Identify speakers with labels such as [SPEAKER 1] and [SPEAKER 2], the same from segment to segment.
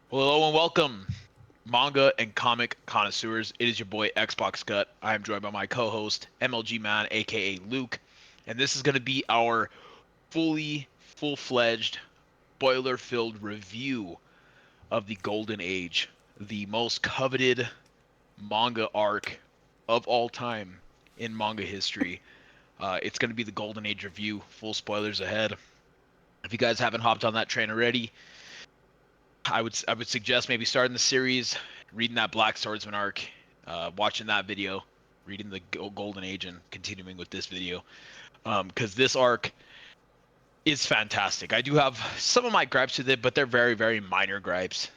[SPEAKER 1] Hello and welcome, manga and comic connoisseurs. It is your boy Xboxgut. I am joined by my co-host MLGman, aka Luke, and this is going to be our full-fledged, spoiler-filled review of the Golden Age, the most coveted manga arc of all time in manga history. It's going to be the Golden Age review. Full spoilers ahead. If you guys haven't hopped on that train already, I would suggest maybe starting the series, reading that Black Swordsman arc, watching that video, reading the Golden Age, and continuing with this video. Because this arc is fantastic. I do have some of my gripes with it, but they're very, very minor gripes.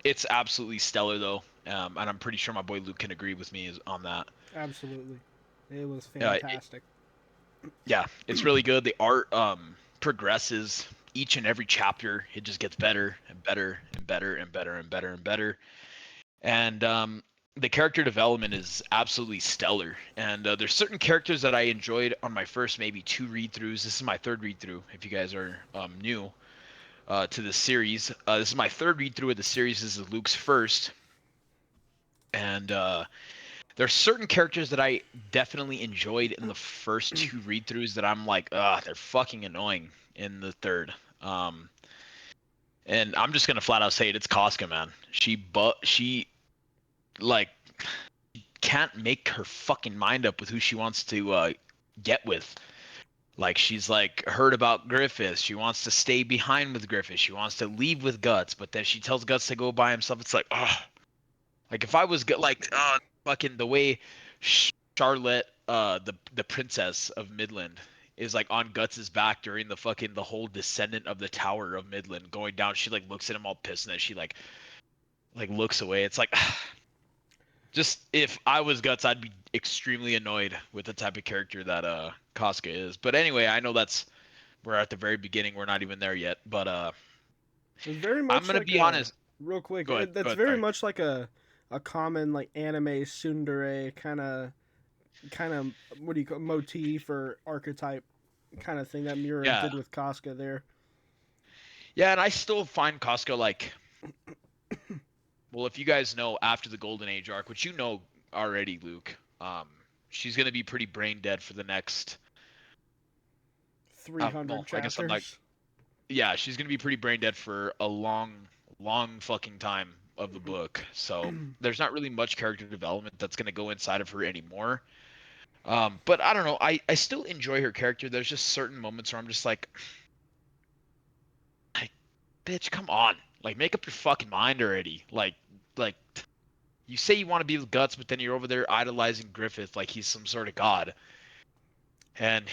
[SPEAKER 1] It's absolutely stellar though, and I'm pretty sure my boy Luke can agree with me on that.
[SPEAKER 2] Absolutely. It was
[SPEAKER 1] It,
[SPEAKER 2] fantastic.
[SPEAKER 1] yeah, it's really good. The art progresses each and every chapter. It just gets better and better and better and better and better and better. And the character development is absolutely stellar. And there's certain characters that I enjoyed on my first maybe two read-throughs. This is my third read-through. If you guys are new to the series, this is my third read-through of the series. This is Luke's first, and there's certain characters that I definitely enjoyed in the first two read-throughs that I'm like, they're fucking annoying in the third. And I'm just gonna flat out say it. It's Casca, man. She like can't make her fucking mind up with who she wants to get with. Like she's like heard about Griffith. She wants to stay behind with Griffith. She wants to leave with Guts, but then she tells Guts to go by himself. It's like, oh, like if I was like, fucking the way Charlotte, the princess of Midland, is like on Guts's back during the whole descendant of the Tower of Midland going down. She like looks at him all pissed, and then she like looks away. It's like just if I was Guts, I'd be extremely annoyed with the type of character that Casca is. But anyway, I know we're at the very beginning. We're not even there yet. But
[SPEAKER 2] It's very
[SPEAKER 1] I'm
[SPEAKER 2] much
[SPEAKER 1] gonna
[SPEAKER 2] like
[SPEAKER 1] be
[SPEAKER 2] a
[SPEAKER 1] honest.
[SPEAKER 2] real quick.
[SPEAKER 1] Go ahead. Go
[SPEAKER 2] That's
[SPEAKER 1] ahead.
[SPEAKER 2] very
[SPEAKER 1] Sorry.
[SPEAKER 2] much like a common like anime tsundere kind of what do you call motif or archetype kind of thing that Mura
[SPEAKER 1] Yeah.
[SPEAKER 2] did with Casca there.
[SPEAKER 1] Yeah, and I still find Casca like, well, if you guys know after the Golden Age arc, which you know already, Luke, she's gonna be pretty brain dead for the next. Well,
[SPEAKER 2] 300
[SPEAKER 1] I guess I'm like,
[SPEAKER 2] chapters.
[SPEAKER 1] yeah, she's gonna be pretty brain dead for a long fucking time of the book. So there's not really much character development that's gonna go inside of her anymore. But I don't know. I still enjoy her character. There's just certain moments where I'm just like, bitch, come on, like make up your fucking mind already. Like you say you want to be with Guts, but then you're over there idolizing Griffith like he's some sort of god. And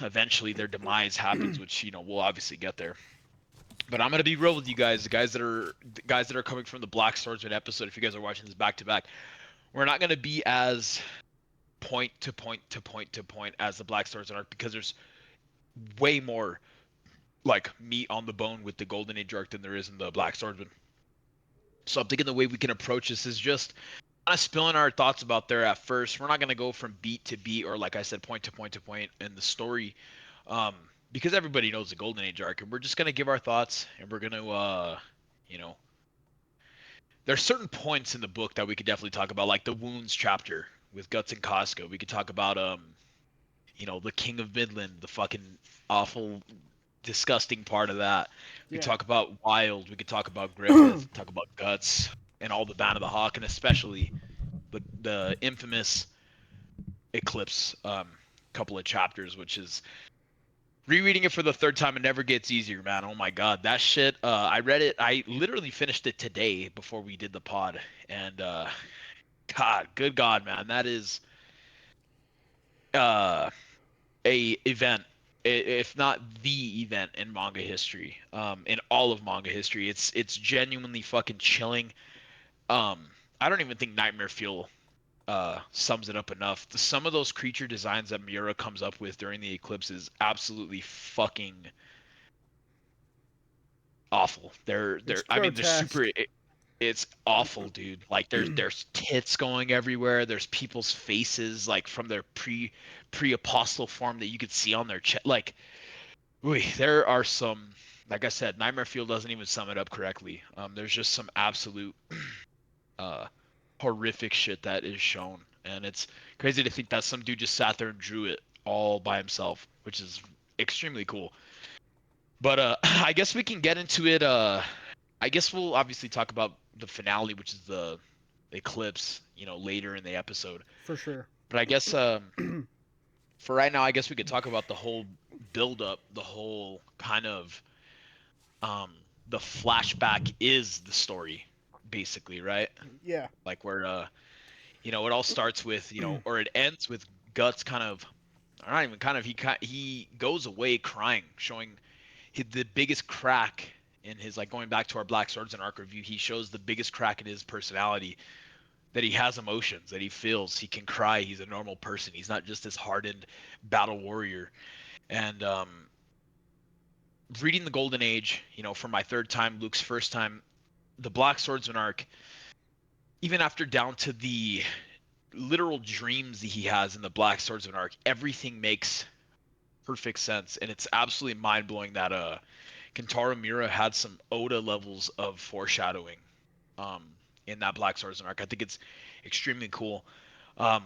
[SPEAKER 1] eventually their demise happens, which we'll obviously get there. But I'm gonna be real with you guys, the guys that are coming from the Black Swordsman episode. If you guys are watching this back to back, we're not gonna be as point to point to point to point as the Black Swordsman arc because there's way more like meat on the bone with the Golden Age arc than there is in the Black Swordsman. So I'm thinking the way we can approach this is just kind of spilling our thoughts about there at first. We're not going to go from beat to beat or, like I said, point to point to point in the story, um, because everybody knows the Golden Age arc, and we're just going to give our thoughts, and we're going to, you know, there's certain points in the book that we could definitely talk about, like the wounds chapter with Guts and Costco. We could talk about, the King of Midland, the fucking awful, disgusting part of that. We could
[SPEAKER 2] Yeah.
[SPEAKER 1] talk about Wild. We could talk about Griffith. Talk about Guts and all the Band of the Hawk, and especially the infamous Eclipse couple of chapters, which is rereading it for the third time. It never gets easier, man. Oh my god, that shit. I read it. I literally finished it today before we did the pod, and God, good God, man, that is uh, a event. If not the event in manga history, in all of manga history, it's genuinely fucking chilling. I don't even think Nightmare Fuel sums it up enough. Some of those creature designs that Miura comes up with during the eclipse is absolutely fucking awful.
[SPEAKER 2] It's
[SPEAKER 1] I mean, they're super.
[SPEAKER 2] grotesque.
[SPEAKER 1] It's awful, dude. Like there's tits going everywhere. There's people's faces like from their pre apostle form that you could see on their chest. Like, there are some. like I said, Nightmare Fuel doesn't even sum it up correctly. There's just some absolute uh, horrific shit that is shown, and it's crazy to think that some dude just sat there and drew it all by himself, which is extremely cool. But I guess we can get into it. I guess we'll obviously talk about the finale, which is the eclipse, later in the episode.
[SPEAKER 2] For sure.
[SPEAKER 1] But I guess for right now, I guess we could talk about the whole build up, the whole kind of um, the flashback is the story, basically, right?
[SPEAKER 2] Yeah.
[SPEAKER 1] Like where it all starts with, or it ends with Guts kind of, or not even kind of, he goes away crying, showing the biggest crack in his, like, going back to our Black Swords and arc review. He shows the biggest crack in his personality, that he has emotions, that he feels, he can cry, he's a normal person, he's not just this hardened battle warrior. And reading the Golden Age, for my third time, Luke's first time, the Black Swordsman arc, even after down to the literal dreams that he has in the Black Swordsman arc, everything makes perfect sense, and it's absolutely mind blowing that Kentaro Miura had some Oda levels of foreshadowing um, in that Black Swordsman arc. I think it's extremely cool. Um,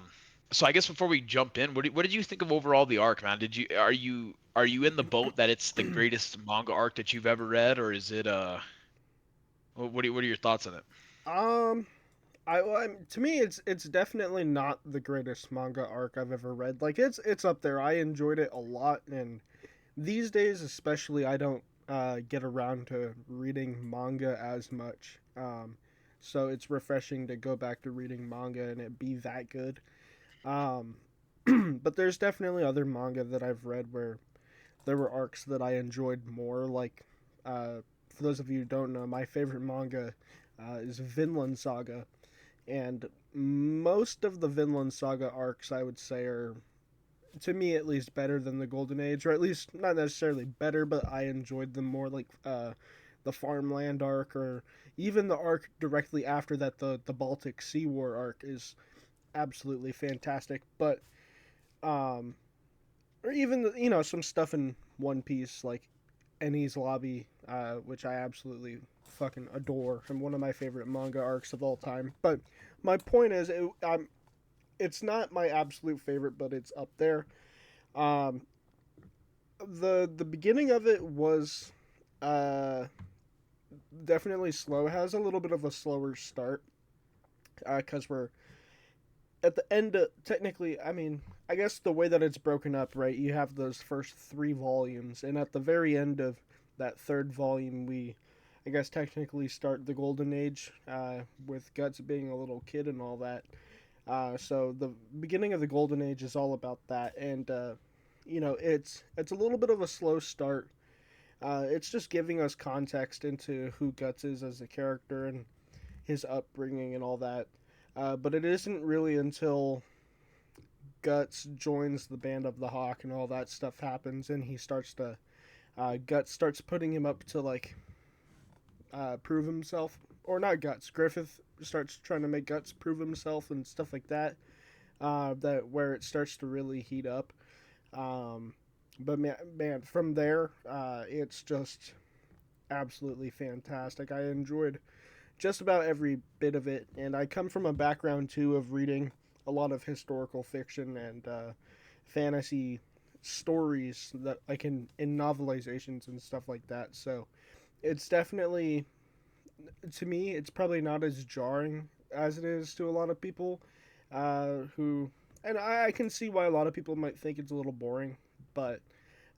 [SPEAKER 1] so I guess before we jump in, what did you think of overall the arc, man? Are you in the boat that it's the greatest manga arc that you've ever read, or is it what are your thoughts on it?
[SPEAKER 2] um to me it's definitely not the greatest manga arc I've ever read. Like it's up there. I enjoyed it a lot, and these days especially I don't get around to reading manga as much. So it's refreshing to go back to reading manga and it be that good. Um but there's definitely other manga that I've read where there were arcs that I enjoyed more. Like, for those of you who don't know, my favorite manga is Vinland Saga, and most of the Vinland Saga arcs I would say are, to me at least, better than the Golden Age, or at least not necessarily better, but I enjoyed them more. Like the Farmland arc, or even the arc directly after that, the Baltic Sea War arc is absolutely fantastic. But um, or even some stuff in One Piece like Enies Lobby, which I absolutely fucking adore, and one of my favorite manga arcs of all time. But my point is, it's not my absolute favorite, but it's up there. Um, the beginning of it was uh, definitely slow. It has a little bit of a slower start because we're at the end of, technically, I mean, I guess the way that it's broken up, right? You have those first three volumes, and at the very end of that third volume, we, I guess, technically start the Golden Age with Guts being a little kid and all that. So the beginning of the Golden Age is all about that, and it's a little bit of a slow start. It's just giving us context into who Guts is as a character and his upbringing and all that. But it isn't really until Guts joins the Band of the Hawk and all that stuff happens, and he starts to Guts starts putting him up to like prove himself, or not Guts. Griffith starts trying to make Guts prove himself and stuff like that. That where it starts to really heat up. But man, from there, it's just absolutely fantastic. I enjoyed just about every bit of it, and I come from a background too of reading a lot of historical fiction and fantasy stories that like in novelizations and stuff like that. So it's definitely, to me, it's probably not as jarring as it is to a lot of people who, and I can see why a lot of people might think it's a little boring, but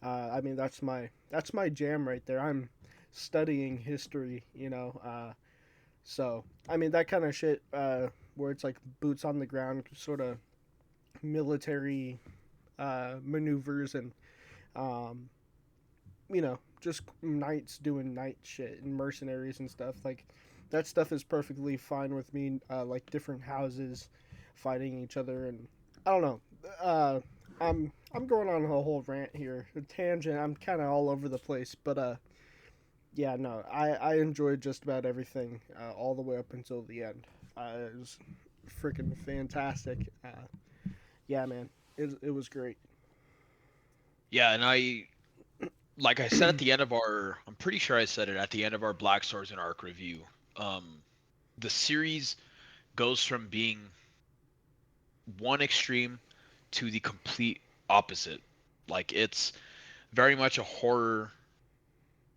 [SPEAKER 2] I mean that's my jam right there. I'm studying history, so I mean that kind of shit where it's like boots on the ground, sort of military maneuvers and um, just knights doing knight shit and mercenaries and stuff. Like that stuff is perfectly fine with me. Like different houses fighting each other, and I don't know. I'm going on a whole rant here, a tangent. I'm kind of all over the place, but yeah, no, I enjoyed just about everything all the way up until the end. It was freaking fantastic. Yeah, man, it was great.
[SPEAKER 1] Yeah, and I like I said at the end of our, I'm pretty sure I said it at the end of our Black Swords and Arc review. The series goes from being one extreme to the complete opposite. Like it's very much a horror,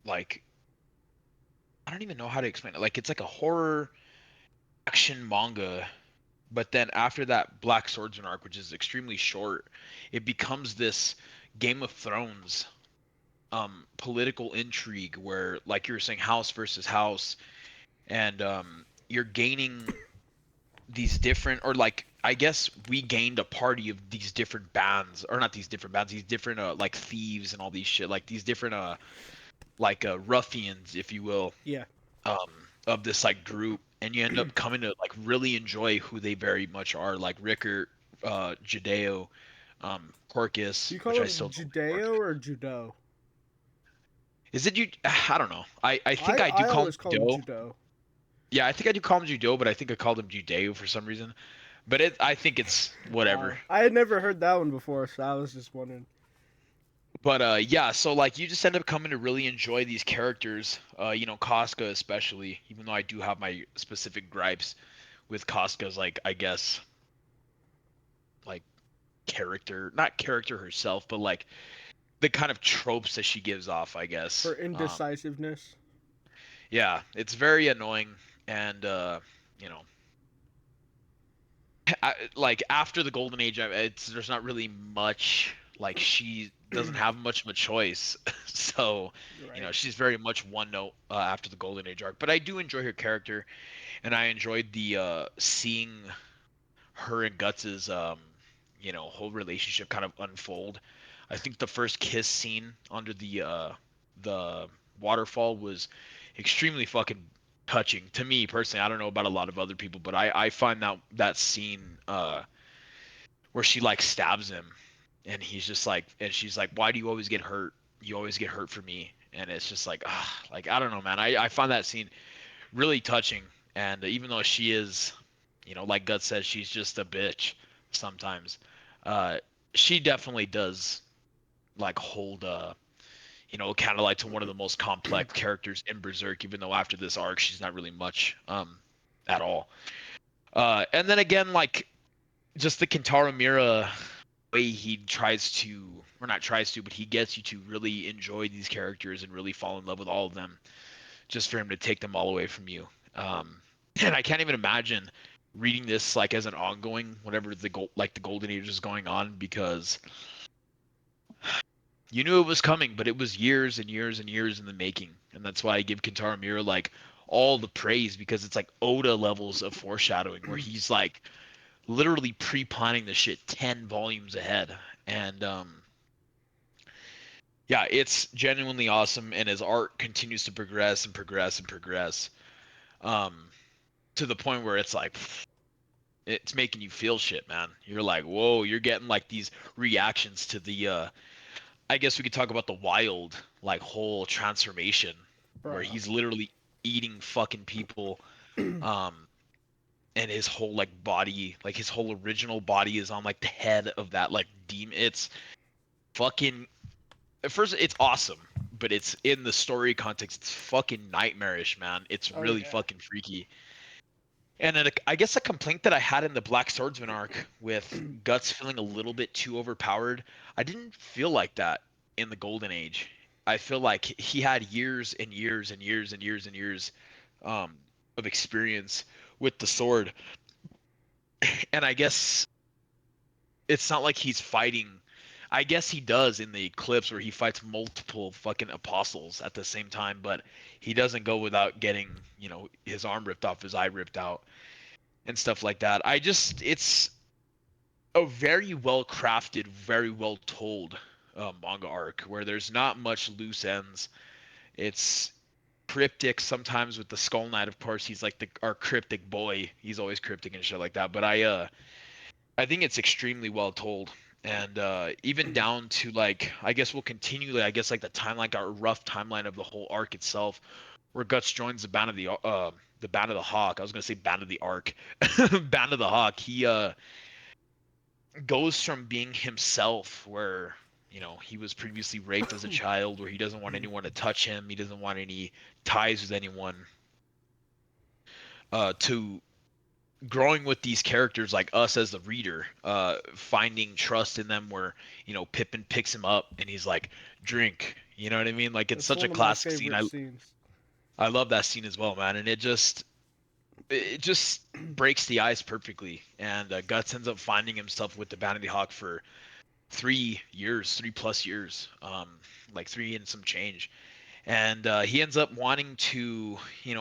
[SPEAKER 1] like I don't even know how to explain it. Like it's like a horror action manga, but then after that Black Swordsman arc, which is extremely short, it becomes this Game of Thrones political intrigue where, like you were saying, house versus house, and you're gaining these different, or like I guess we gained a party of these different bands, or not these different bands, these different like thieves and all these shit, like these different like ruffians, if you will,
[SPEAKER 2] Yeah.
[SPEAKER 1] um, of this like group, and you end up coming to like really enjoy who they very much are, like Rickert, Judeo,
[SPEAKER 2] Do
[SPEAKER 1] Corcus,
[SPEAKER 2] you call
[SPEAKER 1] which I
[SPEAKER 2] him
[SPEAKER 1] still don't like
[SPEAKER 2] Judeo
[SPEAKER 1] Corcus.
[SPEAKER 2] or Judo?
[SPEAKER 1] Is it you? I don't know. I think I do
[SPEAKER 2] I
[SPEAKER 1] call him
[SPEAKER 2] always call him
[SPEAKER 1] Judo.
[SPEAKER 2] Judo.
[SPEAKER 1] Yeah, I think I do call him Judo, but I think I called him Judeo for some reason. But I think it's whatever.
[SPEAKER 2] I had never heard that one before, so I was just wondering.
[SPEAKER 1] But yeah, so like you just end up coming to really enjoy these characters. Casca especially, even though I do have my specific gripes with Casca's, like I guess like character, not character herself, but like the kind of tropes that she gives off, I guess.
[SPEAKER 2] Her indecisiveness.
[SPEAKER 1] Yeah, it's very annoying, and you know, like after the golden age, there's not really much, like she doesn't have much of a choice. So
[SPEAKER 2] Right.
[SPEAKER 1] she's very much one note after the golden age arc, but I do enjoy her character, and I enjoyed the seeing her and Guts's whole relationship kind of unfold. I think the first kiss scene under the waterfall was extremely fucking touching to me personally. I don't know about a lot of other people, but I find that scene where she like stabs him, and he's just like, and she's like, why do you always get hurt? You always get hurt for me. And it's just like, like I don't know, man. I find that scene really touching. And even though she is, like Gut says, she's just a bitch sometimes. Uh, she definitely does like hold kind of like to one of the most complex characters in Berserk. Even though after this arc, she's not really much at all. And then again, like just the Kentaro Mira way he tries to, or not tries to, but he gets you to really enjoy these characters and really fall in love with all of them, just for him to take them all away from you. And I can't even imagine reading this like as an ongoing, whenever the Golden Age is going on, because you knew it was coming, but it was years and years and years in the making, and that's why I give Kentaro Miura like all the praise, because it's like Oda levels of foreshadowing, where he's like literally pre-planning the shit 10 volumes ahead. And yeah, it's genuinely awesome, and his art continues to progress and progress and progress, um to the point where it's like it's making you feel shit, man. You're like, whoa, you're getting like these reactions to the I guess we could talk about the wild like whole transformation, where
[SPEAKER 2] Bruh.
[SPEAKER 1] he's literally eating fucking people, um and his whole like body, like his whole original body is on like the head of that like demon. It's fucking, at first it's awesome, but it's in the story context, it's fucking nightmarish, man. It's
[SPEAKER 2] Oh
[SPEAKER 1] really
[SPEAKER 2] yeah.
[SPEAKER 1] fucking freaky. And then I guess a complaint that I had in the Black Swordsman arc with Guts feeling a little bit too overpowered, I didn't feel like that in the Golden Age. I feel like he had years and years and years and years and years um, of experience with the sword, and I guess it's not like he's fighting. I guess he does in the Eclipse, where he fights multiple fucking apostles at the same time, but he doesn't go without getting, his arm ripped off, his eye ripped out, and stuff like that. It's a very well crafted, very well told manga arc, where there's not much loose ends. It's cryptic sometimes with the Skull Knight, of course. He's like our cryptic boy. He's always cryptic and shit like that. But I think it's extremely well told. And even down to like, I guess we'll continue, I guess, like the timeline, like our rough timeline of the whole arc itself, where Guts joins the Band of the Hawk. I was gonna say Band of the Ark, Band of the Hawk. He goes from being himself, where he was previously raped as a child, where he doesn't want anyone to touch him. He doesn't want any ties with anyone. To growing with these characters like us as the reader, finding trust in them, where Pippin picks him up and he's like, drink. You know what I mean? Like, it's
[SPEAKER 2] It's
[SPEAKER 1] such a
[SPEAKER 2] one of my
[SPEAKER 1] classic scene.
[SPEAKER 2] favorite
[SPEAKER 1] I
[SPEAKER 2] scenes.
[SPEAKER 1] I love that scene as well, man. And it just breaks the ice perfectly. And Guts ends up finding himself with the Bounty Hawk for 3 years, 3+ years, like three and some change. And he ends up wanting to,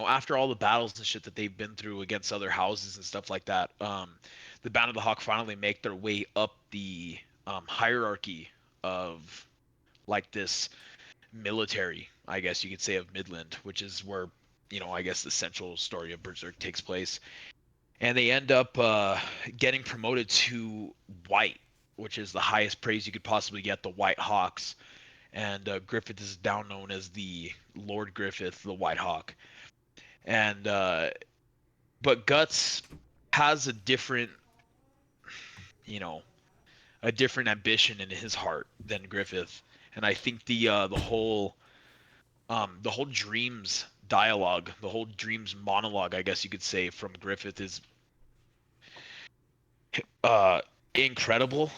[SPEAKER 1] after all the battles and shit that they've been through against other houses and stuff like that, the Band of the Hawk finally make their way up the hierarchy of like this military, I guess you could say, of Midland, which is where, I guess the central story of Berserk takes place. And they end up getting promoted to White, which is the highest praise you could possibly get, the White Hawks. And Griffith is now known as the Lord Griffith, the White Hawk. And but Guts has you know, a different ambition in his heart than Griffith. And I think the whole dreams dialogue, the whole dreams monologue, I guess you could say, from Griffith is uh incredible.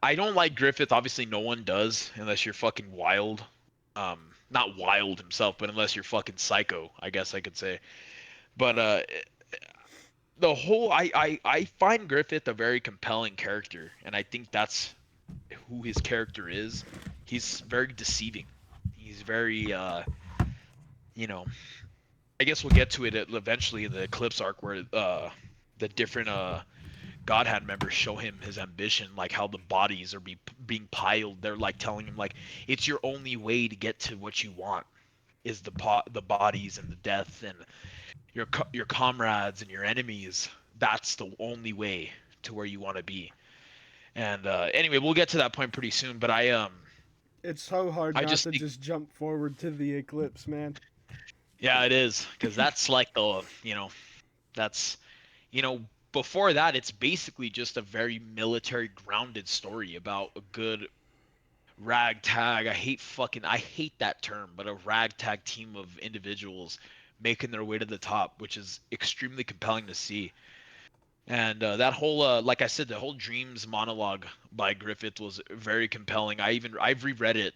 [SPEAKER 1] I don't like Griffith. Obviously, no one does unless you're fucking wild. Not wild himself, but unless you're fucking psycho, I guess I could say. But the whole I find Griffith a very compelling character, and I think that's who his character is. He's very deceiving. He's very you know, I guess we'll get to it eventually in the Eclipse arc, where the different Godhand members show him his ambition, like how the bodies are being piled. They're like telling him, like, it's your only way to get to what you want is the bodies and the death and your comrades and your enemies. That's the only way to where you want to be. And anyway, we'll get to that point pretty soon. But
[SPEAKER 2] It's so hard
[SPEAKER 1] I
[SPEAKER 2] not
[SPEAKER 1] just
[SPEAKER 2] to
[SPEAKER 1] think,
[SPEAKER 2] just jump forward to the eclipse, man.
[SPEAKER 1] yeah, it is, because that's like that's you know before that, it's basically just a very military grounded story about a good ragtag. I hate that term, but a ragtag team of individuals making their way to the top, which is extremely compelling to see. And that whole, like I said, the whole dreams monologue by Griffith was very compelling. I've reread it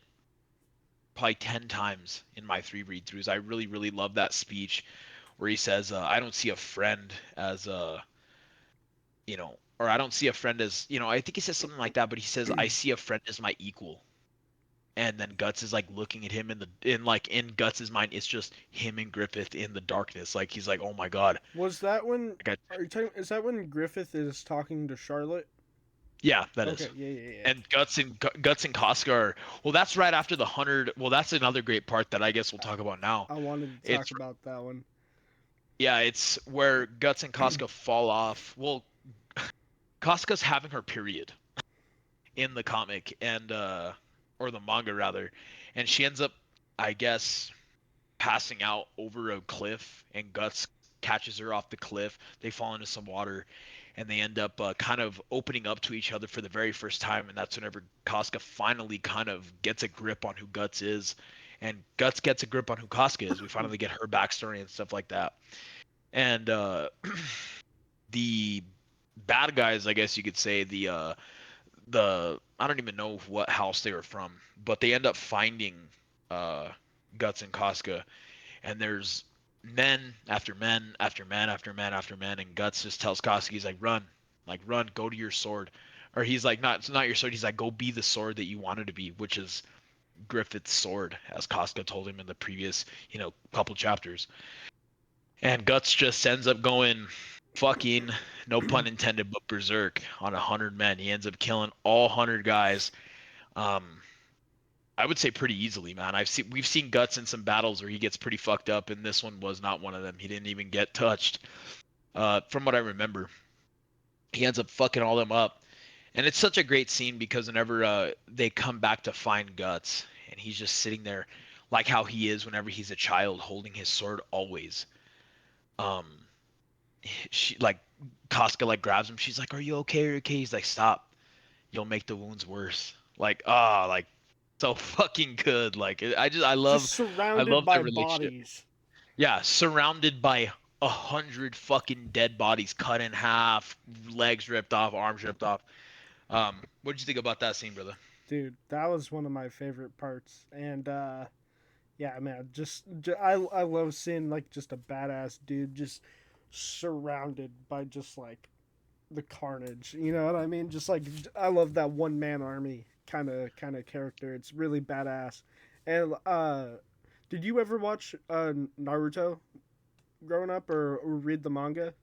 [SPEAKER 1] probably 10 times in my three read throughs. I really really love that speech where he says, "I don't see a friend as a, or I don't see a friend as, I think he says something like that, but he says, I see a friend as my equal." And then Guts is like looking at him in Guts's mind, it's just him and Griffith in the darkness. Like, he's like, "Oh my god."
[SPEAKER 2] Was that when?
[SPEAKER 1] Like,
[SPEAKER 2] Are you talking? Is that when Griffith is talking to Charlotte?
[SPEAKER 1] yeah, that is.
[SPEAKER 2] Okay, yeah, yeah, yeah.
[SPEAKER 1] And Guts and Casca are, well, that's right after the 100. Well, that's another great part that I guess we'll talk about now.
[SPEAKER 2] I wanted to talk
[SPEAKER 1] It's
[SPEAKER 2] about that one.
[SPEAKER 1] Yeah, it's where Guts and Casca fall off. Well, Casca's having her period in the comic, and or the manga rather, and she ends up, I guess, passing out over a cliff, and Guts catches her off the cliff. They fall into some water, and they end up kind of opening up to each other for the very first time. And that's whenever Casca finally kind of gets a grip on who Guts is, and Guts gets a grip on who Casca is. We finally get her backstory and stuff like that. And the bad guys, I guess you could say, the I don't even know what house they were from, but they end up finding uh, Guts and Casca, and there's men after men after men after men after men, and Guts just tells Koski, he's like run, go to your sword, or he's like, not it's not your sword, he's like, go be the sword that you wanted to be, which is Griffith's sword, as Casca told him in the previous couple chapters. And Guts just ends up going fucking, no pun intended, but berserk on 100 men. He ends up killing all 100 guys. um I would say pretty easily, man. We've seen Guts in some battles where he gets pretty fucked up, and this one was not one of them. He didn't even get touched. From what I remember, he ends up fucking all them up, and it's such a great scene because whenever they come back to find Guts, and he's just sitting there, like how he is whenever he's a child, holding his sword always. Um, she like Casca like grabs him. She's like, "Are you okay? Are you okay?" He's like, "Stop. You'll make the wounds worse." Like, like so fucking good. Like
[SPEAKER 2] Just
[SPEAKER 1] I
[SPEAKER 2] surrounded
[SPEAKER 1] love
[SPEAKER 2] by
[SPEAKER 1] their relationship.
[SPEAKER 2] bodies.
[SPEAKER 1] Yeah, surrounded by 100 fucking dead bodies, cut in half, legs ripped off, arms ripped off. What did you think about that scene, brother?
[SPEAKER 2] Dude, that was one of my favorite parts. And yeah, man, I love seeing like just a badass dude just surrounded by just like the carnage. You know what I mean? Just like I love that one man army kind of character. It's really badass. And did you ever watch Naruto growing up or read the manga?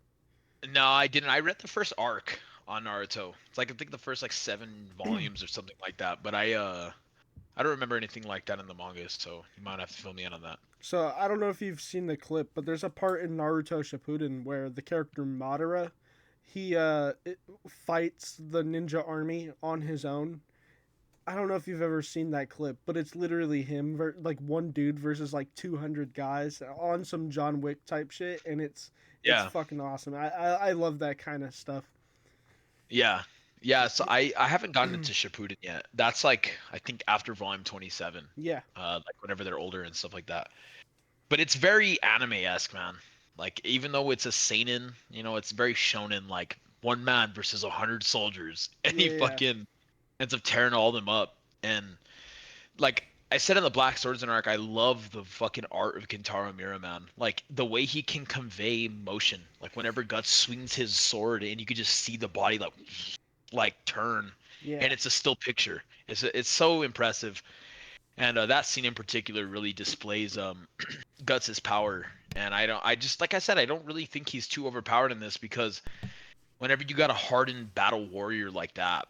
[SPEAKER 1] No, I didn't. I read the first arc on Naruto. It's like I think the first like 7 volumes or something like that. But I don't remember anything like that in the manga, so you might have to fill me in on that.
[SPEAKER 2] So I don't know if you've seen the clip, but there's a part in Naruto Shippuden where the character Madara, he fights the ninja army on his own. I don't know if you've ever seen that clip, but it's literally him, like one dude versus like 200 guys on some John Wick type shit, and it's
[SPEAKER 1] Yeah,
[SPEAKER 2] fucking awesome. I love that kind of stuff.
[SPEAKER 1] yeah, yeah. So I haven't gotten into Shippuden yet. That's like I think after volume 27,
[SPEAKER 2] Yeah,
[SPEAKER 1] like whenever they're older and stuff like that. But it's very anime-esque, man. Like even though it's a seinen, it's very shonen. Like one man versus 100 soldiers, and he
[SPEAKER 2] yeah, yeah.
[SPEAKER 1] fucking ends up tearing all them up. And like I said in the Black Swordsman arc, I love the fucking art of Kentaro Miura, man. Like the way he can convey motion. Like whenever Guts swings his sword, and you could just see the body like turn,
[SPEAKER 2] Yeah.
[SPEAKER 1] and it's a still picture. It's so impressive. And that scene in particular really displays Guts' power. And I just like I said, I don't really think he's too overpowered in this because whenever you got a hardened battle warrior like that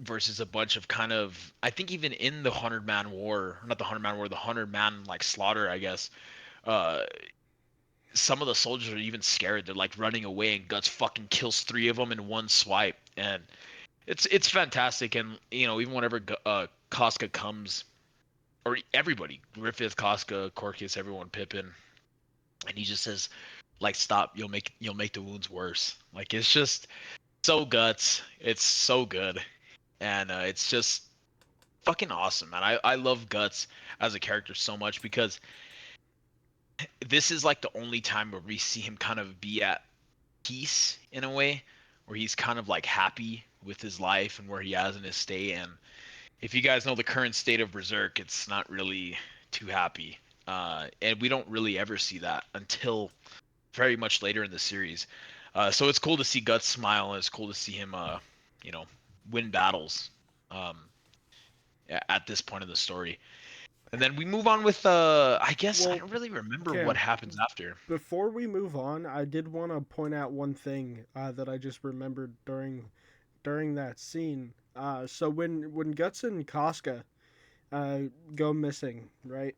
[SPEAKER 1] versus a bunch of kind of I think even in the 100 man war, not the 100 man war, the 100 man like slaughter, I guess, uh some of the soldiers are even scared. They're like running away, and Guts fucking kills 3 of them in one swipe. And it's fantastic. And even whenever Casca comes, or everybody, Griffith, Casca, Corcus, everyone, Pippin, and he just says, like, stop, you'll make the wounds worse. Like, it's just so Guts. It's so good. And it's just fucking awesome, man. I love Guts as a character so much because this is like the only time where we see him kind of be at peace in a way, where he's kind of like happy with his life and where he has in his state. And if you guys know the current state of Berserk, it's not really too happy. And we don't really ever see that until very much later in the series. So it's cool to see Guts smile, and it's cool to see him, you know, win battles um, at this point in the story. And then we move on with, I guess I
[SPEAKER 2] Well,
[SPEAKER 1] don't really remember what
[SPEAKER 2] Cam,
[SPEAKER 1] happens after.
[SPEAKER 2] before we move on, I did want to point out one thing that I just remembered during that scene. So when Guts and Casca uh, go missing, right?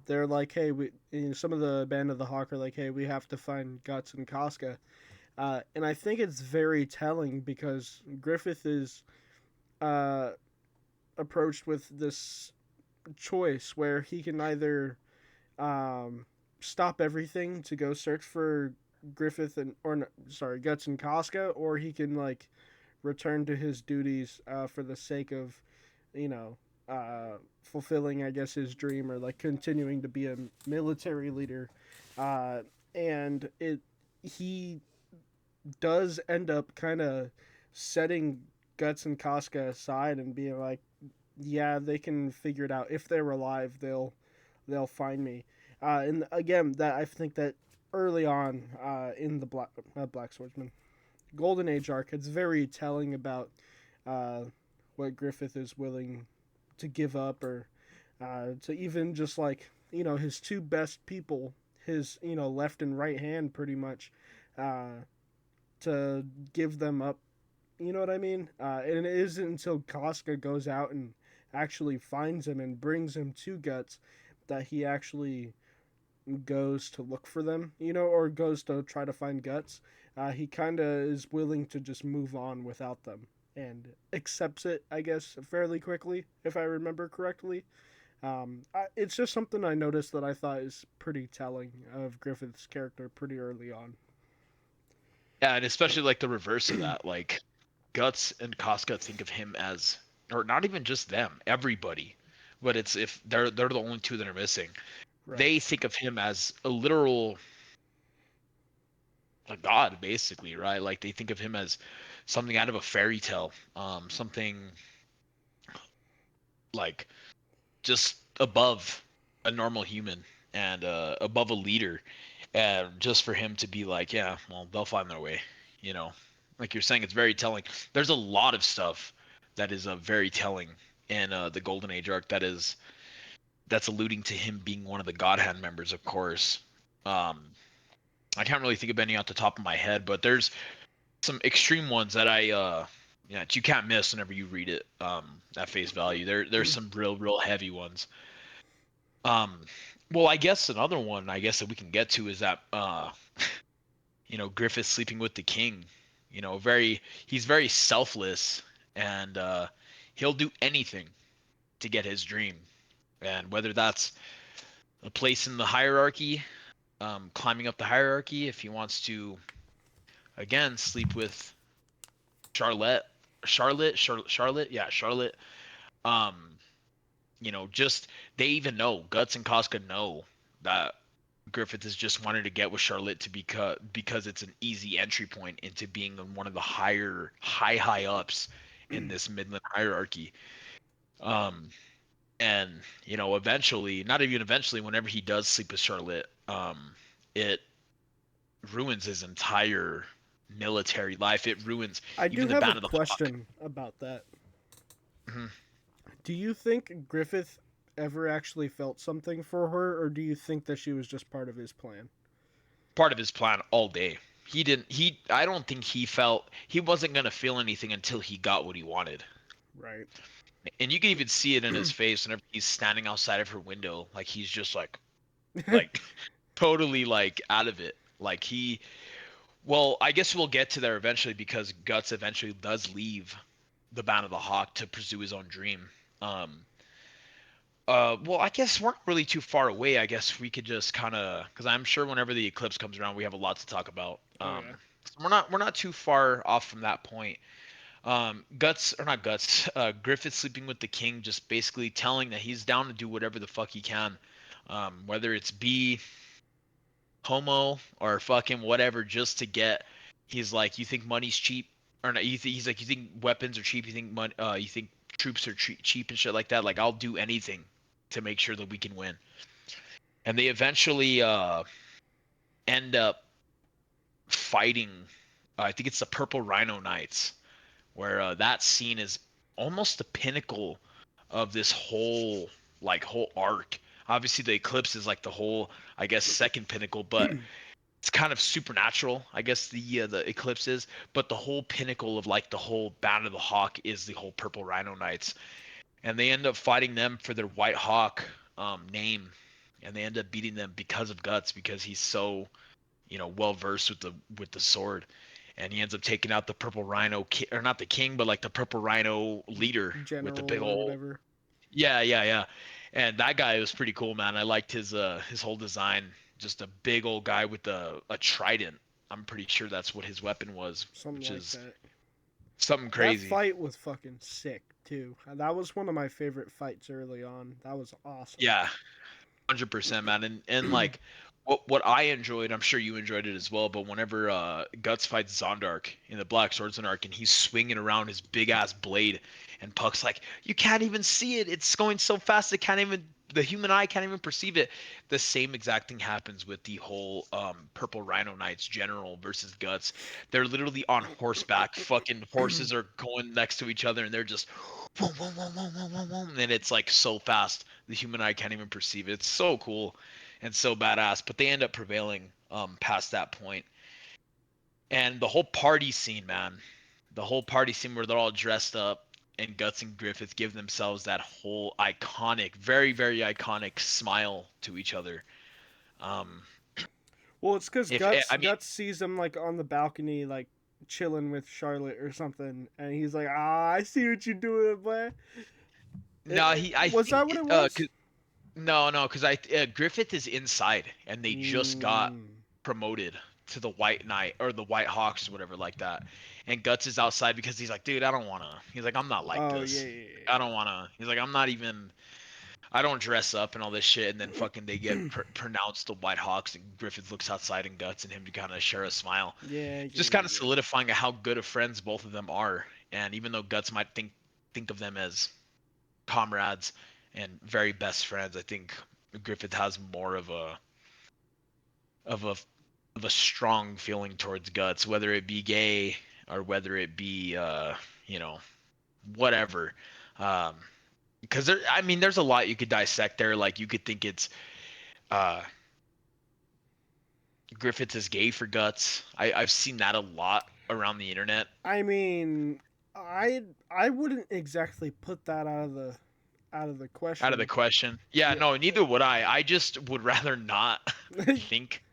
[SPEAKER 2] They're like, hey, some of the band of the Hawk are like, hey, we have to find Guts and Casca. And I think it's very telling because Griffith is uh, approached with this choice where he can either um, stop everything to go search for Griffith and or no, sorry Guts and Casca, or he can like return to his duties for the sake of you know fulfilling I guess his dream or like continuing to be a military leader. Uh, and it he does end up kind of setting Guts and Casca aside and being like, yeah, they can figure it out. If they're alive, they'll find me. And again, that I think that early on in the Black Swordsman Golden Age arc, it's very telling about uh, what Griffith is willing to give up, or to even just like his two best people, his left and right hand, pretty much, uh, to give them up. You know what I mean? And it isn't until Casca goes out and actually finds him and brings him to Guts that he actually goes to look for them, or goes to try to find Guts. He kind of is willing to just move on without them and accepts it, I guess, fairly quickly, if I remember correctly. It's just something I noticed that I thought is pretty telling of Griffith's character pretty early on.
[SPEAKER 1] Yeah, and especially like the reverse of that. Like Guts and Casca think of him as, or not even just them, everybody. but it's if they're the only two that are missing.
[SPEAKER 2] Right.
[SPEAKER 1] They think of him as a literal a god, basically, right? Like they think of him as something out of a fairy tale, something like just above a normal human and above a leader, and just for him to be like, yeah, well, they'll find their way, you know. Like you're saying, it's very telling. There's a lot of stuff that is very telling in the Golden Age arc that's alluding to him being one of the God Hand members, of course. Um, I can't really think of any off the top of my head, but there's some extreme ones that yeah, that you can't miss whenever you read it at face value. There's some real heavy ones. Um, well, I guess another one I guess that we can get to is that Griffith sleeping with the king. He's very selfless, and he'll do anything to get his dream. And whether that's a place in the hierarchy, climbing up the hierarchy, if he wants to again sleep with Charlotte, yeah, Charlotte. Um, just they even know Guts and Casca know that Griffith is just wanted to get with Charlotte to because it's an easy entry point into being one of the high ups in this Midland hierarchy. Um, and eventually, not even eventually, whenever he does sleep with Charlotte, it ruins his entire military life. It ruins
[SPEAKER 2] I do
[SPEAKER 1] even the
[SPEAKER 2] have a
[SPEAKER 1] Band of the Hawk.
[SPEAKER 2] question about that.
[SPEAKER 1] Mhm.
[SPEAKER 2] Do you think Griffith ever actually felt something for her, or do you think that she was just part of his plan?
[SPEAKER 1] Part of his plan all day. He didn't. I don't think he wasn't gonna feel anything until he got what he wanted.
[SPEAKER 2] Right.
[SPEAKER 1] And you can even see it in his face whenever he's standing outside of her window, like he's just like totally like out of it. Like well, I guess we'll get to there eventually because Guts eventually does leave the Band of the Hawk to pursue his own dream. Um, well, I guess we're not really too far away. I guess we could just kind of, because I'm sure whenever the eclipse comes around, we have a lot to talk about.
[SPEAKER 2] Oh yeah.
[SPEAKER 1] So we're not too far off from that point. Guts or not Guts, Griffith sleeping with the king, just basically telling that he's down to do whatever the fuck he can, whether it's be homo or fucking whatever, just to get. He's like, you think money's cheap, or not? He's like, you think weapons are cheap? You think money? You think troops are cheap and shit like that? Like, I'll do anything to make sure that we can win. And they eventually end up fighting. I think it's the Purple Rhino Knights, where that scene is almost the pinnacle of this whole arc. Obviously, the eclipse is like the whole, I guess, second pinnacle, but it's kind of supernatural. I guess the eclipse is, but the whole pinnacle of like the whole Band of the Hawk is the whole Purple Rhino Knights, and they end up fighting them for their White Hawk name, and they end up beating them because of Guts, because he's so well versed with the sword, and he ends up taking out the Purple Rhino or not the king, but like the Purple Rhino leader with the
[SPEAKER 2] General
[SPEAKER 1] big
[SPEAKER 2] or
[SPEAKER 1] old
[SPEAKER 2] whatever.
[SPEAKER 1] yeah. And that guy was pretty cool, man. I liked his whole design. Just a big old guy with a trident. I'm pretty sure that's what his weapon was,
[SPEAKER 2] Something
[SPEAKER 1] which
[SPEAKER 2] like
[SPEAKER 1] is
[SPEAKER 2] that.
[SPEAKER 1] something
[SPEAKER 2] That
[SPEAKER 1] crazy.
[SPEAKER 2] fight was fucking sick too. That was one of my favorite fights early on. That was awesome.
[SPEAKER 1] Yeah, 100%, man. And like what I enjoyed, I'm sure you enjoyed it as well. But whenever Guts fights Zondark in the Black Swordsman arc, and he's swinging around his big ass blade, and Puck's like, "You can't even see it. It's going so fast. It can't even. The human eye can't even perceive it." The same exact thing happens with the whole Purple Rhino Knights General versus Guts. They're literally on horseback. Fucking horses are going next to each other, and they're just, whoom, whoom, whoom, whoom, whoom, whoom, whoom, and it's like so fast the human eye can't even perceive it. It's so cool and so badass, but they end up prevailing past that point. And the whole party scene, man, the whole party scene where they're all dressed up and Guts and Griffith give themselves that whole iconic, very iconic smile to each other. Um,
[SPEAKER 2] Well, it's because
[SPEAKER 1] if
[SPEAKER 2] Guts
[SPEAKER 1] I mean,
[SPEAKER 2] Guts sees him like on the balcony, like chilling with Charlotte or something, and he's like, "Ah, I see what you're doing, boy."
[SPEAKER 1] no, I
[SPEAKER 2] Was that
[SPEAKER 1] think
[SPEAKER 2] what it was?
[SPEAKER 1] no, because Griffith is inside and they just got
[SPEAKER 2] Mm.
[SPEAKER 1] promoted to the White Knight or the White Hawks or whatever like that. And Guts is outside because he's like, dude, I don't wanna. He's like, I'm not like
[SPEAKER 2] Oh yeah,
[SPEAKER 1] this.
[SPEAKER 2] yeah,
[SPEAKER 1] I don't wanna. He's like, I'm not even. I don't dress up and all this shit, and then fucking they get pronounced the White Hawks, and Griffith looks outside and Guts and him to kind of share a smile,
[SPEAKER 2] Yeah, yeah,
[SPEAKER 1] just
[SPEAKER 2] yeah,
[SPEAKER 1] kind of
[SPEAKER 2] yeah.
[SPEAKER 1] solidifying how good of friends both of them are. And even though Guts might think of them as comrades and very best friends, I think Griffith has more of a of a strong feeling towards Guts, whether it be gay or whether it be you know, whatever. Um, because I mean, there's a lot you could dissect there. Like you could think it's uh Griffith is gay for Guts. I've seen that a lot around the internet.
[SPEAKER 2] I mean, I wouldn't exactly put that out of the
[SPEAKER 1] Out of the
[SPEAKER 2] question.
[SPEAKER 1] question. Yeah,
[SPEAKER 2] Yeah.
[SPEAKER 1] no, neither would I. I just would rather not think,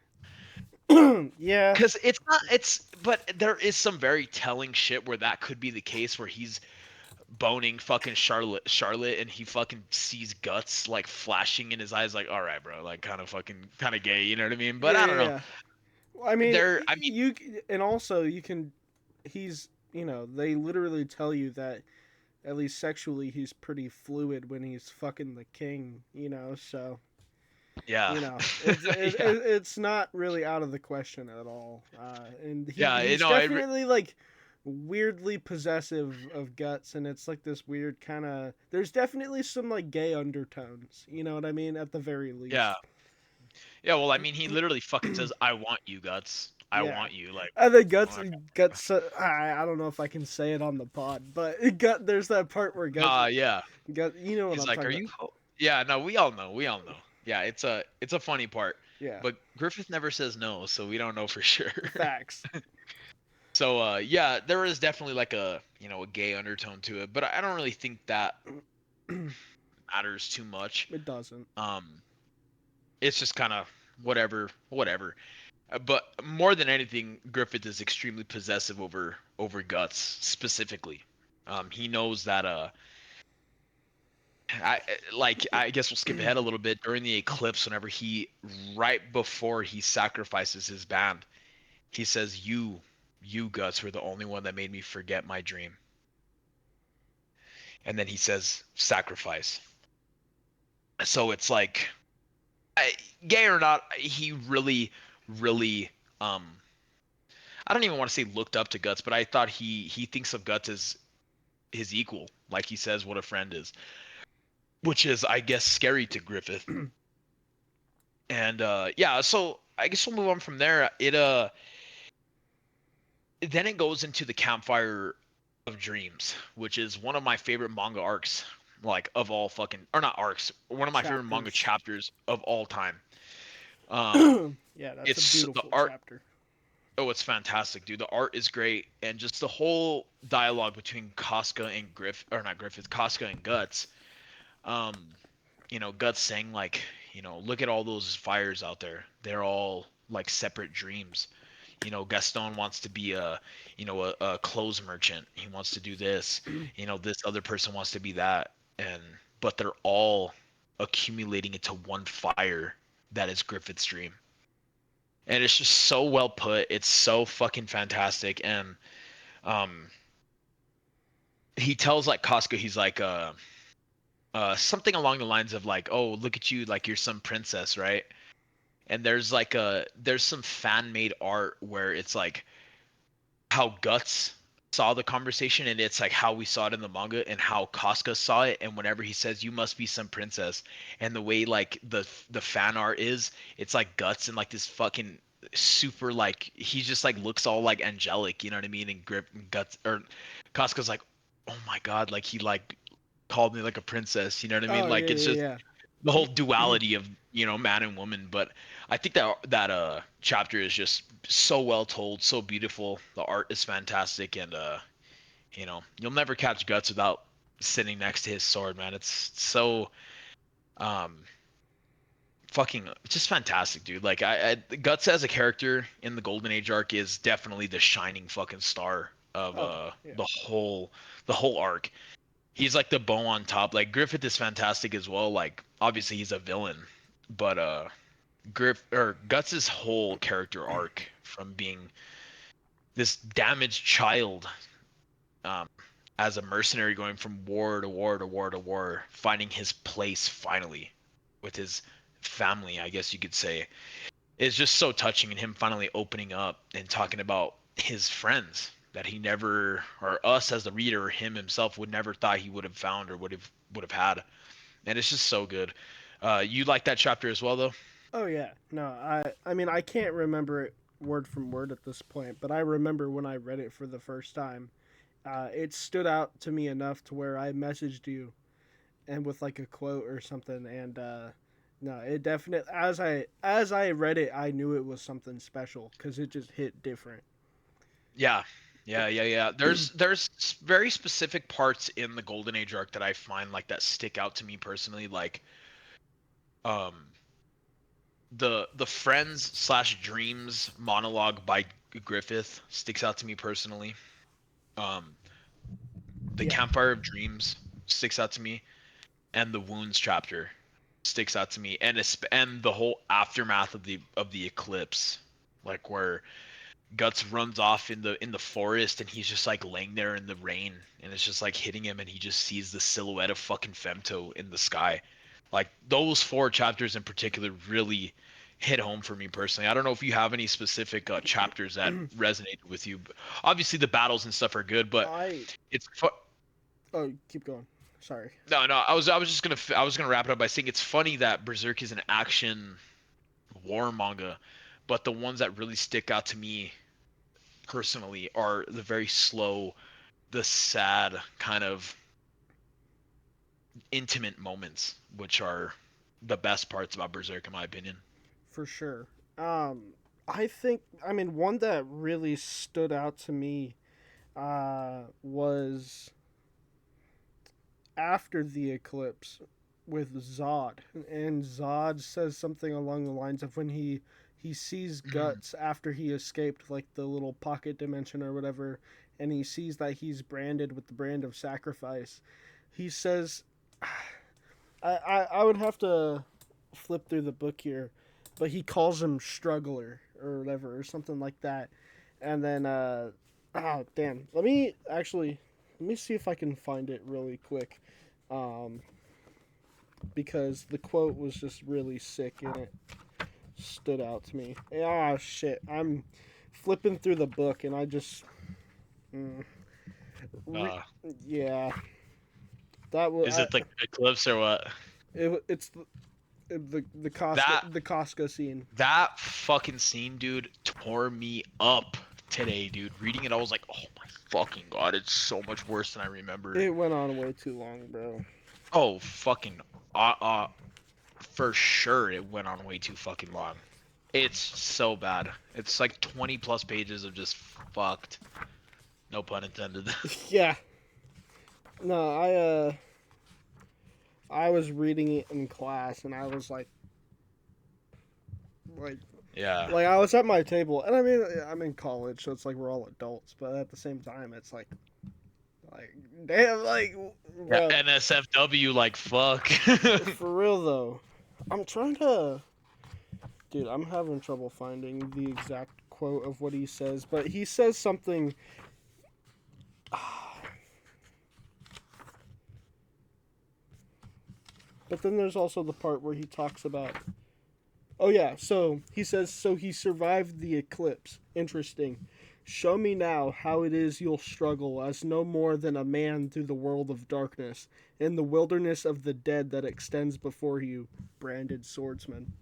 [SPEAKER 2] Yeah.
[SPEAKER 1] because it's not, it's, but there is some very telling shit where that could be the case, where he's boning fucking Charlotte, and he fucking sees Guts like flashing in his eyes, like, all right, bro, like kind of gay, you know what I mean? But
[SPEAKER 2] Yeah,
[SPEAKER 1] I
[SPEAKER 2] yeah,
[SPEAKER 1] don't know.
[SPEAKER 2] yeah. Well, I mean,
[SPEAKER 1] I mean,
[SPEAKER 2] you and also you can. He's they literally tell you that at least sexually he's pretty fluid when he's fucking the king. So
[SPEAKER 1] yeah, yeah,
[SPEAKER 2] it's not really out of the question at all. And
[SPEAKER 1] yeah,
[SPEAKER 2] he's
[SPEAKER 1] no,
[SPEAKER 2] definitely like weirdly possessive of Guts, and it's like this weird kind of. There's definitely some like gay undertones. You know what I mean? At the very
[SPEAKER 1] yeah,
[SPEAKER 2] least.
[SPEAKER 1] yeah. Well, I mean, he literally fucking says, "I want you, Guts. I
[SPEAKER 2] Yeah.
[SPEAKER 1] want you." Like,
[SPEAKER 2] I think
[SPEAKER 1] oh,
[SPEAKER 2] Guts. I don't know if I can say it on the pod, but There's that part where
[SPEAKER 1] yeah.
[SPEAKER 2] You know what
[SPEAKER 1] He's
[SPEAKER 2] I'm
[SPEAKER 1] like,
[SPEAKER 2] talking
[SPEAKER 1] "Are
[SPEAKER 2] about?
[SPEAKER 1] you?" Yeah, no, we all know. We all know. Yeah, it's a funny part,
[SPEAKER 2] Yeah.
[SPEAKER 1] but Griffith never says no, so we don't know for sure.
[SPEAKER 2] Facts.
[SPEAKER 1] So yeah, there is definitely like a gay undertone to it, but I don't really think that matters too much.
[SPEAKER 2] It doesn't.
[SPEAKER 1] Um, it's just kind of whatever. But more than anything, Griffith is extremely possessive over Guts specifically. He knows that I guess we'll skip ahead a little bit during the eclipse. Whenever right before he sacrifices his band, he says, "You Guts were the only one that made me forget my dream." And then he says, "Sacrifice." So it's like, gay or not, he really um I don't even want to say looked up to Guts, but I thought he thinks of Guts as his equal, like he says what a friend is, which is, I guess, scary to Griffith. And yeah, so I guess we'll move on from there. Then it goes into the Campfire of Dreams, which is one of my favorite manga arcs, like of all fucking, or not arcs, one of my favorite manga
[SPEAKER 2] Chapters.
[SPEAKER 1] chapters of all time. Um,
[SPEAKER 2] Yeah, that's a
[SPEAKER 1] it's the
[SPEAKER 2] beautiful
[SPEAKER 1] art.
[SPEAKER 2] chapter.
[SPEAKER 1] Oh, it's fantastic, dude. The art is great, and just the whole dialogue between Casca and or not Griffith, Casca and Guts. Um, Guts saying like, look at all those fires out there. They're all like separate dreams. Gaston wants to be a clothes merchant. He wants to do this. This other person wants to be that, and but they're all accumulating into one fire that is Griffith's dream. And it's just so well put. It's so fucking fantastic. And um, he tells like Casca, he's like something along the lines of like, oh, look at you, like you're some princess, right? And there's some fan made art where it's like how Guts saw the conversation, and it's like how we saw it in the manga and how Casca saw it. And whenever he says you must be some princess, and the way like the fan art is, it's like Guts and like this fucking super, like he just like looks all like angelic, you know what I mean? And Guts or Casca's like, oh my god, like he like called me like a princess, you know what I mean?
[SPEAKER 2] Oh yeah,
[SPEAKER 1] Like it's just
[SPEAKER 2] yeah,
[SPEAKER 1] the whole duality of man and woman. But I think that chapter is just so well told, so beautiful. The art is fantastic, and you'll never catch Guts without sitting next to his sword, man. It's so um fucking just fantastic, dude. Like Guts as a character in the Golden Age arc is definitely the shining fucking star of
[SPEAKER 2] Oh yeah.
[SPEAKER 1] the whole arc. He's like the bow on top. Like Griffith is fantastic as well. Like obviously he's a villain, but Guts's whole character arc from being this damaged child, um, as a mercenary going from war to war to war to war, finding his place finally with his family, I guess you could say, is just so touching. And him finally opening up and talking about his friends that he never, or us as the reader, or him himself would never thought he would have found or would have had. And it's just so good. You like that chapter as well, though?
[SPEAKER 2] Oh yeah, no, I mean I can't remember it word from word at this point, but I remember when I read it for the first time. It stood out to me enough to where I messaged you and with like a quote or something, and no, it definitely as I read it, I knew it was something special because it just hit different.
[SPEAKER 1] Yeah. Yeah. There's very specific parts in the Golden Age arc that I find like that stick out to me personally, like um the friends slash dreams monologue by Griffith sticks out to me personally. Um, the
[SPEAKER 2] Yeah,
[SPEAKER 1] campfire of dreams sticks out to me, and the wounds chapter sticks out to me, and the whole aftermath of the eclipse, like where Guts runs off in the forest and he's just like laying there in the rain and it's just like hitting him and he just sees the silhouette of fucking Femto in the sky. Like those four chapters in particular really hit home for me personally. I don't know if you have any specific chapters that resonated with you. But obviously the battles and stuff are good, but
[SPEAKER 2] I
[SPEAKER 1] it's
[SPEAKER 2] oh keep going. Sorry.
[SPEAKER 1] no. I was just I was gonna wrap it up by saying it's funny that Berserk is an action war manga, but the ones that really stick out to me personally are the very slow, the sad kind of intimate moments, which are the best parts about Berserk, in my opinion.
[SPEAKER 2] For sure. I think I mean one that really stood out to me was after the eclipse with Zod, and Zod says something along the lines of when he sees Guts after he escaped like the little pocket dimension or whatever, and he sees that he's branded with the brand of sacrifice. He says, I would have to flip through the book here, but he calls him struggler or whatever or something like that, and then oh damn, let me see if I can find it really quick, um, because the quote was just really sick and it stood out to me. Ah shit, I'm flipping through the book and I just mm, re-
[SPEAKER 1] Uh,
[SPEAKER 2] yeah that was
[SPEAKER 1] is it like Eclipse or what?
[SPEAKER 2] it's the Costco
[SPEAKER 1] That
[SPEAKER 2] the Costco scene.
[SPEAKER 1] that fucking scene, dude, tore me up today, dude. Reading it, I was like, oh my fucking god, it's so much worse than I remembered.
[SPEAKER 2] It went on way too long, bro.
[SPEAKER 1] Oh fucking, uh, uh, for sure, it went on way too fucking long. It's so bad. It's like 20 plus pages of just fucked. No pun intended.
[SPEAKER 2] Yeah. No, I was reading it in class and I was like
[SPEAKER 1] Yeah.
[SPEAKER 2] like I was at my table and I mean I'm in college so it's like we're all adults, but at the same time it's like damn like
[SPEAKER 1] Yeah,
[SPEAKER 2] bro,
[SPEAKER 1] NSFW, like fuck.
[SPEAKER 2] for real though. I'm trying to dude, I'm having trouble finding the exact quote of what he says, but he says something. But then there's also the part where he talks about. Oh yeah, so he says so he survived the eclipse. Interesting. Show me now how it is you'll struggle as no more than a man through the world of darkness, in the wilderness of the dead that extends before you, branded swordsman.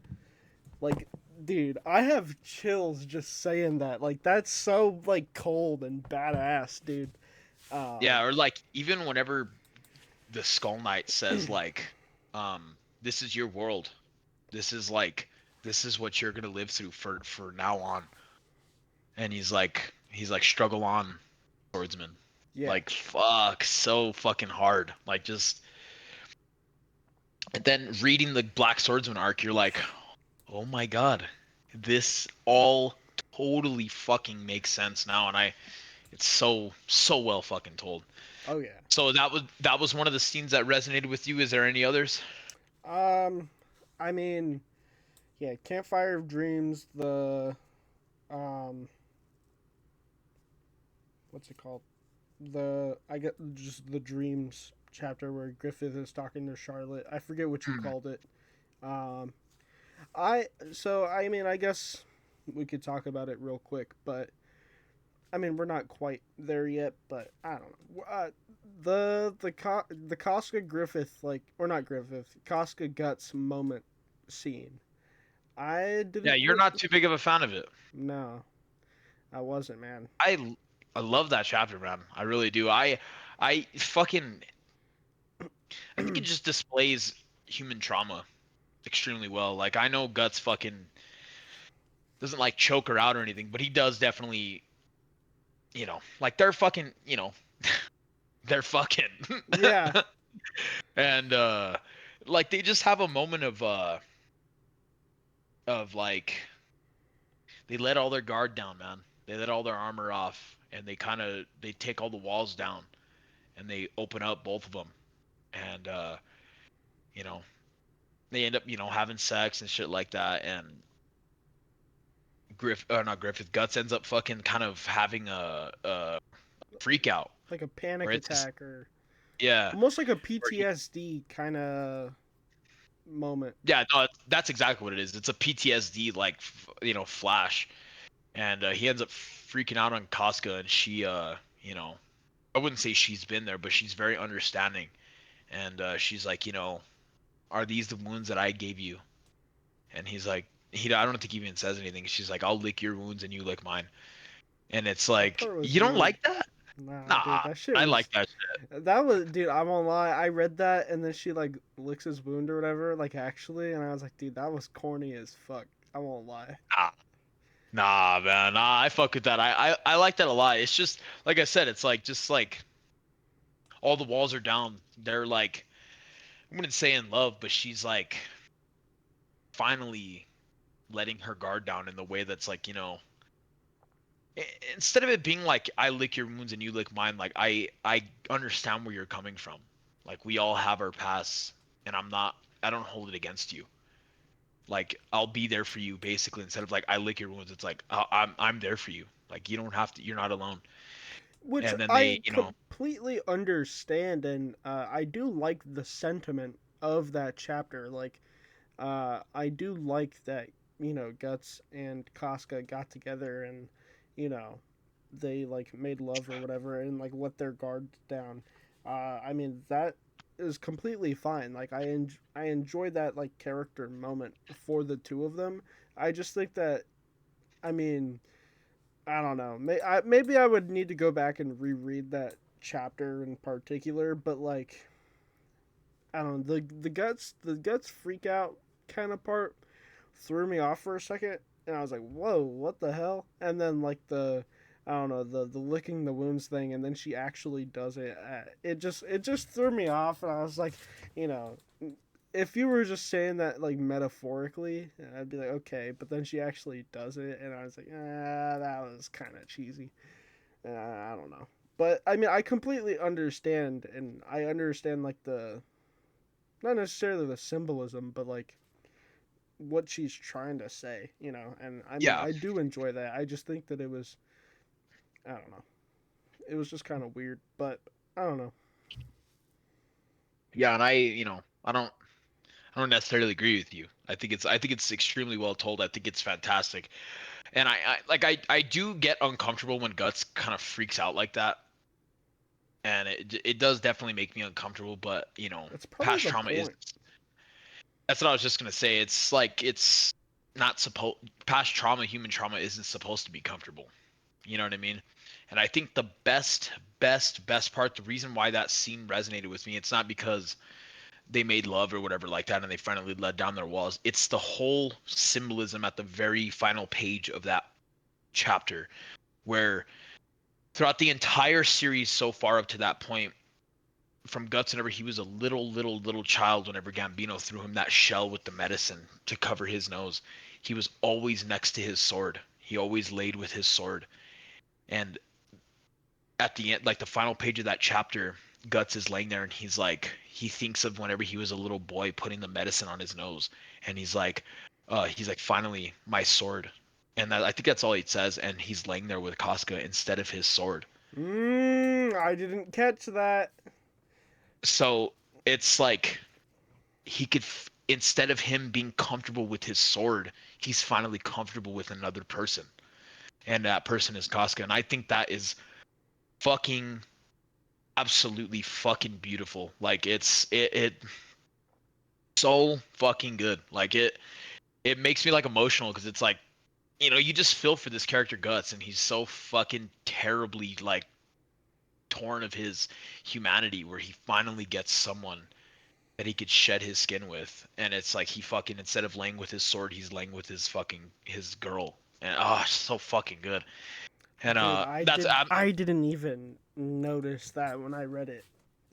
[SPEAKER 2] Like, dude, I have chills just saying that. Like, that's so like cold and badass, dude.
[SPEAKER 1] Yeah, or like even whenever the Skull Knight says like, this is your world. This is like this is what you're gonna live through for now on. And he's like struggle on, swordsman.
[SPEAKER 2] Yeah.
[SPEAKER 1] Like fuck, so fucking hard. Like just and then reading the Black Swordsman arc, you're like, oh my god, this all totally fucking makes sense now, and it's so well fucking told.
[SPEAKER 2] Oh yeah.
[SPEAKER 1] So that was one of the scenes that resonated with you. Is there any others?
[SPEAKER 2] Um, I mean, yeah, Campfire of Dreams. Um, what's it called? I get just the dreams chapter where Griffith is talking to Charlotte. I forget what you
[SPEAKER 1] Mm.
[SPEAKER 2] called it. Um, I mean I guess we could talk about it real quick, but I mean we're not quite there yet. But I don't know. The Casca Griffith like or not Griffith Casca Guts moment scene. I
[SPEAKER 1] Yeah,
[SPEAKER 2] didn't.
[SPEAKER 1] you're not too big of a fan of it.
[SPEAKER 2] No, I wasn't, man.
[SPEAKER 1] I I love that chapter, man. I really do. I fucking I think it just displays human trauma extremely well. Like I know Guts fucking doesn't like choke her out or anything, but he does definitely, like they're fucking, they're fucking.
[SPEAKER 2] Yeah,
[SPEAKER 1] And like they just have a moment of like they let all their guard down, man. They let all their armor off and they take all the walls down and they open up both of them. And you know, they end up, having sex and shit like that and not Griffith Guts ends up fucking kind of having a freak out
[SPEAKER 2] like a
[SPEAKER 1] where
[SPEAKER 2] panic
[SPEAKER 1] it's just,
[SPEAKER 2] attack or
[SPEAKER 1] yeah,
[SPEAKER 2] almost like a
[SPEAKER 1] where he,
[SPEAKER 2] PTSD kind of moment.
[SPEAKER 1] yeah, no, that's exactly what it is. It's a PTSD like flash, and he ends up freaking out on Casca, and she I wouldn't say she's been there, but she's very understanding, and she's like, are these the wounds that I gave you? And he's like, I don't think he even says anything. She's like, I'll lick your wounds and you lick mine, and it's
[SPEAKER 2] That
[SPEAKER 1] like,
[SPEAKER 2] part was
[SPEAKER 1] you don't
[SPEAKER 2] weird.
[SPEAKER 1] like that?
[SPEAKER 2] Nah, dude,
[SPEAKER 1] Nah,
[SPEAKER 2] that shit
[SPEAKER 1] I
[SPEAKER 2] was.
[SPEAKER 1] like that shit.
[SPEAKER 2] That was, dude. I won't lie. I read that and then she like licks his wound or whatever, like actually, and I was like, dude, that was corny as fuck. I won't lie.
[SPEAKER 1] Nah, nah, man, nah, I fuck with that. I like that a lot. It's just like I said, it's like just like all the walls are down. They're like, I wouldn't say in love, but she's like finally letting her guard down in the way that's like, instead of it being like I lick your wounds and you lick mine, like I understand where you're coming from. Like we all have our past, and I don't hold it against you. Like I'll be there for you basically instead of like I lick your wounds. It's like I'm there for you. Like you don't have to. You're not alone.
[SPEAKER 2] Which
[SPEAKER 1] And then
[SPEAKER 2] I
[SPEAKER 1] they,
[SPEAKER 2] completely understand, and I do like the sentiment of that chapter. Like, I do like that Guts and Casca got together and you know they like made love or whatever and like let their guard down. I mean that is completely fine. Like I enjoy that like character moment for the two of them. I just think that I mean I don't know. Maybe I would need to go back and reread that chapter in particular, but like I don't know, the guts freak out kind of part threw me off for a second, and I was like, "Whoa, what the hell?" And then like the I don't know the licking the wounds thing, and then she actually does it. It just threw me off, and I was like, you know, if you were just saying that like metaphorically, I'd be like, okay, but then she actually does it, and I was like, that was kind of cheesy. I don't know, but I mean, I completely understand, and I understand like the not necessarily the symbolism, but like what she's trying to say, and I mean,
[SPEAKER 1] yeah,
[SPEAKER 2] I do enjoy that. I just think that it was, I don't know, it was just kind of weird, but I don't know.
[SPEAKER 1] yeah, and I don't necessarily agree with you. I think it's extremely well told. I think it's fantastic. And I do get uncomfortable when Guts kind of freaks out like that. And it does definitely make me uncomfortable, but
[SPEAKER 2] That's probably
[SPEAKER 1] past
[SPEAKER 2] the
[SPEAKER 1] trauma is
[SPEAKER 2] point.
[SPEAKER 1] that's what I was just gonna say. It's like it's not supposed past trauma, human trauma isn't supposed to be comfortable. You know what I mean? And I think the best part, the reason why that scene resonated with me, it's not because they made love or whatever like that and they finally let down their walls. It's the whole symbolism at the very final page of that chapter where throughout the entire series so far up to that point, from Guts whenever he was a little child, whenever Gambino threw him that shell with the medicine to cover his nose, he was always next to his sword. He always laid with his sword. And at the end, like the final page of that chapter, Guts is laying there and he thinks of whenever he was a little boy putting the medicine on his nose, and he's like, finally my sword, and I think that's all he says, and he's laying there with Casca instead of his sword,
[SPEAKER 2] I didn't catch that.
[SPEAKER 1] So it's like he could instead of him being comfortable with his sword, he's finally comfortable with another person, and that person is Casca. And I think that is fucking absolutely fucking beautiful. Like it so fucking good. Like it makes me like emotional because it's like, you just feel for this character Guts, and he's so fucking terribly like torn of his humanity, where he finally gets someone that he could shed his skin with, and it's like he fucking, instead of laying with his sword, he's laying with his girl, and so fucking good. And
[SPEAKER 2] Dude,
[SPEAKER 1] that's
[SPEAKER 2] I didn't even notice that when I read it.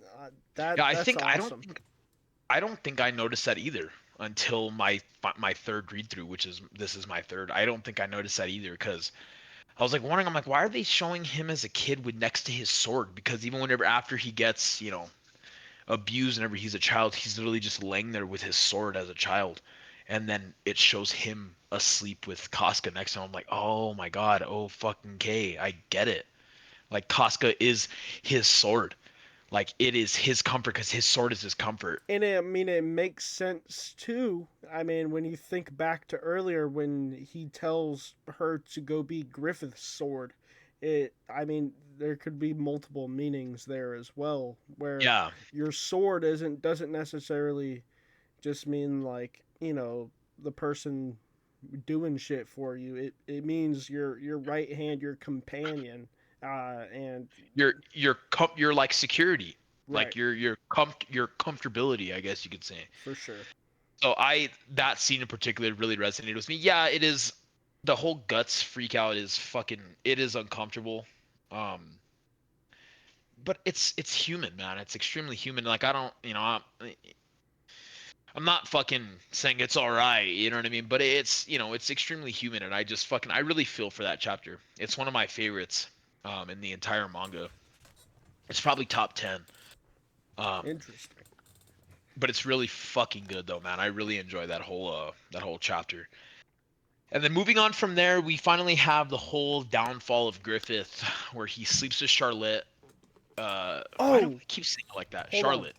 [SPEAKER 1] yeah,
[SPEAKER 2] That's awesome.
[SPEAKER 1] I don't think I noticed that either until my third read through, which is this is my third. I don't think I noticed that either because I was like wondering, I'm like, why are they showing him as a kid with next to his sword? Because even whenever after he gets, abused whenever he's a child, he's literally just laying there with his sword as a child. And then it shows him asleep with Casca next to him. I'm like, oh my god, oh fucking K, I get it. Like Casca is his sword. Like it is his comfort because his sword is his comfort.
[SPEAKER 2] And I mean, it makes sense too. I mean, when you think back to earlier when he tells her to go be Griffith's sword, I mean, there could be multiple meanings there as well, where
[SPEAKER 1] Yeah,
[SPEAKER 2] your sword doesn't necessarily just mean like, the person doing shit for you. It means your right hand, your companion, and
[SPEAKER 1] your like security,
[SPEAKER 2] right,
[SPEAKER 1] like your comfortability, I guess you could say.
[SPEAKER 2] for sure.
[SPEAKER 1] So that scene in particular really resonated with me. Yeah, it is. The whole Guts freak out is fucking. It is uncomfortable, um, but it's human, man. It's extremely human. Like I don't, I'm not fucking saying it's all right. You know what I mean? But it's extremely human, and I really feel for that chapter. It's one of my favorites, in the entire manga. It's probably top 10. Um,
[SPEAKER 2] Interesting.
[SPEAKER 1] but it's really fucking good though, man. I really enjoy that whole chapter. And then moving on from there, we finally have the whole downfall of Griffith, where he sleeps with Charlotte. Why do
[SPEAKER 2] Oh,
[SPEAKER 1] I keep saying it like that?
[SPEAKER 2] hold on.
[SPEAKER 1] Charlotte.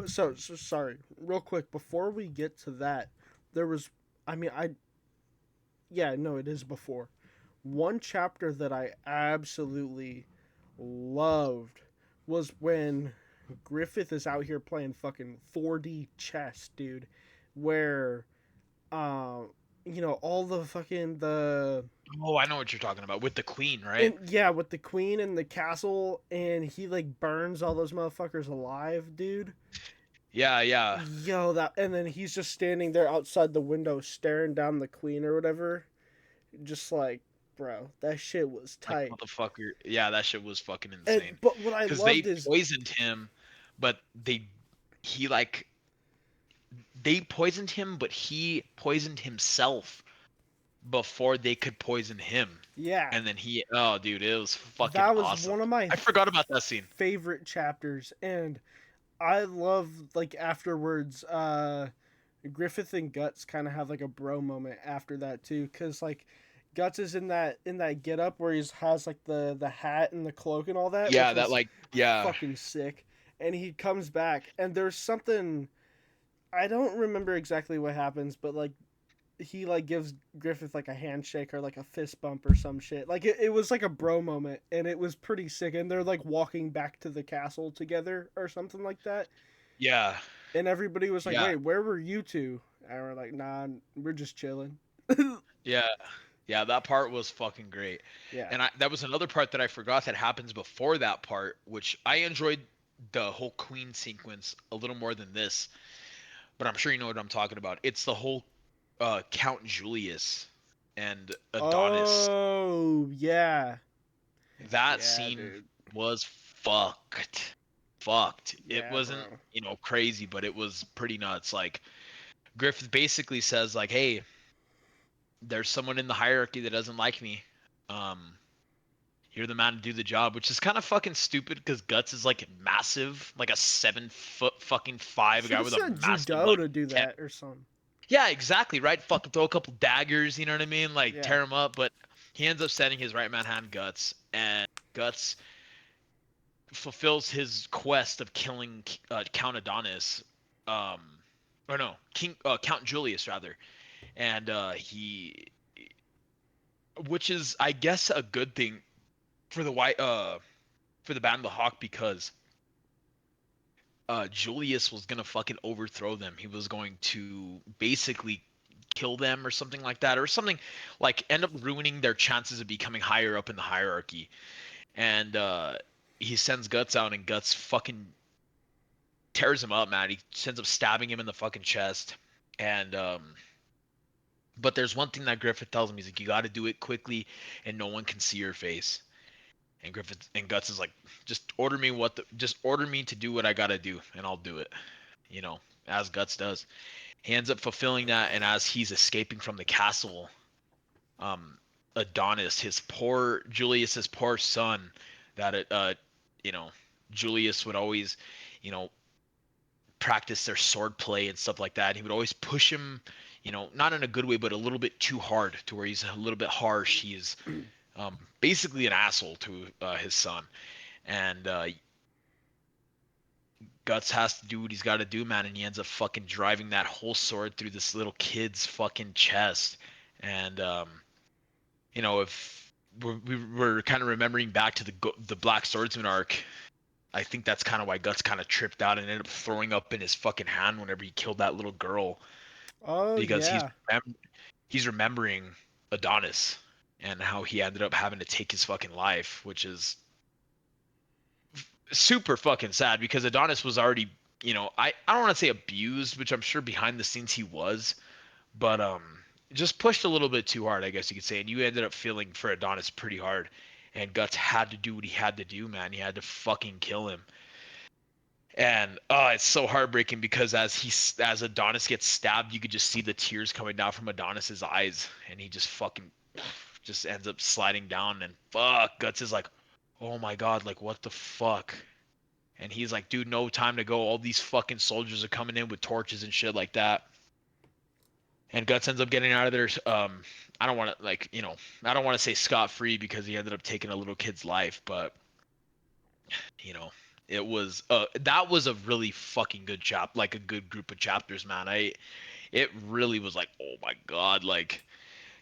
[SPEAKER 2] So sorry, real quick before we get to that, there was, I mean, yeah, no, it is before. One chapter that I absolutely loved was when Griffith is out here playing fucking 4D chess, dude, where uh all the fucking the
[SPEAKER 1] Oh, I know what you're talking about with the queen, right?
[SPEAKER 2] and yeah, with the queen and the castle, and he like burns all those motherfuckers alive, dude.
[SPEAKER 1] Yeah, yeah.
[SPEAKER 2] Yo, that, and then he's just standing there outside the window staring down the queen or whatever, just like, bro, that shit was
[SPEAKER 1] Like
[SPEAKER 2] tight.
[SPEAKER 1] motherfucker. Yeah, that shit was fucking
[SPEAKER 2] And
[SPEAKER 1] insane.
[SPEAKER 2] but what I
[SPEAKER 1] Because
[SPEAKER 2] loved
[SPEAKER 1] they
[SPEAKER 2] is,
[SPEAKER 1] poisoned him, but he like they poisoned him, but he poisoned himself before they could poison him.
[SPEAKER 2] yeah,
[SPEAKER 1] And then oh dude, it was fucking
[SPEAKER 2] that was
[SPEAKER 1] awesome.
[SPEAKER 2] one of my
[SPEAKER 1] I forgot about that scene.
[SPEAKER 2] favorite chapters, and I love, like, afterwards, Griffith and Guts kind of have like a bro moment after that too, because like Guts is in that get up where he has like the hat and the cloak and all that, which
[SPEAKER 1] Yeah, that
[SPEAKER 2] was
[SPEAKER 1] like yeah.
[SPEAKER 2] fucking sick. And he comes back, and there's something, I don't remember exactly what happens, but like he like gives Griffith like a handshake or like a fist bump or some shit. Like it was like a bro moment, and it was pretty sick. And they're like walking back to the castle together or something like that.
[SPEAKER 1] Yeah.
[SPEAKER 2] And everybody was like,
[SPEAKER 1] Yeah.
[SPEAKER 2] "Wait, where were you two?" And we're like, "Nah, we're just chilling."
[SPEAKER 1] Yeah. Yeah, that part was fucking great.
[SPEAKER 2] Yeah.
[SPEAKER 1] And that was another part that I forgot that happens before that part, which I enjoyed the whole queen sequence a little more than this, but I'm sure you know what I'm talking about. It's the whole Count Julius and Adonis.
[SPEAKER 2] Oh yeah.
[SPEAKER 1] That
[SPEAKER 2] Yeah,
[SPEAKER 1] scene
[SPEAKER 2] dude.
[SPEAKER 1] was fucked. Fucked. It
[SPEAKER 2] Yeah,
[SPEAKER 1] wasn't,
[SPEAKER 2] bro.
[SPEAKER 1] crazy, but it was pretty nuts. Like Griffith basically says like, "Hey, there's someone in the hierarchy that doesn't like me. Um, you're the man to do the job," which is kind of fucking stupid because Guts is like massive, like a 7 foot fucking five
[SPEAKER 2] Should
[SPEAKER 1] guy
[SPEAKER 2] have
[SPEAKER 1] with a
[SPEAKER 2] said
[SPEAKER 1] massive
[SPEAKER 2] judo
[SPEAKER 1] like
[SPEAKER 2] to do that or something.
[SPEAKER 1] yeah, exactly, right? Fucking throw a couple daggers, you know what I mean? Like
[SPEAKER 2] Yeah.
[SPEAKER 1] tear him up, but he ends up sending his right man hand Guts, and Guts. fulfills his quest of killing Count Adonis, um, or no, King Count Julius rather, and he, which is I guess a good thing for the white for the Band of the Hawk because Julius was gonna fucking overthrow them. He was going to basically kill them or something like that, or something like end up ruining their chances of becoming higher up in the hierarchy. And he sends Guts out, and Guts fucking tears him up, man. He ends up stabbing him in the fucking chest. And but there's one thing that Griffith tells him. He's like, you got to do it quickly, and no one can see your face. And Griffith and Guts is like, just order me to do what I gotta do, and I'll do it. You know, as Guts does. He ends up fulfilling that, and as he's escaping from the castle, um, Adonis, his poor Julius's poor son, that you know, Julius would always, you know, practice their sword play and stuff like that. He would always push him, you know, not in a good way, but a little bit too hard to where he's a little bit harsh. He's basically an asshole to his son, and Guts has to do what he's got to do, man, and he ends up fucking driving that whole sword through this little kid's fucking chest. And you know, if we're kind of remembering back to the Black Swordsman arc, I think that's kind of why Guts kind of tripped out and ended up throwing up in his fucking hand whenever he killed that little girl,
[SPEAKER 2] Oh
[SPEAKER 1] because
[SPEAKER 2] yeah.
[SPEAKER 1] he's remembering Adonis and how he ended up having to take his fucking life, which is super fucking sad because Adonis was already, you know, I don't want to say abused, which I'm sure behind the scenes he was, but just pushed a little bit too hard, I guess you could say, and you ended up feeling for Adonis pretty hard. And Guts had to do what he had to do, man. He had to fucking kill him. And it's so heartbreaking because as Adonis gets stabbed, you could just see the tears coming down from Adonis's eyes, and he just fucking just ends up sliding down. And fuck, Guts is like, oh my god, like what the fuck? And he's like, dude, no time to go. All these fucking soldiers are coming in with torches and shit like that. And Guts ends up getting out of there. I don't want to like, you know, I don't want to say scot free because he ended up taking a little kid's life, but you know, it was that was a really fucking good like a good group of chapters, man. It really was like, oh my god, like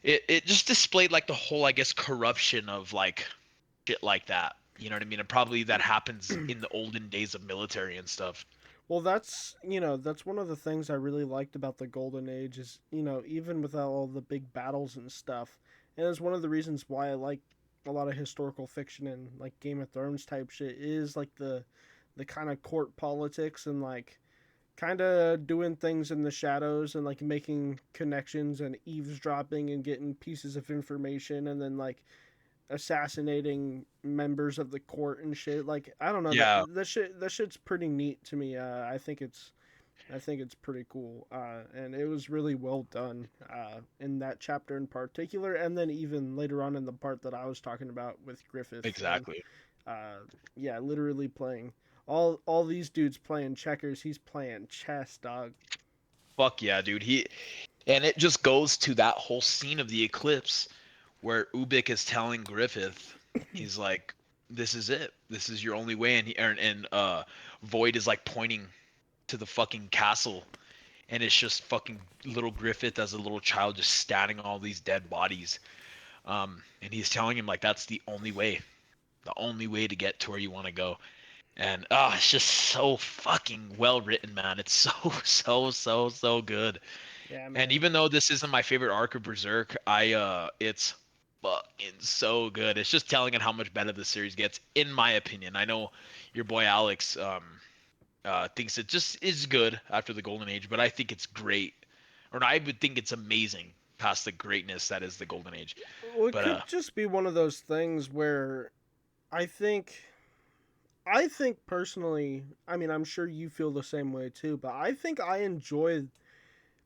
[SPEAKER 1] it just displayed like the whole, I guess, corruption of like shit like that. You know what I mean? And probably that happens in the olden days of military and stuff.
[SPEAKER 2] Well, that's one of the things I really liked about the Golden Age is, even without all the big battles and stuff. And it's one of the reasons why I like a lot of historical fiction and like Game of Thrones type shit is like the kind of court politics and like kind of doing things in the shadows and like making connections and eavesdropping and getting pieces of information and then like assassinating members of the court and shit. Like I don't know
[SPEAKER 1] Yeah,
[SPEAKER 2] that shit's pretty neat to me. I think it's pretty cool, and it was really well done in that chapter in particular, and then even later on in the part that I was talking about with Griffith and
[SPEAKER 1] exactly.
[SPEAKER 2] yeah, literally playing all these dudes playing checkers. He's playing chess, dog.
[SPEAKER 1] Fuck yeah, dude. And it just goes to that whole scene of the eclipse where Ubik is telling Griffith, he's like, "This is it. This is your only way." And Void is like pointing to the fucking castle, and it's just fucking little Griffith as a little child just standing all these dead bodies. And he's telling him like that's the only way to get to where you want to go. And it's just so fucking well written, man. It's so so good.
[SPEAKER 2] Yeah,
[SPEAKER 1] And
[SPEAKER 2] man.
[SPEAKER 1] even though this isn't my favorite arc of Berserk, it's fucking so good. It's just telling it how much better the series gets, in my opinion. I know your boy Alex thinks it just is good after the Golden Age, but I think it's great, or I would think it's amazing past the greatness that is the Golden Age.
[SPEAKER 2] Well, it
[SPEAKER 1] But
[SPEAKER 2] could just be one of those things where I think I think personally, I mean, I'm sure you feel the same way too, but I think I enjoy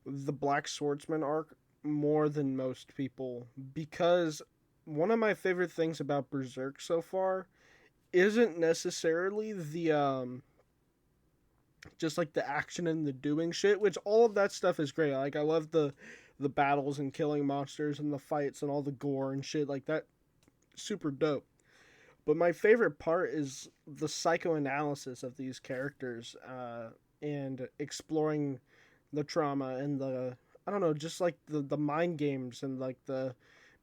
[SPEAKER 2] the Black Swordsman arc more than most people because one of my favorite things about Berserk so far isn't necessarily the just like the action and the doing shit, which all of that stuff is great. Like I love the battles and killing monsters and the fights and all the gore and shit like that. Super dope. But my favorite part is the psychoanalysis of these characters, and exploring the trauma and the, I don't know, just like the mind games and like the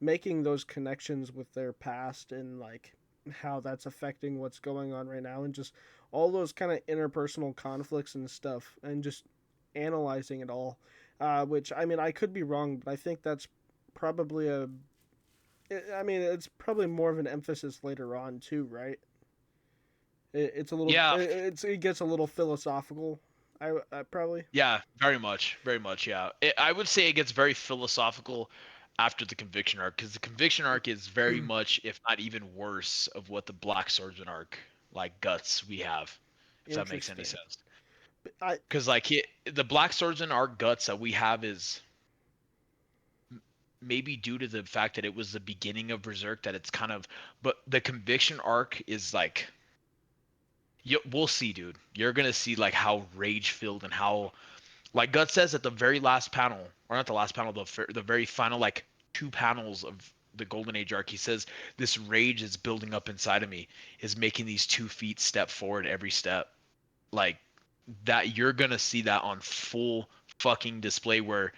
[SPEAKER 2] making those connections with their past and like how that's affecting what's going on right now, and just all those kind of interpersonal conflicts and stuff, and just analyzing it all. Which, I mean, I could be wrong, but I think that's probably a, I mean, it's probably more of an emphasis later on too, right? It's a little,
[SPEAKER 1] Yeah,
[SPEAKER 2] it gets a little philosophical. I probably.
[SPEAKER 1] yeah, very much, very much. Yeah, I would say it gets very philosophical after the conviction arc, because the conviction arc is very much, if not even worse, of what the Black Swordsman arc, like guts, we have, if that makes any
[SPEAKER 2] Interesting.
[SPEAKER 1] sense.
[SPEAKER 2] I
[SPEAKER 1] Because like the Black Swordsman arc guts that we have is maybe due to the fact that it was the beginning of Berserk, that it's kind of, but the conviction arc is like, we'll see, dude. You're gonna see like how rage filled and how, like Gut says at the very last panel, or not the last panel, the very final like 2 panels of the Golden Age arc. He says this rage is building up inside of me, is making these 2 feet step forward every step. Like that, you're gonna see that on full fucking display, where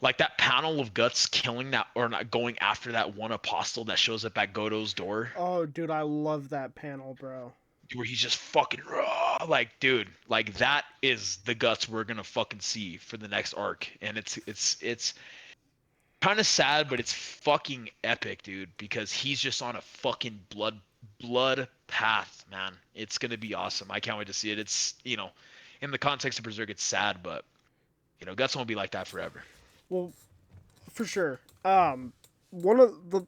[SPEAKER 1] like that panel of Guts killing that, or not, going after that one apostle that shows up at Godo's door,
[SPEAKER 2] Oh, dude, I love that panel, bro.
[SPEAKER 1] where he's just fucking raw. Like, dude, like that is the Guts we're gonna fucking see for the next arc, and it's kind of sad, but it's fucking epic, dude, because he's just on a fucking blood path, man. It's gonna be awesome. I can't wait to see it. It's, in the context of Berserk, it's sad, but Guts won't be like that forever.
[SPEAKER 2] Well, for sure. One of the,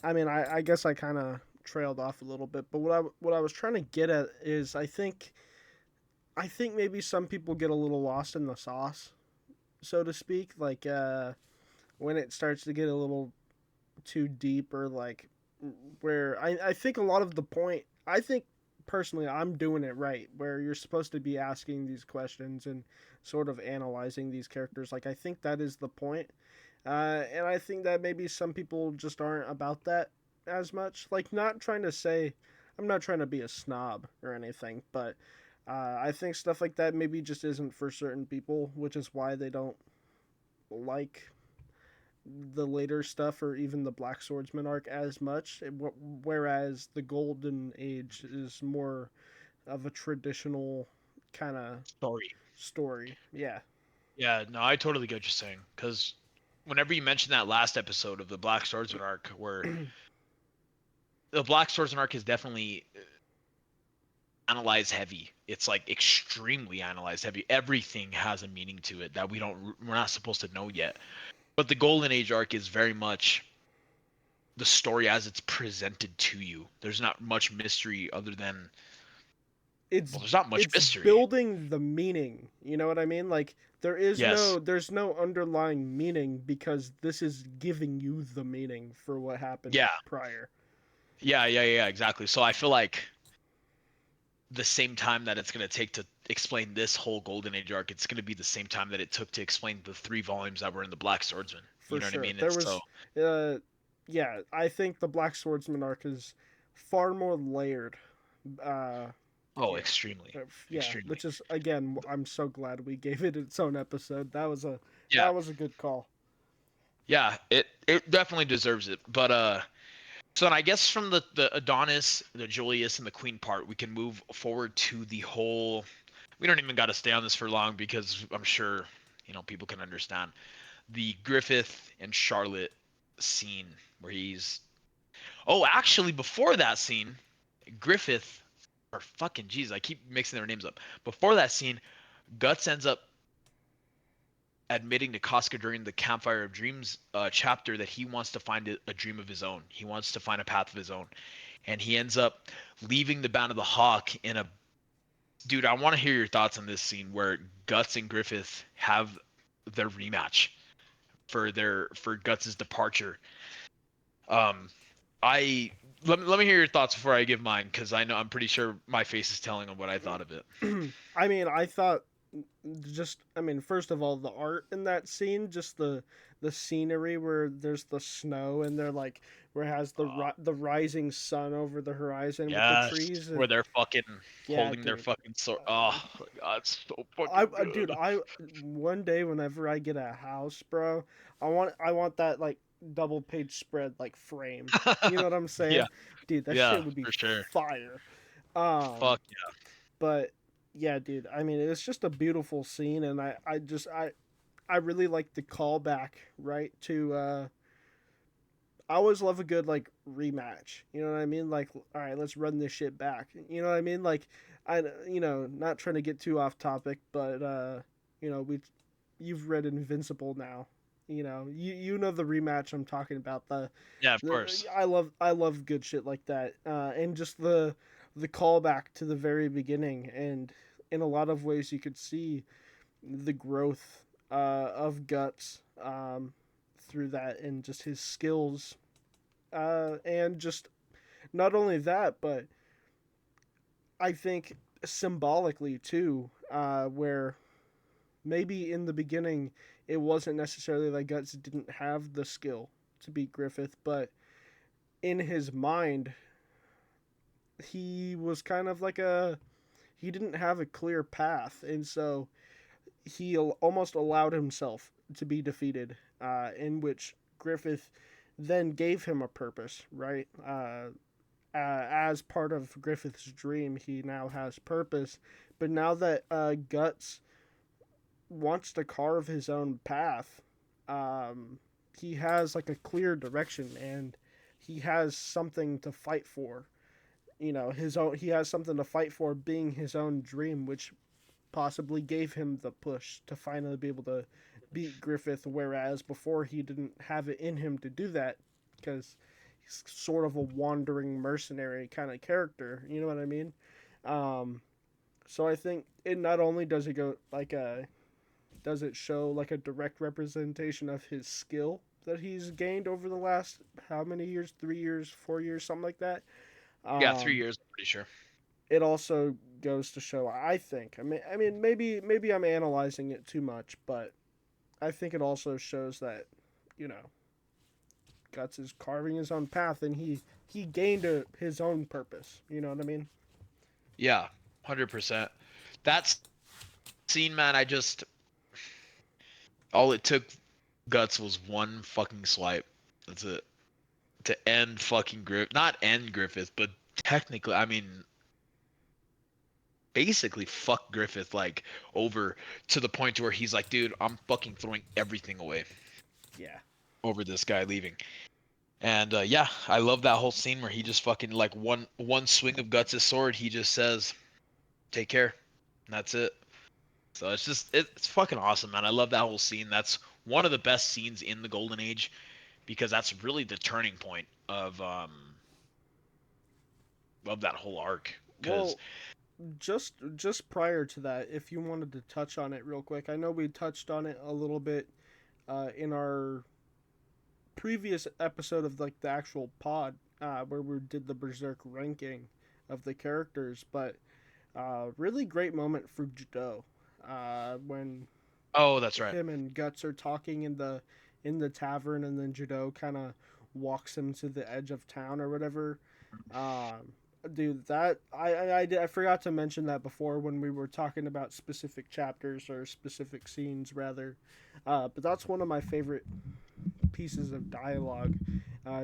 [SPEAKER 2] I mean, I guess I kind of trailed off a little bit, but what I was trying to get at is I think maybe some people get a little lost in the sauce, so to speak. Like when it starts to get a little too deep, or like where I think a lot of the point, I think personally I'm doing it right, where you're supposed to be asking these questions and sort of analyzing these characters. Like I think that is the point. And I think that maybe some people just aren't about that as much. Like, not trying to say, I'm not trying to be a snob or anything, but I think stuff like that maybe just isn't for certain people, which is why they don't like the later stuff or even the Black Swordsman arc as much. Whereas the Golden Age is more of a traditional kind of
[SPEAKER 1] Story.
[SPEAKER 2] story. Yeah.
[SPEAKER 1] Yeah, no, I totally get what you're saying. Because whenever you mentioned that last episode of the Black Swordsman arc, where the Black Swordsman arc is definitely analyze heavy. It's like extremely analyze heavy. Everything has a meaning to it that we're not supposed to know yet. But the Golden Age arc is very much the story as it's presented to you. There's not much mystery other than,
[SPEAKER 2] it's
[SPEAKER 1] well, there's not much
[SPEAKER 2] it's
[SPEAKER 1] mystery.
[SPEAKER 2] building the meaning. You know what I mean? Like
[SPEAKER 1] Yes.
[SPEAKER 2] there's no underlying meaning, because this is giving you the meaning for what happened
[SPEAKER 1] Yeah.
[SPEAKER 2] prior.
[SPEAKER 1] Yeah, exactly. So I feel like the same time that it's going to take to explain this whole Golden Age arc, it's going to be the same time that it took to explain the 3 volumes that were in the Black Swordsman. You
[SPEAKER 2] For
[SPEAKER 1] know what I
[SPEAKER 2] sure.
[SPEAKER 1] mean?
[SPEAKER 2] There
[SPEAKER 1] It's so,
[SPEAKER 2] was uh yeah, I think the Black Swordsman arc is far more layered. Uh
[SPEAKER 1] oh,
[SPEAKER 2] yeah.
[SPEAKER 1] extremely,
[SPEAKER 2] Yeah,
[SPEAKER 1] extremely.
[SPEAKER 2] which is, again, I'm so glad we gave it its own episode.
[SPEAKER 1] Yeah,
[SPEAKER 2] That was a good call.
[SPEAKER 1] yeah. It definitely deserves it. But so then I guess from the Adonis, the Julius, and the Queen part, we can move forward to the whole. We don't even got to stay on this for long, because I'm sure people can understand the Griffith and Charlotte scene where he's. Oh, actually, before that scene, Griffith, or fucking jeez, I keep mixing their names up. Before that scene, Guts ends up admitting to Casca during the Campfire of Dreams chapter that he wants to find a dream of his own. He wants to find a path of his own, and he ends up leaving the Band of the Hawk in a. Dude, I want to hear your thoughts on this scene where Guts and Griffith have their rematch for Guts's departure. Um, I let me hear your thoughts before I give mine, because I know I'm pretty sure my face is telling them what I thought of it.
[SPEAKER 2] I mean, I thought. just I mean, first of all, the art in that scene, just the scenery where there's the snow and they're like where it has
[SPEAKER 1] Oh,
[SPEAKER 2] the rising sun over the horizon with the
[SPEAKER 1] yes,
[SPEAKER 2] trees
[SPEAKER 1] where
[SPEAKER 2] and
[SPEAKER 1] they're fucking
[SPEAKER 2] yeah,
[SPEAKER 1] holding their
[SPEAKER 2] dude.
[SPEAKER 1] fucking sword. Oh
[SPEAKER 2] Uh,
[SPEAKER 1] my god, it's so
[SPEAKER 2] I
[SPEAKER 1] fucking
[SPEAKER 2] dude,
[SPEAKER 1] good.
[SPEAKER 2] I one day whenever I get a house, bro, I want that like double page spread like framed. You know what I'm
[SPEAKER 1] Yeah,
[SPEAKER 2] saying? Dude, that
[SPEAKER 1] yeah,
[SPEAKER 2] shit would be
[SPEAKER 1] for sure.
[SPEAKER 2] fire. Um
[SPEAKER 1] Fuck yeah.
[SPEAKER 2] but yeah, dude, I mean, it's just a beautiful scene and I really like the callback, right, to I always love a good like rematch. You know what I mean? Like, all right, let's run this shit back. You know what I mean? Like, not trying to get too off topic, but we you've read Invincible now. You know the rematch I'm talking about.
[SPEAKER 1] Yeah, of
[SPEAKER 2] The
[SPEAKER 1] course.
[SPEAKER 2] I love good shit like that, and just the callback to the very beginning, and in a lot of ways you could see the growth of Guts through that, and just his skills, and just not only that, but I think symbolically too, where maybe in the beginning it wasn't necessarily that Guts didn't have the skill to beat Griffith, but in his mind he was kind of like he didn't have a clear path, and so he almost allowed himself to be defeated, in which Griffith then gave him a purpose, right? As part of Griffith's dream, he now has purpose. But now that Guts wants to carve his own path, he has like a clear direction and he has something to fight for. His own. He has something to fight for, being his own dream, which possibly gave him the push to finally be able to beat Griffith, whereas before he didn't have it in him to do that because he's sort of a wandering mercenary kind of character. You know what I mean? Um, so I think it not only does it go like does it show like a direct representation of his skill that he's gained over the last how many years? 3 years, 4 years, something like that.
[SPEAKER 1] Yeah, three
[SPEAKER 2] Um,
[SPEAKER 1] years, I'm pretty sure.
[SPEAKER 2] it also goes to show, I think, I mean maybe I'm analyzing it too much, but I think it also shows that you know Guts is carving his own path and he gained his own purpose. You know what I mean?
[SPEAKER 1] Yeah, 100%. That scene, man, all it took Guts was one fucking swipe. That's it. To end fucking Griffith. Not end Griffith, but technically, I mean, basically fuck Griffith, like, over to the point where he's like, dude, I'm fucking throwing everything away
[SPEAKER 2] Yeah.
[SPEAKER 1] over this guy leaving. And yeah, I love that whole scene where he just fucking, like, one swing of Guts' sword, he just says, take care. And that's it. So it's fucking awesome, man. I love that whole scene. That's one of the best scenes in the Golden Age because that's really the turning point of that whole arc. Because
[SPEAKER 2] Well, just prior to that, if you wanted to touch on it real quick, I know we touched on it a little bit in our previous episode of like the actual pod, where we did the Berserk ranking of the characters, but really great moment for Judo, when
[SPEAKER 1] oh, that's right.
[SPEAKER 2] him and Guts are talking in the tavern, and then Judo kind of walks him to the edge of town or whatever. Um, Dude, that I forgot to mention that before when we were talking about specific chapters or specific scenes rather, but that's one of my favorite pieces of dialogue,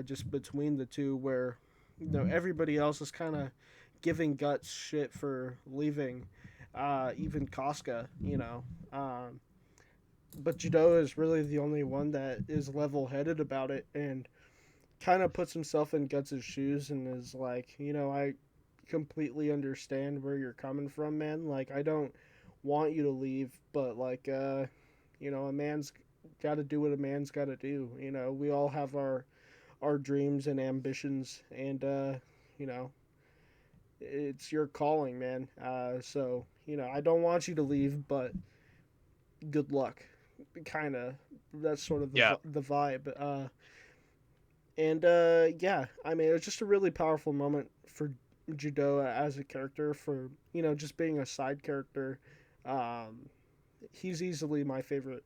[SPEAKER 2] just between the two, where everybody else is kind of giving Guts shit for leaving, even Casca, but Judo is really the only one that is level headed about it and kind of puts himself in Guts' shoes and is like, I completely understand where you're coming from, man. Like, I don't want you to leave, but like, a man's got to do what a man's got to do. We all have our dreams and ambitions, and you know, it's your calling, man. So I don't want you to leave, but good luck. Kind of, that's sort of
[SPEAKER 1] Yeah,
[SPEAKER 2] the vibe. And yeah, I mean, it was just a really powerful moment for Judo as a character, for just being a side character, um, he's easily my favorite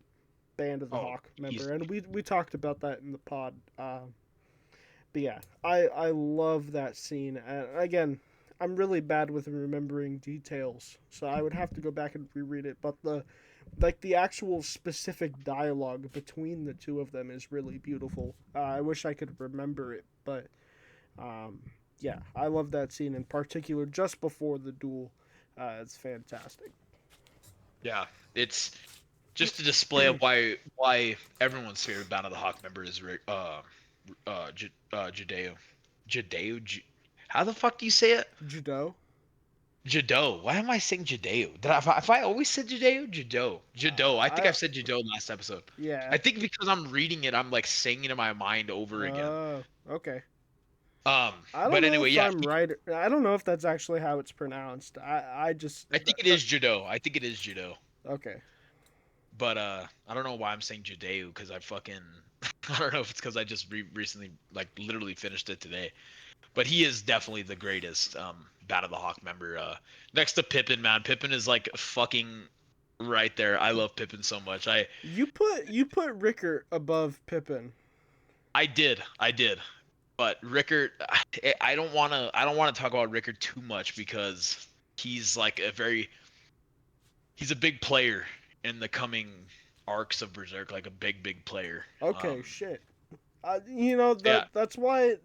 [SPEAKER 2] Band of the
[SPEAKER 1] Oh,
[SPEAKER 2] Hawk
[SPEAKER 1] he's
[SPEAKER 2] member, and we talked about that in the pod. But yeah, I love that scene. And again, I'm really bad with remembering details, so I would have to go back and reread it. But the actual specific dialogue between the two of them is really beautiful. I wish I could remember it, but um, yeah, I love that scene in particular. Just before the duel, it's fantastic.
[SPEAKER 1] yeah. It's just a display of why everyone's favorite Band of the Hawk member is Judeo. How the fuck do you say it?
[SPEAKER 2] Judo.
[SPEAKER 1] Jado. Why am I saying Jadeo? If I always said Jadeo? Jado. I think
[SPEAKER 2] I
[SPEAKER 1] I've said Jado last episode.
[SPEAKER 2] yeah.
[SPEAKER 1] I think because I'm reading it, I'm like saying it in my mind over again.
[SPEAKER 2] Okay.
[SPEAKER 1] Um,
[SPEAKER 2] I don't
[SPEAKER 1] but
[SPEAKER 2] know
[SPEAKER 1] anyway,
[SPEAKER 2] if
[SPEAKER 1] yeah,
[SPEAKER 2] I'm right. I don't know if that's actually how it's pronounced. I just
[SPEAKER 1] I think it is Jado. I think it is Jado.
[SPEAKER 2] okay.
[SPEAKER 1] But I don't know why I'm saying Judeo because I fucking I don't know if it's because I just recently like literally finished it today. But he is definitely the greatest Bat of the Hawk member. Next to Pippin, man. Pippin is like fucking right there. I love Pippin so much.
[SPEAKER 2] You put Rickert above Pippin.
[SPEAKER 1] I did. But Rickard, I don't want to talk about Rickard too much because he's like he's a big player in the coming arcs of Berserk, like a big player.
[SPEAKER 2] Okay, shit. You know
[SPEAKER 1] Yeah,
[SPEAKER 2] that's why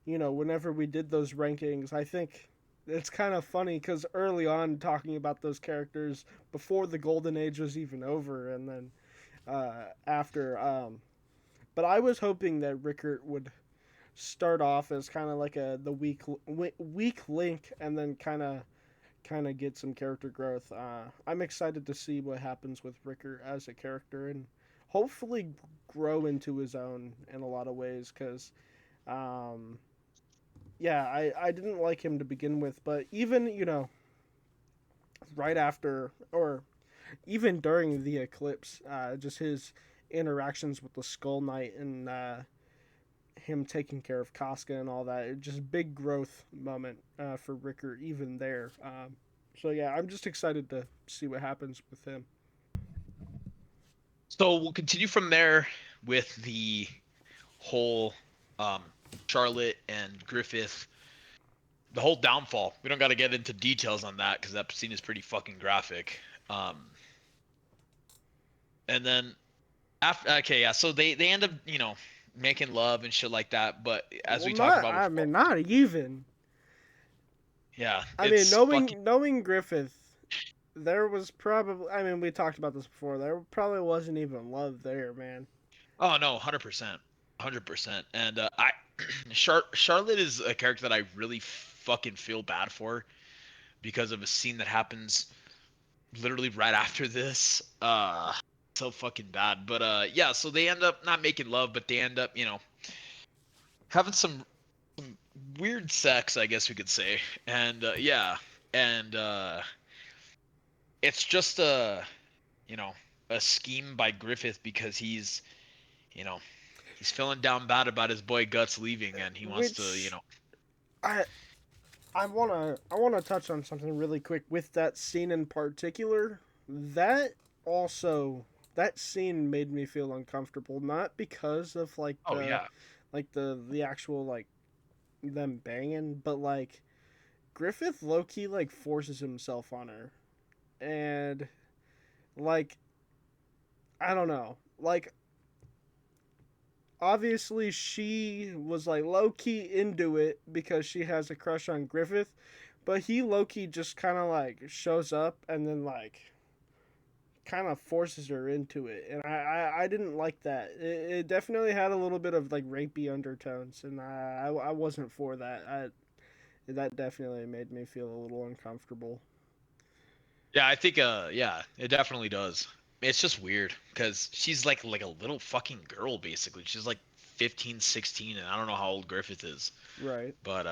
[SPEAKER 2] whenever we did those rankings, I think it's kind of funny because early on talking about those characters before the golden age was even over, and then after. But I was hoping that Rickert would start off as kind of like the weak link, and then kind of get some character growth. I'm excited to see what happens with Rickert as a character, and hopefully grow into his own in a lot of ways. Because um, yeah, I didn't like him to begin with, but even right after or even during the eclipse, just his interactions with the Skull Knight and him taking care of Casca and all that. It just big growth moment for Ricker even there. So yeah, I'm just excited to see what happens with him.
[SPEAKER 1] so we'll continue from there with the whole um, Charlotte and Griffith, the whole downfall. We don't got to get into details on that because that scene is pretty fucking graphic. And then after, okay, yeah, so they end up making love and shit like that. But as
[SPEAKER 2] Well,
[SPEAKER 1] we talked
[SPEAKER 2] not
[SPEAKER 1] about
[SPEAKER 2] I
[SPEAKER 1] before,
[SPEAKER 2] mean not even.
[SPEAKER 1] yeah,
[SPEAKER 2] I mean
[SPEAKER 1] it's fucking.
[SPEAKER 2] knowing Griffith, there was probably I mean we talked about this before. There probably wasn't even love there, man.
[SPEAKER 1] Oh no, 100%, 100%. And I Charlotte is a character that I really fucking feel bad for because of a scene that happens literally right after this. So fucking bad. But yeah, so they end up not making love, but they end up, having some weird sex, I guess we could say. And yeah, and it's just you know, a scheme by Griffith because you know, he's feeling down bad about his boy Guts leaving, and he wants to,
[SPEAKER 2] Which I I wanna touch on something really quick with that scene in particular. That also that scene made me feel uncomfortable, not because of
[SPEAKER 1] oh yeah,
[SPEAKER 2] the actual like them banging, but like Griffith low key like forces himself on her, and like I don't know, like obviously she was like low key into it because she has a crush on Griffith, but he low key just kind of like shows up and then like kind of forces her into it, and I didn't like that. It definitely had a little bit of like rapey undertones, and I wasn't for that. That definitely made me feel a little uncomfortable.
[SPEAKER 1] yeah. I think yeah, it definitely does. It's just weird because she's like a little fucking girl basically. She's like 15, 16, and I don't know how old Griffith is,
[SPEAKER 2] Right.
[SPEAKER 1] but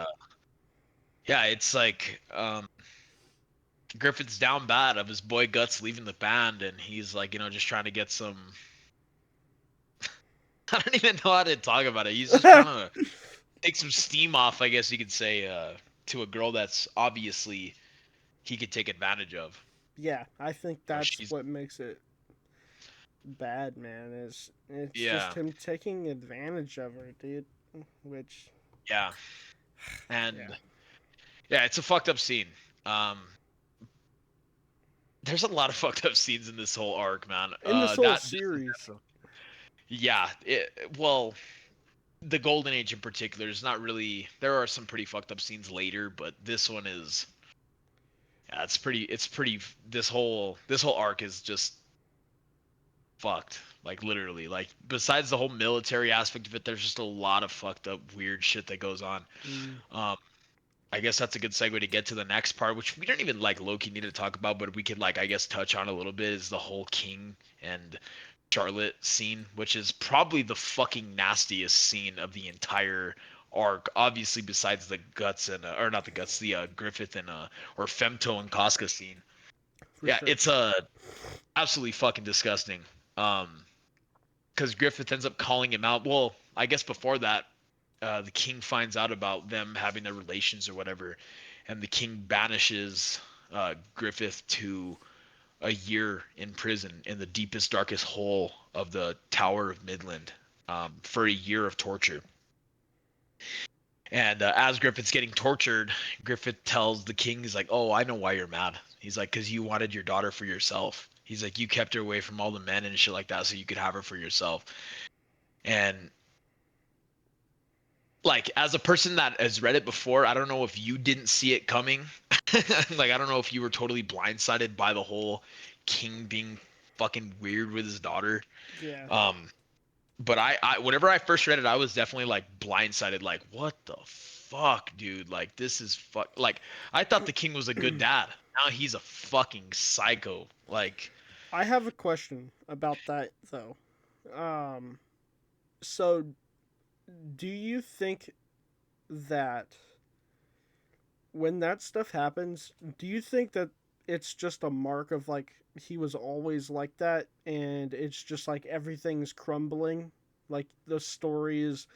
[SPEAKER 1] yeah, it's like Griffith's down bad of his boy Guts leaving the band, and he's like, just trying to get some. I don't even know how to talk about it. He's just trying to take some steam off, I guess you could say, to a girl that's obviously he could take advantage of.
[SPEAKER 2] Yeah, I think
[SPEAKER 1] You know,
[SPEAKER 2] that's
[SPEAKER 1] she's
[SPEAKER 2] what makes it bad, man. Is it's just
[SPEAKER 1] yeah,
[SPEAKER 2] him taking advantage of her, dude. Which,
[SPEAKER 1] yeah,
[SPEAKER 2] yeah,
[SPEAKER 1] and yeah, it's a fucked up scene. Um, there's a lot of fucked up scenes in this whole arc, man.
[SPEAKER 2] in this whole
[SPEAKER 1] That
[SPEAKER 2] series.
[SPEAKER 1] yeah, well, the Golden Age in particular is not really. There are some pretty fucked up scenes later, but this one is. Yeah, it's pretty. It's pretty. This whole arc is just fucked. Like literally. Like besides the whole military aspect of it, there's just a lot of fucked up weird shit that goes on.
[SPEAKER 2] Mm,
[SPEAKER 1] Um, I guess that's a good segue to get to the next part, which we don't even like Loki need to talk about, but we could like I guess touch on a little bit is the whole King and Charlotte scene, which is probably the fucking nastiest scene of the entire arc. Obviously, besides the guts and or not the guts, the Griffith and or Femto and Casca scene.
[SPEAKER 2] for
[SPEAKER 1] Yeah,
[SPEAKER 2] sure.
[SPEAKER 1] it's absolutely fucking disgusting. Um, because Griffith ends up calling him out. Well, I guess before that, the king finds out about them having their relations or whatever, and the king banishes Griffith to a year in prison in the deepest, darkest hole of the Tower of Midland for a year of torture. And as Griffith's getting tortured, Griffith tells the king, he's like, "Oh, I know why you're mad." He's like, "Because you wanted your daughter for yourself." He's like, "You kept her away from all the men and shit like that so you could have her for yourself." And like as a person that has read it before, I don't know if you didn't see it coming. Like I don't know if you were totally blindsided by the whole king being fucking weird with his daughter.
[SPEAKER 2] Yeah,
[SPEAKER 1] Um, but I whenever I first read it, I was definitely like blindsided, like what the fuck, dude? Like this is fuck. Like I thought the king was a good dad. Now he's a fucking psycho. Like
[SPEAKER 2] I have a question about that though. Um, so do you think that when that stuff happens, do you think that it's just a mark of like he was always like that and it's just like everything's crumbling? Like the story is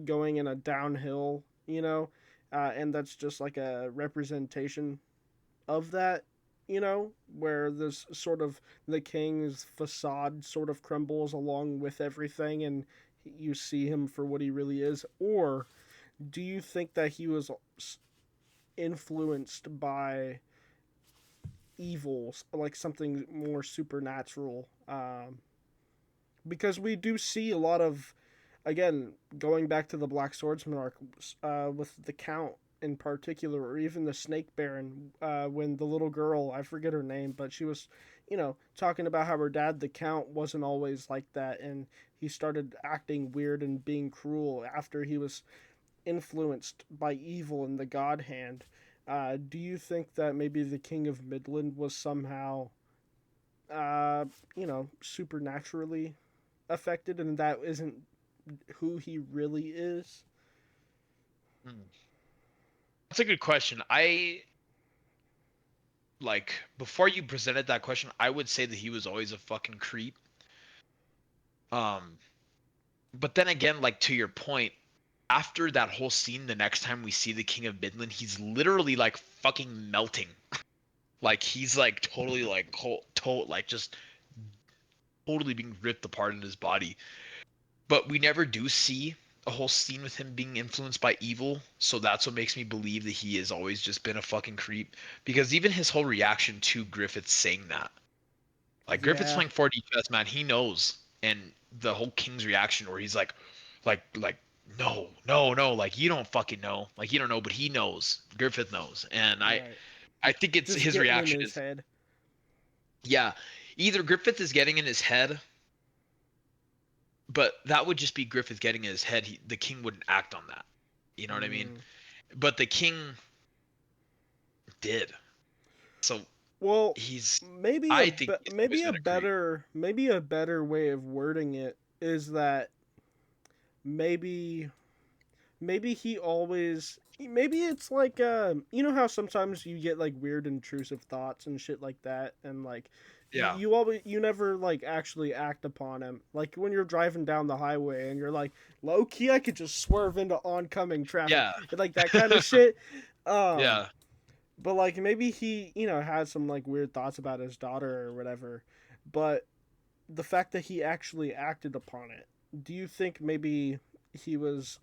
[SPEAKER 2] going in a downhill, you know? And that's just like a representation of that, you know, where this sort of the king's facade sort of crumbles along with everything and you see him for what he really is? Or do you think that he was influenced by evils, like something more supernatural? Because we do see a lot of, again, going back to the Black Swordsman arc, with the Count in particular, or even the Snake Baron, when the little girl, I forget her name, but she was, you know, talking about how her dad, the Count, wasn't always like that, and he started acting weird and being cruel after he was influenced by evil in the God Hand. Do you think that maybe the King of Midland was somehow, uh, you know, supernaturally affected, and that isn't who he really is?
[SPEAKER 1] hmm, that's a good question. I like before you presented that question, I would say that he was always a fucking creep. Um, but then again, like to your point, after that whole scene, the next time we see the King of Midland, he's literally like fucking melting. Like he's like totally like like just totally being ripped apart in his body. But we never do see a whole scene with him being influenced by evil, so that's what makes me believe that he has always just been a fucking creep. Because even his whole reaction to Griffith saying that, like Griffith's
[SPEAKER 2] Yeah,
[SPEAKER 1] playing 4D chess, man, he knows, and the whole King's reaction where he's like, no, no, no, like you don't fucking know, like you don't know, but he knows, Griffith knows, and I,
[SPEAKER 2] right.
[SPEAKER 1] I think it's
[SPEAKER 2] Just
[SPEAKER 1] his
[SPEAKER 2] getting in
[SPEAKER 1] reaction
[SPEAKER 2] his
[SPEAKER 1] is,
[SPEAKER 2] head.
[SPEAKER 1] yeah, either Griffith is getting in his head, but that would just be Griffith getting in his head. The king wouldn't act on that. You know what I mean?
[SPEAKER 2] Mm.
[SPEAKER 1] But the king did. So
[SPEAKER 2] Well,
[SPEAKER 1] he's.
[SPEAKER 2] maybe
[SPEAKER 1] I think he's always
[SPEAKER 2] maybe a
[SPEAKER 1] been a creep.
[SPEAKER 2] better way of wording it is that maybe he always, maybe it's like, you know how sometimes you get like weird intrusive thoughts and shit like that, and like
[SPEAKER 1] Yeah.
[SPEAKER 2] you never like actually act upon them, like when you're driving down the highway and you're like, low key I could just swerve into oncoming traffic,
[SPEAKER 1] Yeah.
[SPEAKER 2] and like that kind of shit. um
[SPEAKER 1] Yeah.
[SPEAKER 2] But like maybe he, had some like weird thoughts about his daughter or whatever. But the fact that he actually acted upon it, do you think maybe he was?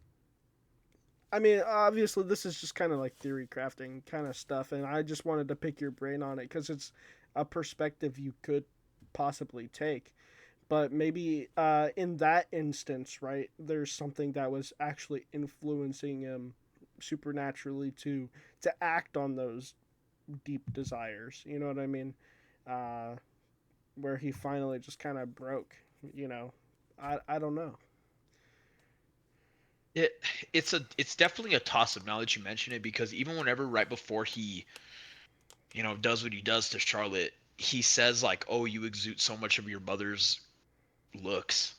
[SPEAKER 2] I mean, obviously this is just kind of like theory crafting kind of stuff, and I just wanted to pick your brain on it because it's a perspective you could possibly take. But maybe in that instance, right, there's something that was actually influencing him supernaturally to act on those deep desires. You know what I mean? Uh, where he finally just kind of broke. You know, I don't know.
[SPEAKER 1] It it's definitely a toss up now that you mention it, because even whenever right before he, does what he does to Charlotte, he says like, "Oh, you exude so much of your mother's looks."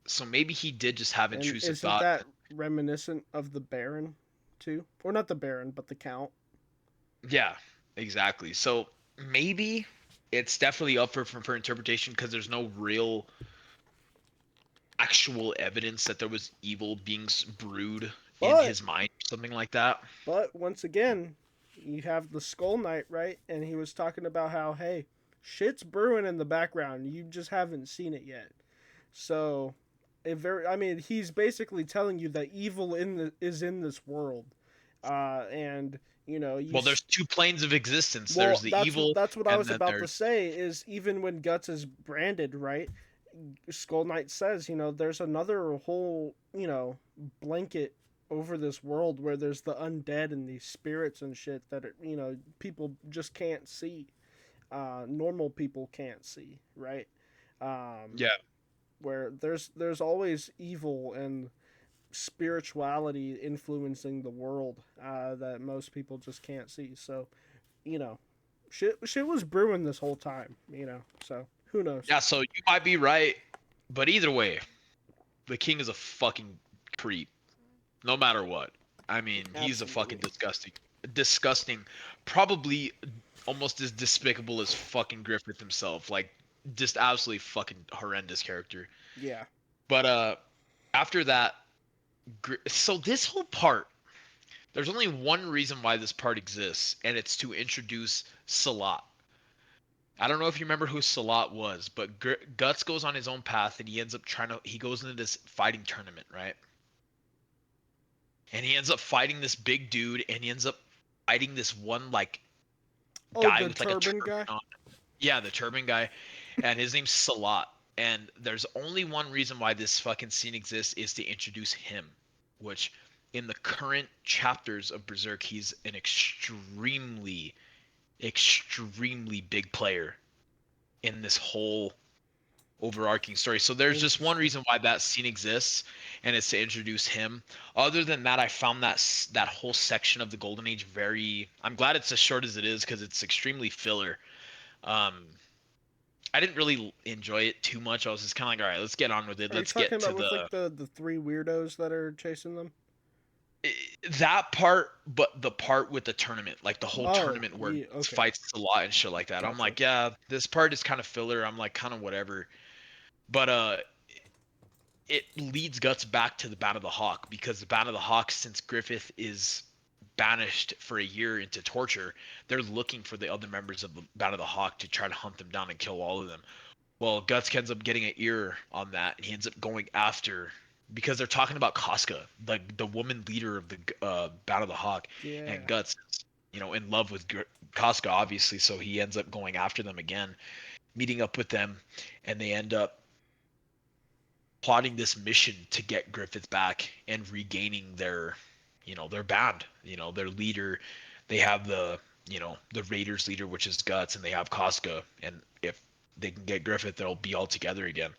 [SPEAKER 1] So maybe he did just have
[SPEAKER 2] And
[SPEAKER 1] intrusive
[SPEAKER 2] isn't
[SPEAKER 1] thought.
[SPEAKER 2] that reminiscent of the Baron, too? Or not the Baron, but the Count?
[SPEAKER 1] Yeah, exactly. So maybe it's definitely up for interpretation, because there's no real actual evidence that there was evil beings brewed in
[SPEAKER 2] But
[SPEAKER 1] his mind, something like that.
[SPEAKER 2] once again, you have the Skull Knight, right? And he was talking about how, hey, shit's brewing in the background. You just haven't seen it yet. So, I mean, he's basically telling you that evil is in this world, and
[SPEAKER 1] Well, there's two planes of existence.
[SPEAKER 2] well,
[SPEAKER 1] There's the evil,
[SPEAKER 2] that's what I
[SPEAKER 1] and
[SPEAKER 2] was
[SPEAKER 1] then
[SPEAKER 2] about to
[SPEAKER 1] there's
[SPEAKER 2] say. Is even when Guts is branded, right? Skull Knight says, there's another whole, blanket over this world where there's the undead and these spirits and shit that are, people just can't see. Normal people can't see, right? Um,
[SPEAKER 1] yeah.
[SPEAKER 2] where there's always evil and spirituality influencing the world that most people just can't see. So, you know, shit was brewing this whole time, So who knows?
[SPEAKER 1] Yeah, so you might be right, but either way, the king is a fucking creep, no matter what. I mean, he's a fucking
[SPEAKER 2] Absolutely.
[SPEAKER 1] disgusting, probably almost as despicable as fucking Griffith himself. Like, just absolutely fucking horrendous character.
[SPEAKER 2] Yeah.
[SPEAKER 1] But after that, so this whole part, there's only one reason why this part exists, and it's to introduce Salat. I don't know if you remember who Salat was, but Guts goes on his own path, and he ends up he goes into this fighting tournament, right? And he ends up fighting this big dude, and he ends up fighting this one like
[SPEAKER 2] Oh,
[SPEAKER 1] guy
[SPEAKER 2] the
[SPEAKER 1] with like a
[SPEAKER 2] turban
[SPEAKER 1] turban
[SPEAKER 2] guy.
[SPEAKER 1] on. Yeah, the turban guy, and his name's Salat. And there's only one reason why this fucking scene exists, is to introduce him, which in the current chapters of Berserk, he's an extremely, extremely big player in this whole overarching story. So there's just one
[SPEAKER 2] Interesting.
[SPEAKER 1] reason why that scene exists, and it's to introduce him. Other than that, I found that whole section of the Golden Age very. I'm glad it's as short as it is, because it's extremely filler. Um, I didn't really enjoy it too much. I was just kind of like, all right, let's get on with it.
[SPEAKER 2] Are you
[SPEAKER 1] Let's
[SPEAKER 2] talking
[SPEAKER 1] get to
[SPEAKER 2] about with like the three weirdos that are chasing them?
[SPEAKER 1] that part, but the part with the tournament, like the whole
[SPEAKER 2] Oh,
[SPEAKER 1] tournament where
[SPEAKER 2] yeah.
[SPEAKER 1] it
[SPEAKER 2] Okay.
[SPEAKER 1] fights a lot and shit like that. I'm
[SPEAKER 2] Gotcha.
[SPEAKER 1] like, yeah, this part is kind of filler. I'm like, kind of whatever. But it leads Guts back to the Band of the Hawk, because the Band of the Hawk, since Griffith is banished for a year into torture, they're looking for the other members of the Band of the Hawk to try to hunt them down and kill all of them. Well, Guts ends up getting an ear on that, and he ends up going after, because they're talking about Casca, the woman leader of the Band of the Hawk, and
[SPEAKER 2] Yeah.
[SPEAKER 1] Guts is, in love with Casca, obviously, so he ends up going after them again, meeting up with them, and they end up plotting this mission to get Griffith back and regaining their band, their leader. They have the Raiders leader, which is Guts, and they have Casca, and if they can get Griffith, they'll be all together again.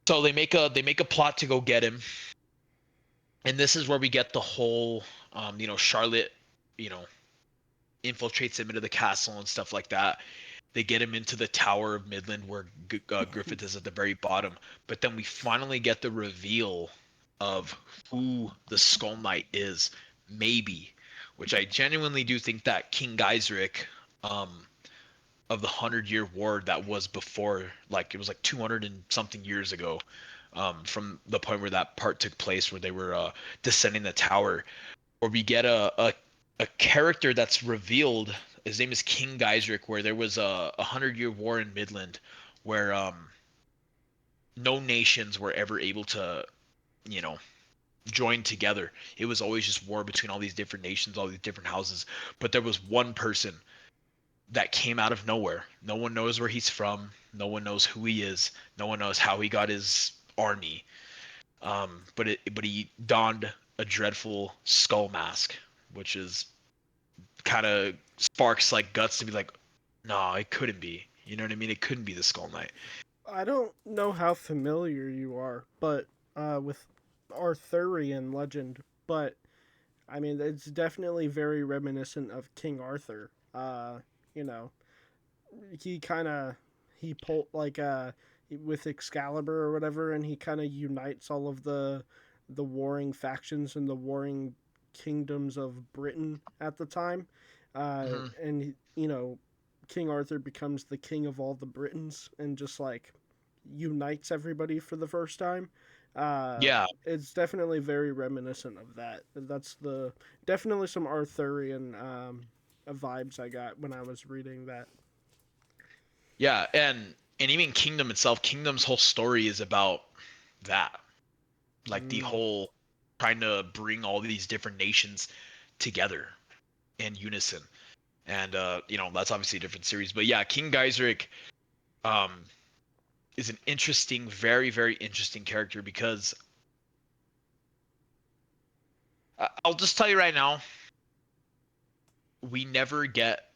[SPEAKER 1] So they make a plot to go get him, and this is where we get the whole, Charlotte, you know, infiltrates him into the castle and stuff like that. They get him into the Tower of Midland, where Griffith is at the very bottom. But then we finally get the reveal of who the Skull Knight is, maybe, which I genuinely do think that King Geiseric, um, of the 100-Year War that was before, like it was like 200 and something years ago, from the point where that part took place, where they were descending the tower, or we get a a character that's revealed. His name is King Geisric, where there was a 100-year war in Midland, where no nations were ever able to, you know, join together. It was always just war between all these different nations, all these different houses. But there was one person that came out of nowhere. No one knows where he's from. No one knows who he is. No one knows how he got his army. But he donned a dreadful skull mask, which is kind of sparks like guts to be like, no, it couldn't be. You know what I mean? It couldn't be the Skull Knight.
[SPEAKER 2] I don't know how familiar you are, but with Arthurian legend, but I mean it's definitely very reminiscent of King Arthur. You know, he kind of he pulled like with Excalibur or whatever, and he kind of unites all of the warring factions and the warring kingdoms of Britain at the time,
[SPEAKER 1] Hmm.
[SPEAKER 2] and you know, King Arthur becomes the king of all the Britons and just like unites everybody for the first time.
[SPEAKER 1] Yeah,
[SPEAKER 2] It's definitely very reminiscent of that. That's the definitely some Arthurian vibes I got when I was reading that.
[SPEAKER 1] yeah, and even Kingdom itself, Kingdom's whole story is about that, like the
[SPEAKER 2] Mm.
[SPEAKER 1] whole trying to bring all these different nations together in unison. And that's obviously a different series, but yeah, King Geisric um is an interesting, very, very interesting character because I'll just tell you right now, we never get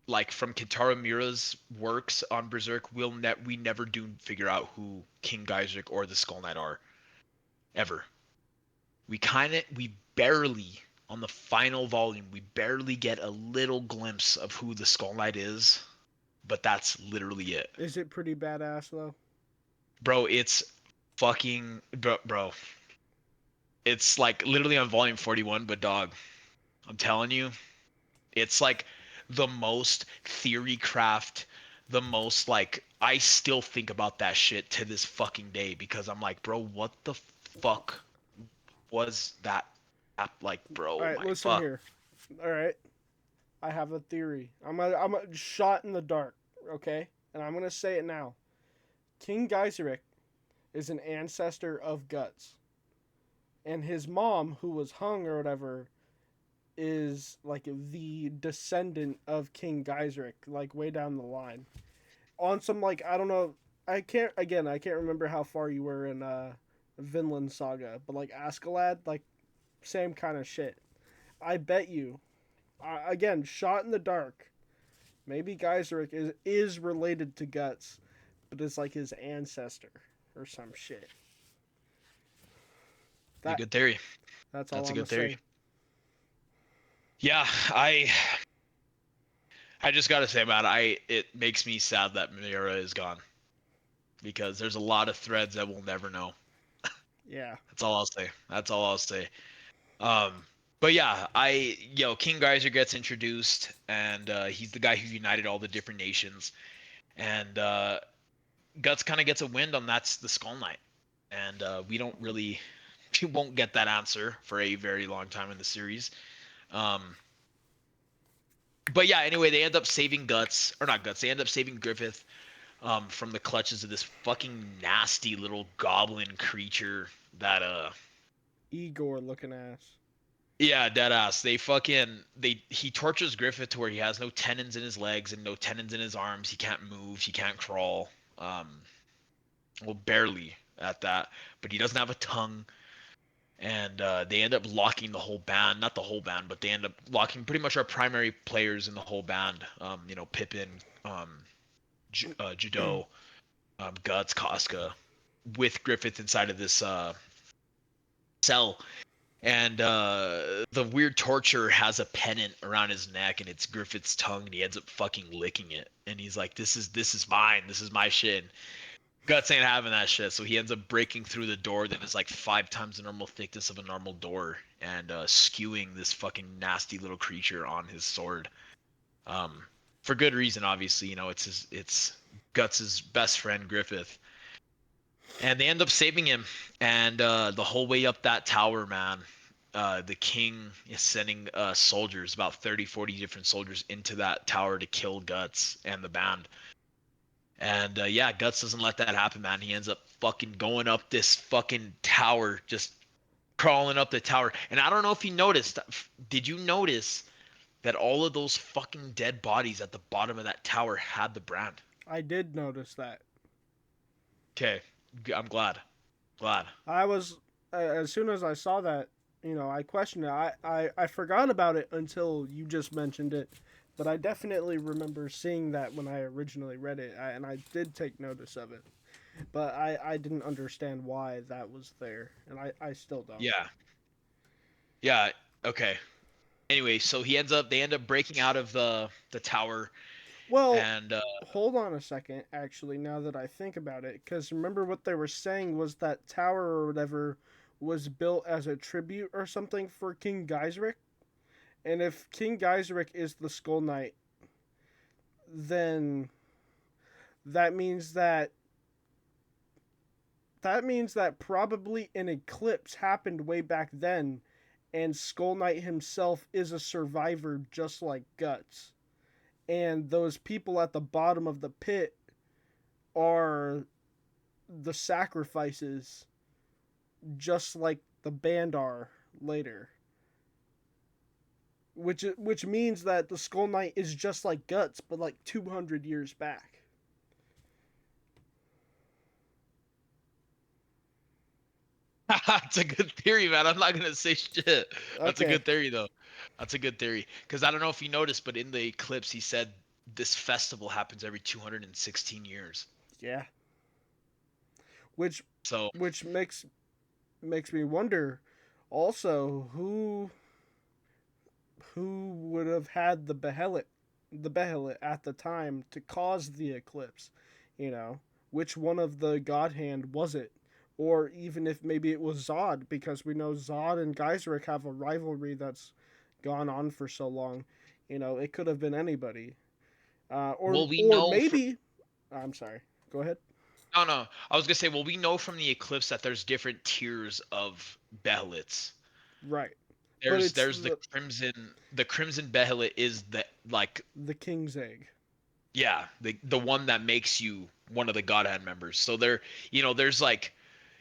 [SPEAKER 1] like from Kentaro Miura's works on Berserk, we never do figure out who King Geisric or the Skull Knight are ever. We barely on the final volume we barely get a little glimpse of who the Skull Knight is, but that's literally it.
[SPEAKER 2] Is it pretty badass though?
[SPEAKER 1] Bro, it's bro. It's like literally on volume 41, but dog, I'm telling you, it's like the most theory craft, the most like I still think about that shit to this fucking day because I'm like, bro, what the fuck was that? Like,
[SPEAKER 2] All
[SPEAKER 1] bro,
[SPEAKER 2] right,
[SPEAKER 1] my
[SPEAKER 2] listen
[SPEAKER 1] fuck.
[SPEAKER 2] here. All right, I have a theory. I'm a shot in the dark. Okay, and I'm gonna say it now. King Geiseric is an ancestor of Guts, and his mom, who was hung or whatever, is like the descendant of King Geiseric, like way down the line. On some like I don't know, I can't remember how far you were in Vinland Saga, but like Askeladd, like same kind of shit. I bet you, again, shot in the dark. Maybe Geiseric is related to Guts, but it's like his ancestor or some shit.
[SPEAKER 1] A
[SPEAKER 2] That
[SPEAKER 1] good theory.
[SPEAKER 2] that's all
[SPEAKER 1] That's a
[SPEAKER 2] I'm gonna
[SPEAKER 1] good theory.
[SPEAKER 2] say.
[SPEAKER 1] Yeah, I just gotta say, man, it makes me sad that Miura is gone because there's a lot of threads that we'll never know.
[SPEAKER 2] Yeah.
[SPEAKER 1] That's all I'll say. That's all I'll say. But yeah, King Geyser gets introduced, and he's the guy who united all the different nations, and Guts kind of gets a wind on that's the Skull Knight, and we don't really, we won't get that answer for a very long time in the series. Um, but yeah, anyway, they end up saving Guts, or not Guts, they end up saving Griffith from the clutches of this fucking nasty little goblin creature that
[SPEAKER 2] Igor looking ass.
[SPEAKER 1] yeah, dead ass. He tortures Griffith to where he has no tendons in his legs and no tendons in his arms. He can't move. He can't crawl. Well, barely at that. But he doesn't have a tongue. And they end up locking the whole band. Not the whole band, but they end up locking pretty much our primary players in the whole band. Pippin, Judo, Guts, Casca, with Griffith inside of this cell. And the weird torture has a pennant around his neck, and it's Griffith's tongue, and he ends up fucking licking it. And he's like, "This is mine. This is my shit." And Guts ain't having that shit, so he ends up breaking through the door that is like 5 times the normal thickness of a normal door, and skewing this fucking nasty little creature on his sword. Um, for good reason, obviously. It's Guts's best friend Griffith, and they end up saving him. And the whole way up that tower, man. the king is sending soldiers, about 30, 40 different soldiers into that tower to kill Guts and the band. And yeah, Guts doesn't let that happen, man. He ends up fucking going up this fucking tower, just crawling up the tower. And I don't know if you noticed. Did you notice that all of those fucking dead bodies at the bottom of that tower had the brand?
[SPEAKER 2] I did notice that.
[SPEAKER 1] Okay, I'm glad. Glad.
[SPEAKER 2] I was as soon as I saw that, I questioned it. I forgot about it until you just mentioned it, but I definitely remember seeing that when I originally read it, and I did take notice of it. But I didn't understand why that was there, and I still don't.
[SPEAKER 1] Yeah. Yeah. Okay. Anyway, so they end up breaking out of the tower,
[SPEAKER 2] Well,
[SPEAKER 1] and
[SPEAKER 2] hold on a second, actually, now that I think about it, because remember what they were saying was that tower or whatever was built as a tribute or something for King Geisric. And if King Geisric is the Skull Knight, then that means that probably an eclipse happened way back then, and Skull Knight himself is a survivor just like Guts. And those people at the bottom of the pit are the sacrifices, just like the band are later. Which means that the Skull Knight is just like Guts, but like 200 years back.
[SPEAKER 1] that's a good theory, man. I'm not gonna say shit. That's a
[SPEAKER 2] Okay,
[SPEAKER 1] good theory, though. That's a good theory. Because I don't know if you noticed, but in the eclipse, he said this festival happens every 216 years.
[SPEAKER 2] yeah. Which
[SPEAKER 1] So
[SPEAKER 2] which makes me wonder also who would have had the Behelit at the time to cause the eclipse, you know? Which one of the God Hand was it? Or even if maybe it was Zod, because we know Zod and Geiseric have a rivalry that's gone on for so long. It could have been anybody.
[SPEAKER 1] well, we
[SPEAKER 2] Or
[SPEAKER 1] know from
[SPEAKER 2] maybe I'm sorry. Go ahead.
[SPEAKER 1] no, no. I was gonna say, well, we know from the eclipse that there's different tiers of Behelits.
[SPEAKER 2] Right. But
[SPEAKER 1] There's
[SPEAKER 2] it's
[SPEAKER 1] the crimson Behelit is the like
[SPEAKER 2] the King's Egg.
[SPEAKER 1] yeah, the one that makes you one of the Godhead members. So there's like,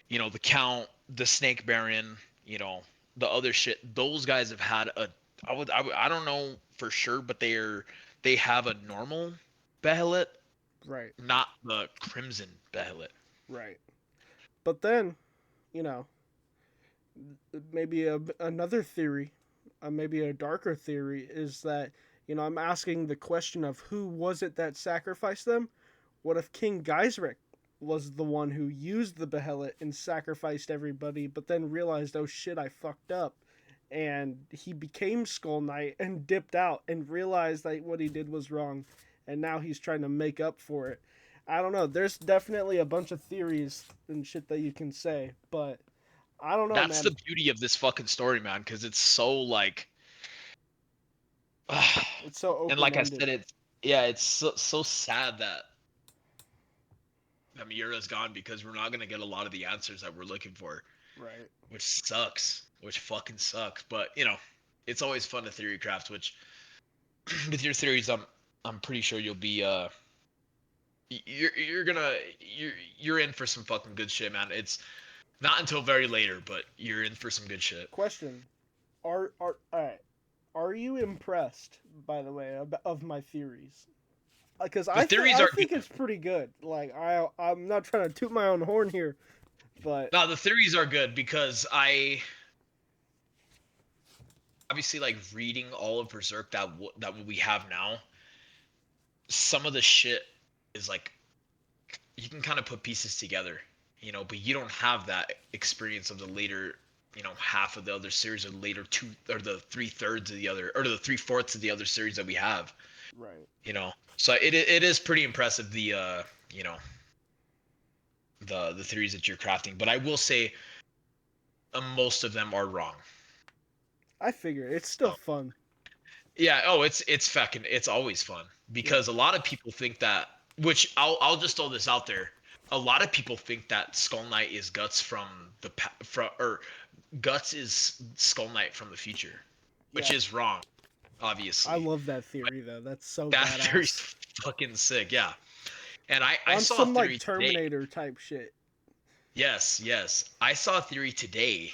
[SPEAKER 1] the Count, the Snake Baron, the other shit. Those guys have had I don't know for sure, but they have a normal Behelit,
[SPEAKER 2] Right.
[SPEAKER 1] not the crimson Behelit.
[SPEAKER 2] Right. But then, you know, maybe another theory, maybe a darker theory, is that I'm asking the question of who was it that sacrificed them. What if King Geisric was the one who used the Behelit and sacrificed everybody, but then realized, oh shit, I fucked up, and he became Skull Knight and dipped out and realized that what he did was wrong, and now he's trying to make up for it. I don't know. There's definitely a bunch of theories and shit that you can say, but I don't know,
[SPEAKER 1] That's the
[SPEAKER 2] man.
[SPEAKER 1] beauty of this fucking story, man, because it's so like,
[SPEAKER 2] It's so
[SPEAKER 1] and
[SPEAKER 2] open
[SPEAKER 1] like I
[SPEAKER 2] ended.
[SPEAKER 1] said, it's so sad that Miura's gone because we're not gonna get a lot of the answers that we're looking for,
[SPEAKER 2] Right.
[SPEAKER 1] which sucks, which fucking sucks. But it's always fun to theory craft. Which with your theories, I'm pretty sure you'll be you're gonna you're in for some fucking good shit, man. It's not until very later, but you're in for some good shit.
[SPEAKER 2] Question: Are all right? Are you impressed, by the way, of my theories? Because
[SPEAKER 1] The theories
[SPEAKER 2] I
[SPEAKER 1] are
[SPEAKER 2] think
[SPEAKER 1] good.
[SPEAKER 2] it's pretty good. Like I'm not trying to toot my own horn here, but
[SPEAKER 1] No, the theories are good because I obviously like reading all of Berserk that we have now. Some of the shit is like you can kind of put pieces together, but you don't have that experience of the later, half of the other series, or later two, or the 3/3 of the other, or the 3/4 of the other series that we have,
[SPEAKER 2] right.
[SPEAKER 1] So it is pretty impressive the theories that you're crafting, but I will say most of them are wrong.
[SPEAKER 2] I figure it's still
[SPEAKER 1] So,
[SPEAKER 2] fun.
[SPEAKER 1] yeah. Oh, it's always fun
[SPEAKER 2] Yeah.
[SPEAKER 1] because a lot of people think that, which I'll just throw this out there. A lot of people think that Skull Knight is Guts from the from or Guts is Skull Knight from the future, which
[SPEAKER 2] Yeah,
[SPEAKER 1] is wrong,
[SPEAKER 2] I
[SPEAKER 1] obviously.
[SPEAKER 2] love that theory though. That's so
[SPEAKER 1] That theory's
[SPEAKER 2] badass.
[SPEAKER 1] fucking sick, yeah. And I
[SPEAKER 2] On
[SPEAKER 1] saw a
[SPEAKER 2] some like
[SPEAKER 1] theory today.
[SPEAKER 2] Terminator type shit.
[SPEAKER 1] Yes, yes. I saw a theory today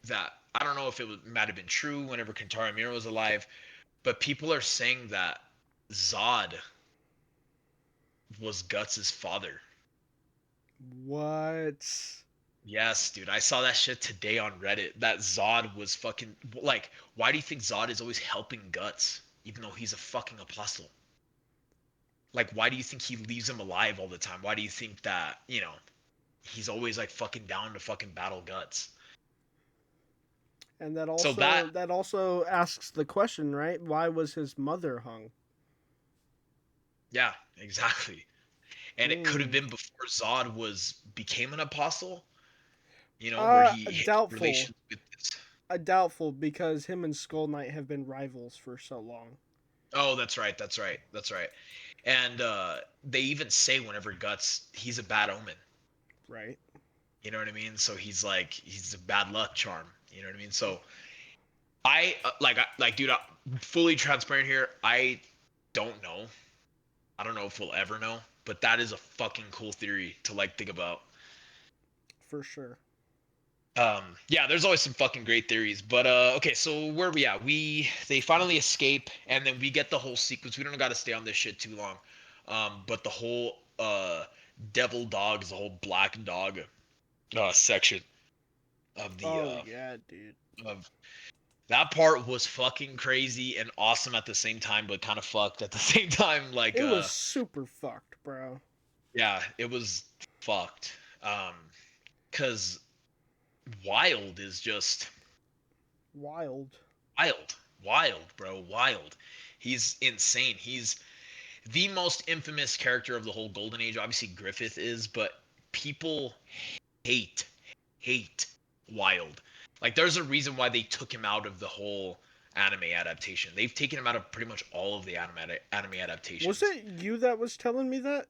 [SPEAKER 1] that I don't know if might have been true whenever Kentaro Miura was alive, but people are saying that Zod was Guts' father.
[SPEAKER 2] What?
[SPEAKER 1] Yes, dude. I saw that shit today on Reddit. That Zod was fucking like, why do you think Zod is always helping Guts, even though he's a fucking apostle? Like, why do you think he leaves him alive all the time? Why do you think that, he's always like fucking down to fucking battle Guts?
[SPEAKER 2] And that
[SPEAKER 1] So
[SPEAKER 2] also
[SPEAKER 1] that,
[SPEAKER 2] that also asks the question, right? Why was his mother hung?
[SPEAKER 1] yeah, exactly. And it could have
[SPEAKER 2] Hmm.
[SPEAKER 1] been before Zod became an apostle, where he had
[SPEAKER 2] Doubtful.
[SPEAKER 1] relations with this.
[SPEAKER 2] Doubtful because him and Skull Knight have been rivals for so long.
[SPEAKER 1] Oh, that's right, that's right, that's right. And they even say whenever Guts, he's a bad omen.
[SPEAKER 2] Right.
[SPEAKER 1] You know what I mean? So he's a bad luck charm. You know what I mean? So like, dude, fully transparent here. I don't know. I don't know if we'll ever know, but that is a fucking cool theory to like think about.
[SPEAKER 2] For sure.
[SPEAKER 1] Yeah, there's always some fucking great theories, but okay, so where are we at? They finally escape, and then we get the whole sequence. We don't got to stay on this shit too long, but the whole devil dogs, the whole black dog section of the
[SPEAKER 2] Oh yeah, dude.
[SPEAKER 1] of that part was fucking crazy and awesome at the same time, but kind of fucked at the same time. Like,
[SPEAKER 2] It was super fucked, bro.
[SPEAKER 1] yeah, it was fucked. Cause Wild is just
[SPEAKER 2] Wild.
[SPEAKER 1] wild, wild, bro, wild. He's insane. He's the most infamous character of the whole Golden Age. Obviously, Griffith is, but people hate, hate Wild. Like, there's a reason why they took him out of the whole anime adaptation. They've taken him out of pretty much all of the anime
[SPEAKER 2] Was
[SPEAKER 1] adaptations.
[SPEAKER 2] it you that was telling me that?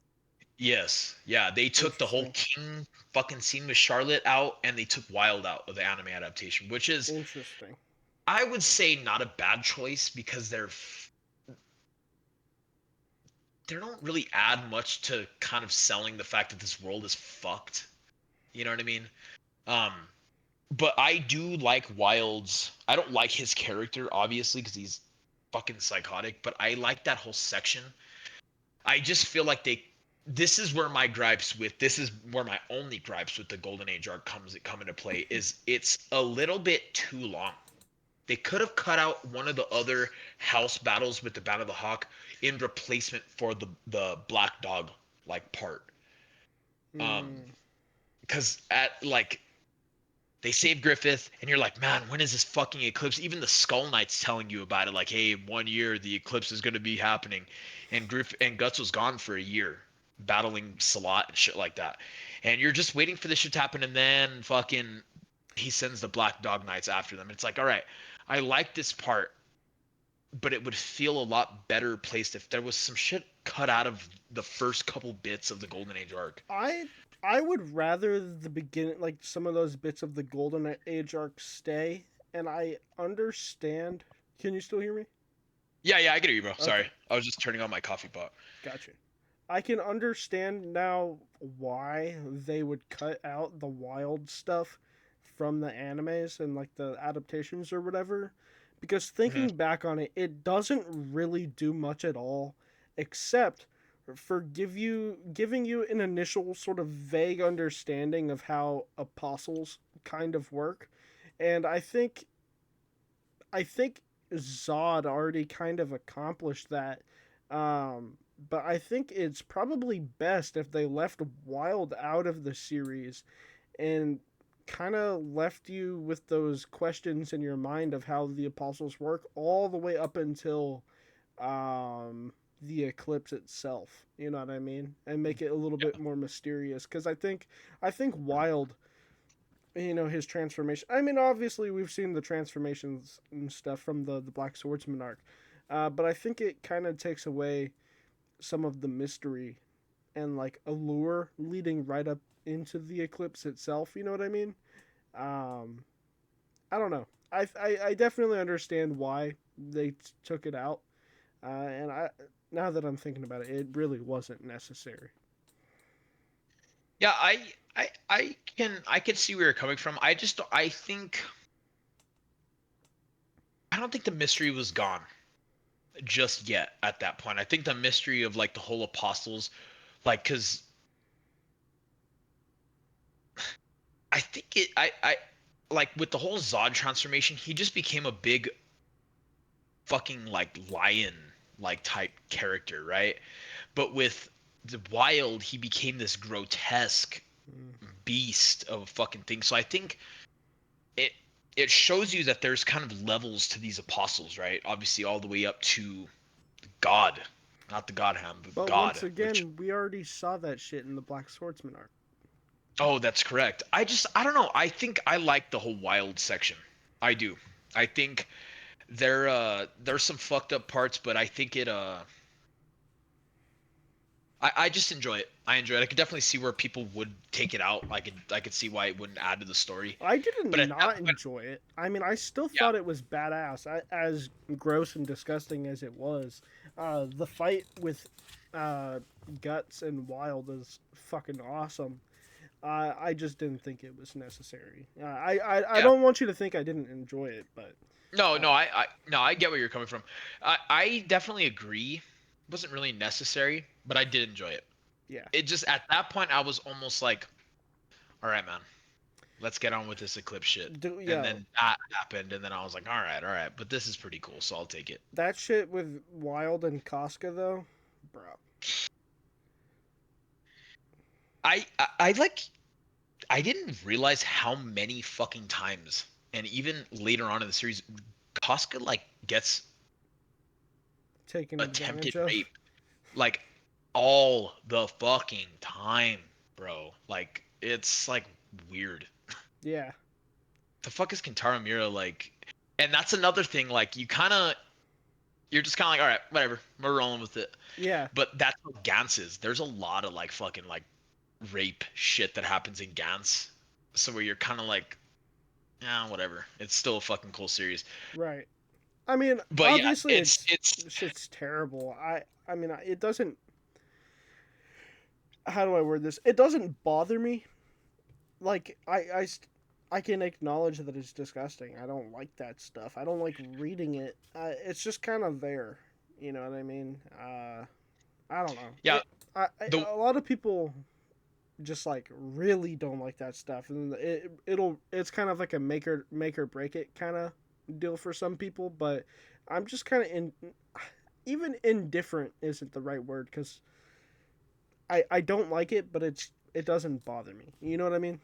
[SPEAKER 1] Yes, yeah, they took the whole
[SPEAKER 2] Interesting.
[SPEAKER 1] King fucking scene with Charlotte out, and they took Wild out of the anime adaptation, which is,
[SPEAKER 2] Interesting.
[SPEAKER 1] I would say, not a bad choice because they don't really add much to kind of selling the fact that this world is fucked. You know what I mean? Um, but I do like Wild's. I don't like his character obviously because he's fucking psychotic, but I like that whole section. I just feel like this is where my gripes with this is where my only gripes with the Golden Age arc come into play is it's a little bit too long. They could have cut out one of the other house battles with the Band of the Hawk in replacement for the Black Dog like part. Um,
[SPEAKER 2] Hmm.
[SPEAKER 1] because at like they save Griffith, and you're like, man, when is this fucking eclipse? Even the Skull Knight's telling you about it, like, hey, in 1 year the eclipse is going to be happening, and Guts was gone for a year, battling Salat and shit like that, and you're just waiting for this shit to happen, and then fucking he sends the Black Dog Knights after them. It's like, all right, I like this part, but it would feel a lot better placed if there was some shit cut out of the first couple bits of the Golden Age arc.
[SPEAKER 2] I I would rather the beginning, like some of those bits of the Golden Age arc, stay. And I understand. Can you still hear me?
[SPEAKER 1] Yeah, yeah, I get you, bro.
[SPEAKER 2] Okay,
[SPEAKER 1] Sorry, I was just turning on my coffee pot.
[SPEAKER 2] gotcha. I can understand now why they would cut out the wild stuff from the animes and like the adaptations or whatever. Because
[SPEAKER 1] Hmm.
[SPEAKER 2] thinking back on it, it doesn't really do much at all, except for giving you an initial sort of vague understanding of how apostles kind of work. And I think Zod already kind of accomplished that. But I think it's probably best if they left Wild out of the series and kind of left you with those questions in your mind of how the apostles work all the way up until the eclipse itself. You know what I mean? And make it a little bit more mysterious because I think Wild, his transformation. I mean, obviously we've seen the transformations and stuff from the Black Swordsman arc, but I think it kind of takes away some of the mystery and like allure leading right up into the eclipse itself. You know what I mean? Um, I don't know. I definitely understand why they took it out, and I now that I'm thinking about it, it really wasn't necessary.
[SPEAKER 1] Yeah, I can see where you're coming from. I don't think the mystery was gone just yet at that point. I think the mystery of like the whole apostles, like, cause I think I like with the whole Zod transformation, he just became a big fucking like lion like type character, right? But with the Wild, he became this grotesque
[SPEAKER 2] Mm.
[SPEAKER 1] beast of a fucking thing. So I think it it shows you that there's kind of levels to these apostles, right? Obviously, all the way up to God, not the God Hand, but
[SPEAKER 2] But
[SPEAKER 1] God.
[SPEAKER 2] once
[SPEAKER 1] Which,
[SPEAKER 2] again, we already saw that shit in the Black Swordsman arc.
[SPEAKER 1] oh, that's correct. I don't know. I think I like the whole Wild section. I do. I think there's some fucked up parts, but I think I just enjoy it. I enjoy it. I could definitely see where people would take it out. I could see why it wouldn't add to the story.
[SPEAKER 2] I
[SPEAKER 1] But
[SPEAKER 2] didn't
[SPEAKER 1] at that
[SPEAKER 2] not
[SPEAKER 1] point,
[SPEAKER 2] enjoy it. I mean, I still
[SPEAKER 1] yeah,
[SPEAKER 2] thought it was badass. As gross and disgusting as it was, the fight with uh, Guts and Wild is fucking awesome. I just didn't think it was necessary. I
[SPEAKER 1] yeah.
[SPEAKER 2] don't want you to think I didn't enjoy it, but
[SPEAKER 1] No,
[SPEAKER 2] uh,
[SPEAKER 1] no, I get where you're coming from. I definitely agree. It wasn't really necessary, but I did enjoy it.
[SPEAKER 2] yeah,
[SPEAKER 1] It just at that point I was almost like, all right, man, let's get on with this Eclipse shit. And
[SPEAKER 2] yeah,
[SPEAKER 1] then that happened, and then I was like, all right, but this is pretty cool, so I'll take it.
[SPEAKER 2] that shit with Wild and Casca though, bro.
[SPEAKER 1] I like I didn't realize how many fucking times, and even later on in the series, Casca like gets
[SPEAKER 2] Taken
[SPEAKER 1] attempted
[SPEAKER 2] advantage of.
[SPEAKER 1] rape like all the fucking time, bro. Like it's like weird.
[SPEAKER 2] Yeah,
[SPEAKER 1] The fuck is Kentaro Miura like? And that's another thing. Like you're just kind of like, all right, whatever, we're rolling with it.
[SPEAKER 2] yeah,
[SPEAKER 1] But that's what Gantz is. There's a lot of like fucking like rape shit that happens in Gantz. So where you're kind of like, yeah, whatever. It's still a fucking cool series.
[SPEAKER 2] right. I mean,
[SPEAKER 1] But yeah,
[SPEAKER 2] obviously,
[SPEAKER 1] it's
[SPEAKER 2] it's
[SPEAKER 1] it's
[SPEAKER 2] shit's terrible. I mean, it doesn't. How do I word this? It doesn't bother me. Like, I can acknowledge that it's disgusting. I don't like that stuff. I don't like reading it. It's just kind of there. You know what I mean? I don't know.
[SPEAKER 1] yeah. The
[SPEAKER 2] A lot of people just like really don't like that stuff, and it's kind of like a make or break it kind of deal for some people. But I'm just kind of in. Even indifferent isn't the right word because I don't like it, but it doesn't bother me. You know what I mean?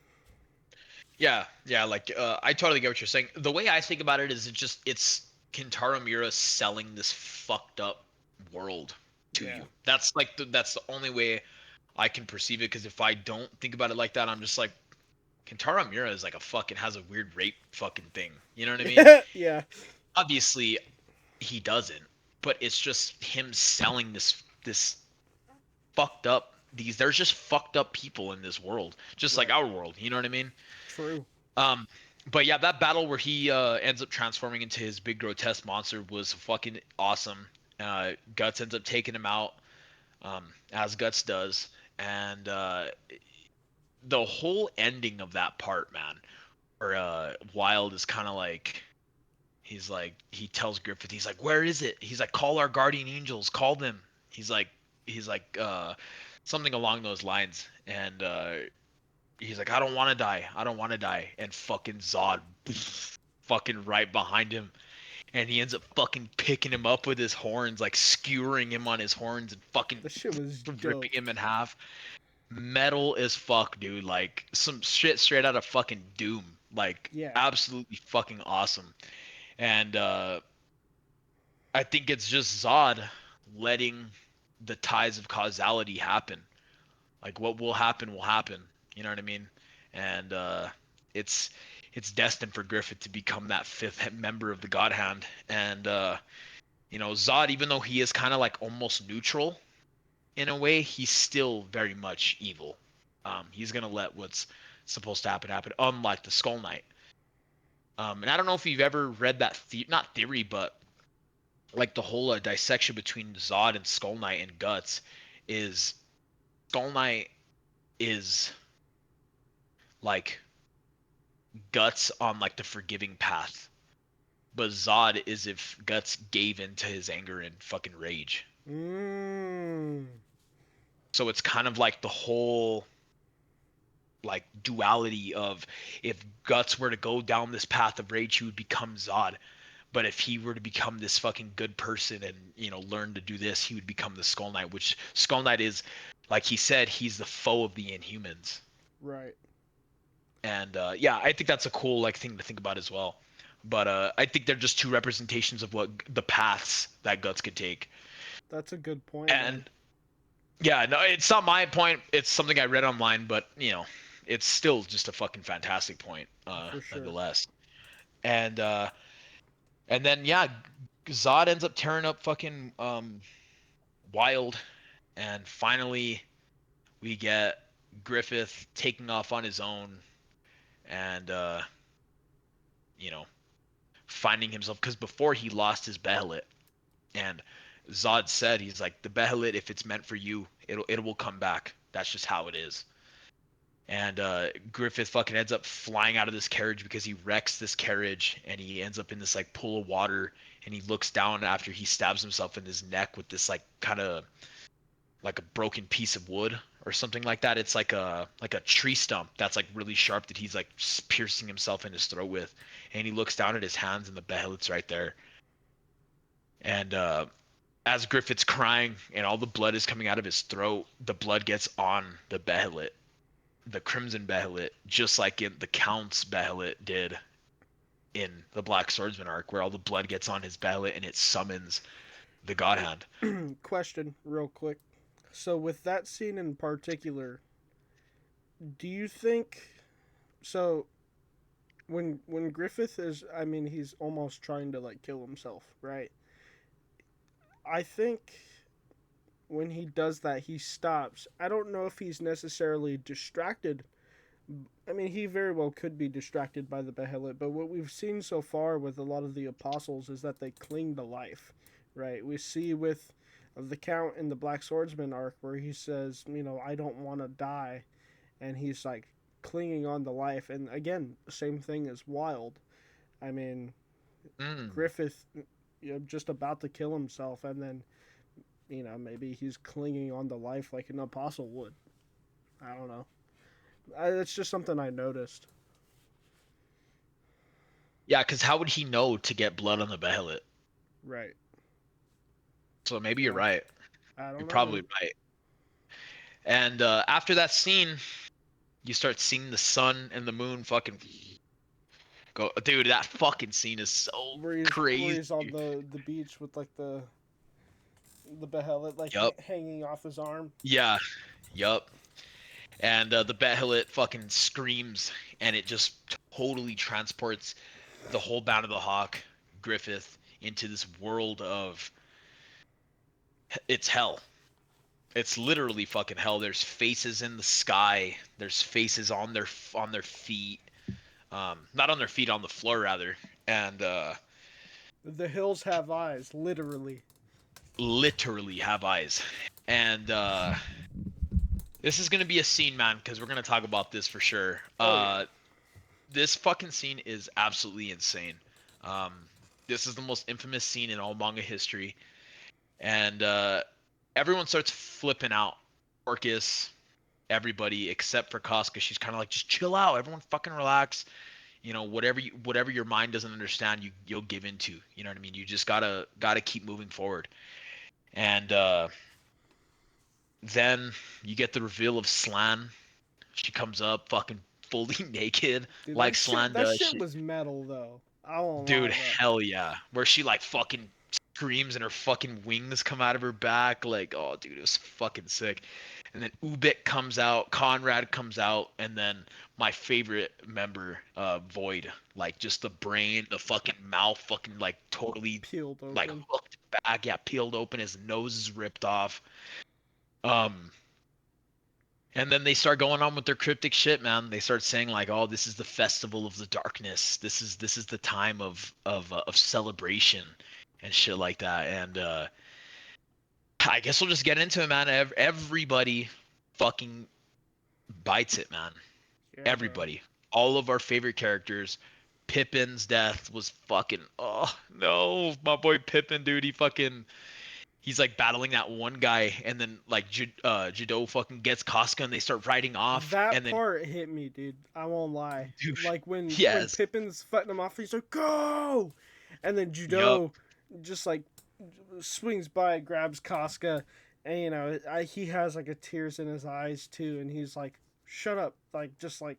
[SPEAKER 1] Yeah, like I totally get what you're saying. The way I think about it is it's Kentaro Miura selling this fucked up world to
[SPEAKER 2] Yeah.
[SPEAKER 1] you. That's the only way I can perceive it because if I don't think about it like that, I'm just like Kentaro Miura is like a fucking has a weird rape fucking thing. You know what I mean?
[SPEAKER 2] Yeah.
[SPEAKER 1] Obviously he doesn't, but it's just him selling this fucked up these there's just fucked up people in this world, just like
[SPEAKER 2] Right.
[SPEAKER 1] our world, you know what I mean?
[SPEAKER 2] True.
[SPEAKER 1] Um, but yeah, that battle where he ends up transforming into his big grotesque monster was fucking awesome. Guts ends up taking him out, as Guts does, and the whole ending of that part, man, where Wild is kind of like he tells Griffith, he's like, where is it? He's like, call our guardian angels, call them. He's like he's like something along those lines, and he's like, I don't want to die. I don't want to die. And fucking Zod, fucking right behind him. And he ends up fucking picking him up with his horns, like skewering him on his horns and fucking
[SPEAKER 2] This shit was
[SPEAKER 1] ripping
[SPEAKER 2] dope.
[SPEAKER 1] him in half. Metal as fuck, dude. Like some shit straight out of fucking Doom. Like
[SPEAKER 2] Yeah.
[SPEAKER 1] absolutely fucking awesome. And I think it's just Zod letting the ties of causality happen. Like what will happen will happen. You know what I mean? And it's it's destined for Griffith to become that fifth member of the God Hand. And Zod, even though he is kind of like almost neutral in a way, he's still very much evil. He's gonna let what's supposed to happen, unlike the Skull Knight. And I don't know if you've ever read that not theory, but like the whole dissection between Zod and Skull Knight and Guts is Skull Knight is like Guts on like the forgiving path, but Zod is if Guts gave into his anger and fucking rage.
[SPEAKER 2] Mm.
[SPEAKER 1] So it's kind of like the whole like duality of if Guts were to go down this path of rage, he would become Zod. But if he were to become this fucking good person and, you know, learn to do this, he would become the Skull Knight, which Skull Knight is, like he said, he's the foe of the Inhumans.
[SPEAKER 2] Right.
[SPEAKER 1] And yeah, I think that's a cool like thing to think about as well. But I think they're just two representations of what the paths that Guts could take.
[SPEAKER 2] That's a good point, man.
[SPEAKER 1] And yeah, no, it's not my point. It's something I read online, but you know, it's still just a fucking fantastic point,
[SPEAKER 2] For sure.
[SPEAKER 1] nonetheless. And and then yeah, Zod ends up tearing up fucking Wild, and finally we get Griffith taking off on his own, and you know, finding himself because before he lost his Behelit, and Zod said he's like the Behelit, if it's meant for you, it will come back. That's just how it is. And Griffith fucking ends up flying out of this carriage because he wrecks this carriage and he ends up in this like pool of water, and he looks down after he stabs himself in his neck with this like kind of like a broken piece of wood or something like that. It's like a tree stump that's like really sharp that he's like piercing himself in his throat with, and he looks down at his hands and the Behelit's right there. And as Griffith's crying and all the blood is coming out of his throat, the blood gets on the Behelit, the Crimson Behelit, just like in the Count's Behelit did in the Black Swordsman arc, where all the blood gets on his Behelit and it summons the God Hand.
[SPEAKER 2] Question, real quick. So, with that scene in particular, do you think so? When Griffith is, I mean, he's almost trying to like kill himself, right? I think when he does that, he stops. I don't know if he's necessarily distracted. I mean, he very well could be distracted by the Behelit, but what we've seen so far with a lot of the apostles is that they cling to life, right? We see with the Count in the Black Swordsman arc where he says, you know, I don't want to die, and he's like clinging on to life. And again, same thing as Wild. I mean,
[SPEAKER 1] Mm.
[SPEAKER 2] Griffith, you know, just about to kill himself, and then, you know, maybe he's clinging on to life like an apostle would. I don't know. It's just something I noticed.
[SPEAKER 1] Yeah, because how would he know to get blood on the Behelit?
[SPEAKER 2] Right.
[SPEAKER 1] So maybe you're
[SPEAKER 2] Yeah.
[SPEAKER 1] right.
[SPEAKER 2] I
[SPEAKER 1] You're
[SPEAKER 2] don't know,
[SPEAKER 1] probably
[SPEAKER 2] man.
[SPEAKER 1] right. And after that scene, you start seeing the sun and the moon fucking go. Dude, that fucking scene is so
[SPEAKER 2] Where
[SPEAKER 1] crazy.
[SPEAKER 2] he's on the beach with like the Behelit like
[SPEAKER 1] Yup.
[SPEAKER 2] hanging off his arm.
[SPEAKER 1] Yeah. Yup. And the Behelit fucking screams, and it just totally transports the whole Band of the Hawk, Griffith, into this world of it's hell. It's literally fucking hell. There's faces in the sky. There's faces on their feet. Not on their feet, on the floor rather. And
[SPEAKER 2] The hills have eyes, literally.
[SPEAKER 1] literally have eyes. And this is gonna be a scene, man, because we're gonna talk about this for sure.
[SPEAKER 2] Oh yeah.
[SPEAKER 1] This fucking scene is absolutely insane. Um, this is the most infamous scene in all manga history, and everyone starts flipping out. Orcus, everybody except for Casca, she's kind of like, just chill out. Everyone fucking relax. You know, whatever your mind doesn't understand, you'll give into. You know what I mean? You just gotta keep moving forward. And then you get the reveal of Slan. She comes up fucking fully naked,
[SPEAKER 2] Dude,
[SPEAKER 1] like Slan
[SPEAKER 2] that
[SPEAKER 1] does.
[SPEAKER 2] shit was metal though. I won't lie,
[SPEAKER 1] Dude,
[SPEAKER 2] bro.
[SPEAKER 1] hell yeah. Where she like fucking screams and her fucking wings come out of her back. Like, oh, dude, it was fucking sick. And then Ubik comes out, Conrad comes out, and then my favorite member, Void. Like, just the brain, the fucking mouth, fucking like totally
[SPEAKER 2] Peeled
[SPEAKER 1] like
[SPEAKER 2] open.
[SPEAKER 1] hooked back. Yeah, peeled open. His nose is ripped off. Um, And then they start going on with their cryptic shit, man. They start saying like, "Oh, this is the festival of the darkness. This is the time of celebration and shit like that." And I guess we'll just get into it, man. Everybody fucking bites it, man.
[SPEAKER 2] Yeah, bro.
[SPEAKER 1] Everybody. All of our favorite characters. Pippin's death was fucking. Oh no, my boy Pippin, dude. He's like battling that one guy, and then like Judo fucking gets Casca, and they start riding off,
[SPEAKER 2] That
[SPEAKER 1] and then
[SPEAKER 2] part hit me, dude. I won't lie.
[SPEAKER 1] dude,
[SPEAKER 2] Like when
[SPEAKER 1] yes,
[SPEAKER 2] Pippin's fighting him off, he's like, "Go!" And then
[SPEAKER 1] yup,
[SPEAKER 2] Judo just like swings by, grabs Casca, and he has like a tears in his eyes too, and he's like, "Shut up!" Like just like,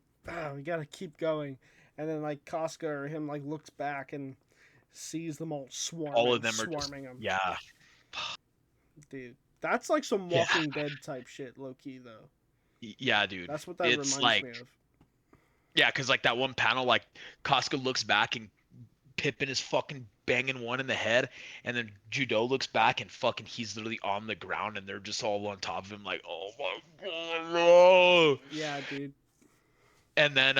[SPEAKER 2] we gotta keep going. And then like Casca or him like looks back and sees them all
[SPEAKER 1] all of
[SPEAKER 2] swarming,
[SPEAKER 1] them are just
[SPEAKER 2] swarming him.
[SPEAKER 1] yeah,
[SPEAKER 2] Dude, that's like some
[SPEAKER 1] yeah,
[SPEAKER 2] Walking Dead type shit, low key though.
[SPEAKER 1] yeah, dude.
[SPEAKER 2] That's what that
[SPEAKER 1] It's
[SPEAKER 2] reminds
[SPEAKER 1] like
[SPEAKER 2] me of.
[SPEAKER 1] yeah, because like that one panel, like Casca looks back and Pippin is fucking banging one in the head, and then Judo looks back and fucking he's literally on the ground, and they're just all on top of him, like, oh my god, no.
[SPEAKER 2] Yeah, dude.
[SPEAKER 1] And then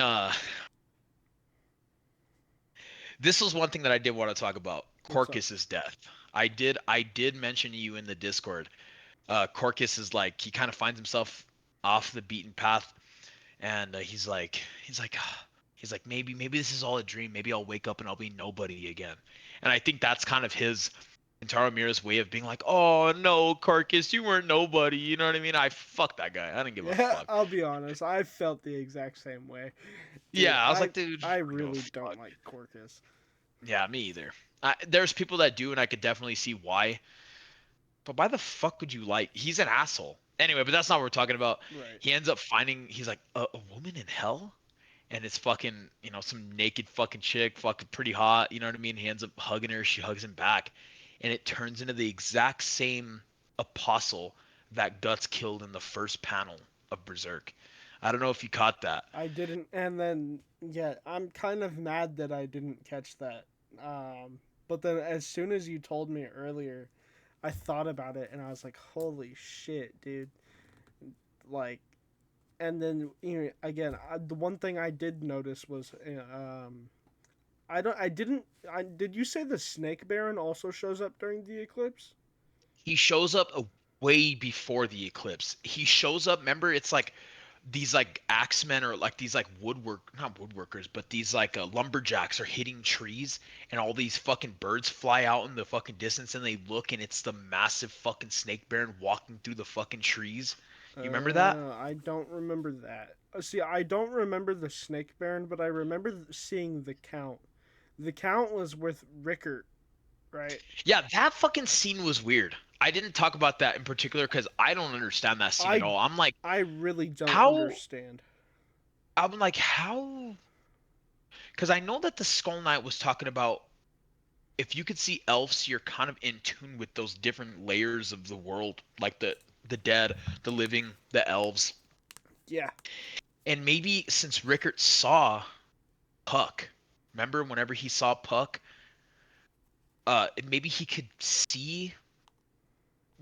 [SPEAKER 1] this was one thing that I did want to talk about.
[SPEAKER 2] What's up?
[SPEAKER 1] Corcus's death. I did mention to you in the Discord. Corcus is like he kind of finds himself off the beaten path, and he's like maybe this is all a dream. Maybe I'll wake up and I'll be nobody again. And I think that's kind of his Kentaro Miura's way of being like, oh no, Corcus, you weren't nobody. You know what I mean? I fuck that guy. I didn't give a
[SPEAKER 2] Yeah,
[SPEAKER 1] fuck.
[SPEAKER 2] I'll be honest. I felt the exact same way, dude.
[SPEAKER 1] Yeah, I was
[SPEAKER 2] I
[SPEAKER 1] like, dude,
[SPEAKER 2] I
[SPEAKER 1] I don't give a
[SPEAKER 2] really don't
[SPEAKER 1] fuck.
[SPEAKER 2] like Corcus.
[SPEAKER 1] Yeah, me either. There's people that do, and I could definitely see why. But why the fuck would you like? He's an asshole. Anyway, but that's not what we're talking about.
[SPEAKER 2] Right.
[SPEAKER 1] He ends up finding. He's like a woman in hell, and it's fucking some naked fucking chick, fucking pretty hot. You know what I mean? He ends up hugging her. She hugs him back, and it turns into the exact same apostle that Guts killed in the first panel of Berserk. I don't know if you caught that.
[SPEAKER 2] I didn't, and then yeah, I'm kind of mad that I didn't catch that. But then as soon as you told me earlier, I thought about it and I was like, holy shit, dude. Like, and then again, the one thing I did notice was, I don't, I didn't, I did you say the Snake Baron also shows up during the eclipse?
[SPEAKER 1] He shows up way before the eclipse. He shows up. Remember, it's like these like axemen or like these like not woodworkers, but these like lumberjacks are hitting trees, and all these fucking birds fly out in the fucking distance, and they look, and it's the massive fucking snake baron walking through the fucking trees. You remember that?
[SPEAKER 2] I don't remember that. See, I don't remember the Snake Baron, but I remember seeing the Count. The Count was with Rickert, right?
[SPEAKER 1] Yeah, that fucking scene was weird. I didn't talk about that in particular because I don't understand that scene at
[SPEAKER 2] I
[SPEAKER 1] all.
[SPEAKER 2] I really don't
[SPEAKER 1] How?
[SPEAKER 2] understand.
[SPEAKER 1] I'm like, how? Because I know that the Skull Knight was talking about if you could see elves, you're kind of in tune with those different layers of the world, like the dead, the living, the elves.
[SPEAKER 2] Yeah,
[SPEAKER 1] And maybe since Rickert saw Puck, remember whenever he saw Puck, maybe he could see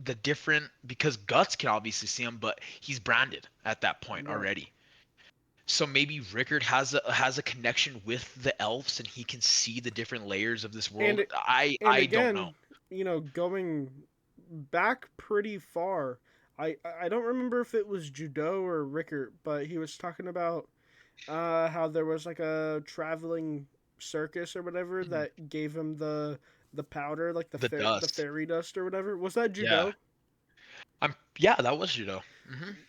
[SPEAKER 1] the different because Guts can obviously see him, but he's branded at that point
[SPEAKER 2] right.
[SPEAKER 1] already. So maybe Rickard has a connection with the elves and he can see the different layers of this world.
[SPEAKER 2] And
[SPEAKER 1] I don't know.
[SPEAKER 2] again, going back pretty far. I don't remember if it was Judo or Rickert, but he was talking about how there was like a traveling circus or whatever that gave him the powder, like
[SPEAKER 1] The
[SPEAKER 2] the
[SPEAKER 1] dust.
[SPEAKER 2] fairy dust or whatever. Was that
[SPEAKER 1] Yeah.
[SPEAKER 2] Judo?
[SPEAKER 1] Yeah, that was judo.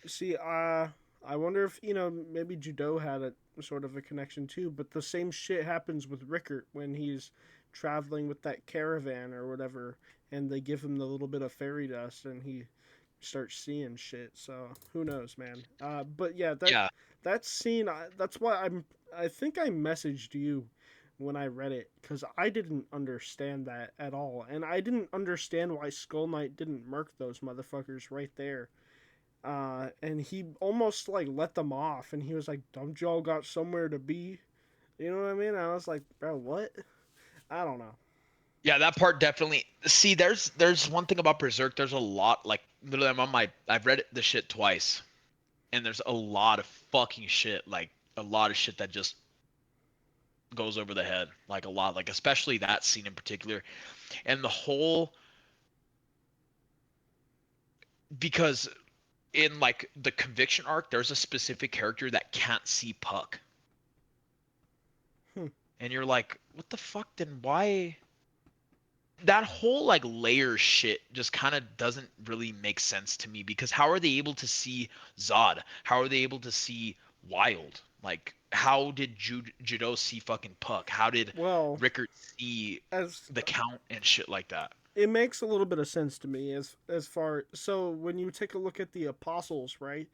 [SPEAKER 2] See, I wonder if maybe Judo had a sort of a connection too. But the same shit happens with Rickert when he's traveling with that caravan or whatever, and they give him the little bit of fairy dust, and he starts seeing shit. So who knows, man? But yeah,
[SPEAKER 1] Yeah.
[SPEAKER 2] that scene. That's why I think I messaged you when I read it because I didn't understand that at all, and I didn't understand why Skull Knight didn't murk those motherfuckers right there. And he almost like let them off, and he was like, "Don't y'all got somewhere to be?" You know what I mean? I was like, "Bro, what?" I don't know.
[SPEAKER 1] Yeah, that part definitely. See, there's one thing about Berserk. There's a lot like literally I've read the shit twice. and there's a lot of fucking shit, like a lot of shit that just goes over the head, like a lot, like especially that scene in particular, and the whole because in like the conviction arc, there's a specific character that can't see Puck,
[SPEAKER 2] Hmm.
[SPEAKER 1] and you're like, what the fuck? Then why? That whole like layer shit just kind of doesn't really make sense to me because how are they able to see Zod? How are they able to see Wild? Like, how did Judo see fucking Puck? How did
[SPEAKER 2] Well,
[SPEAKER 1] Rickard see
[SPEAKER 2] as
[SPEAKER 1] the Count and shit like that?
[SPEAKER 2] it makes a little bit of sense to me as far so when you take a look at the apostles, right?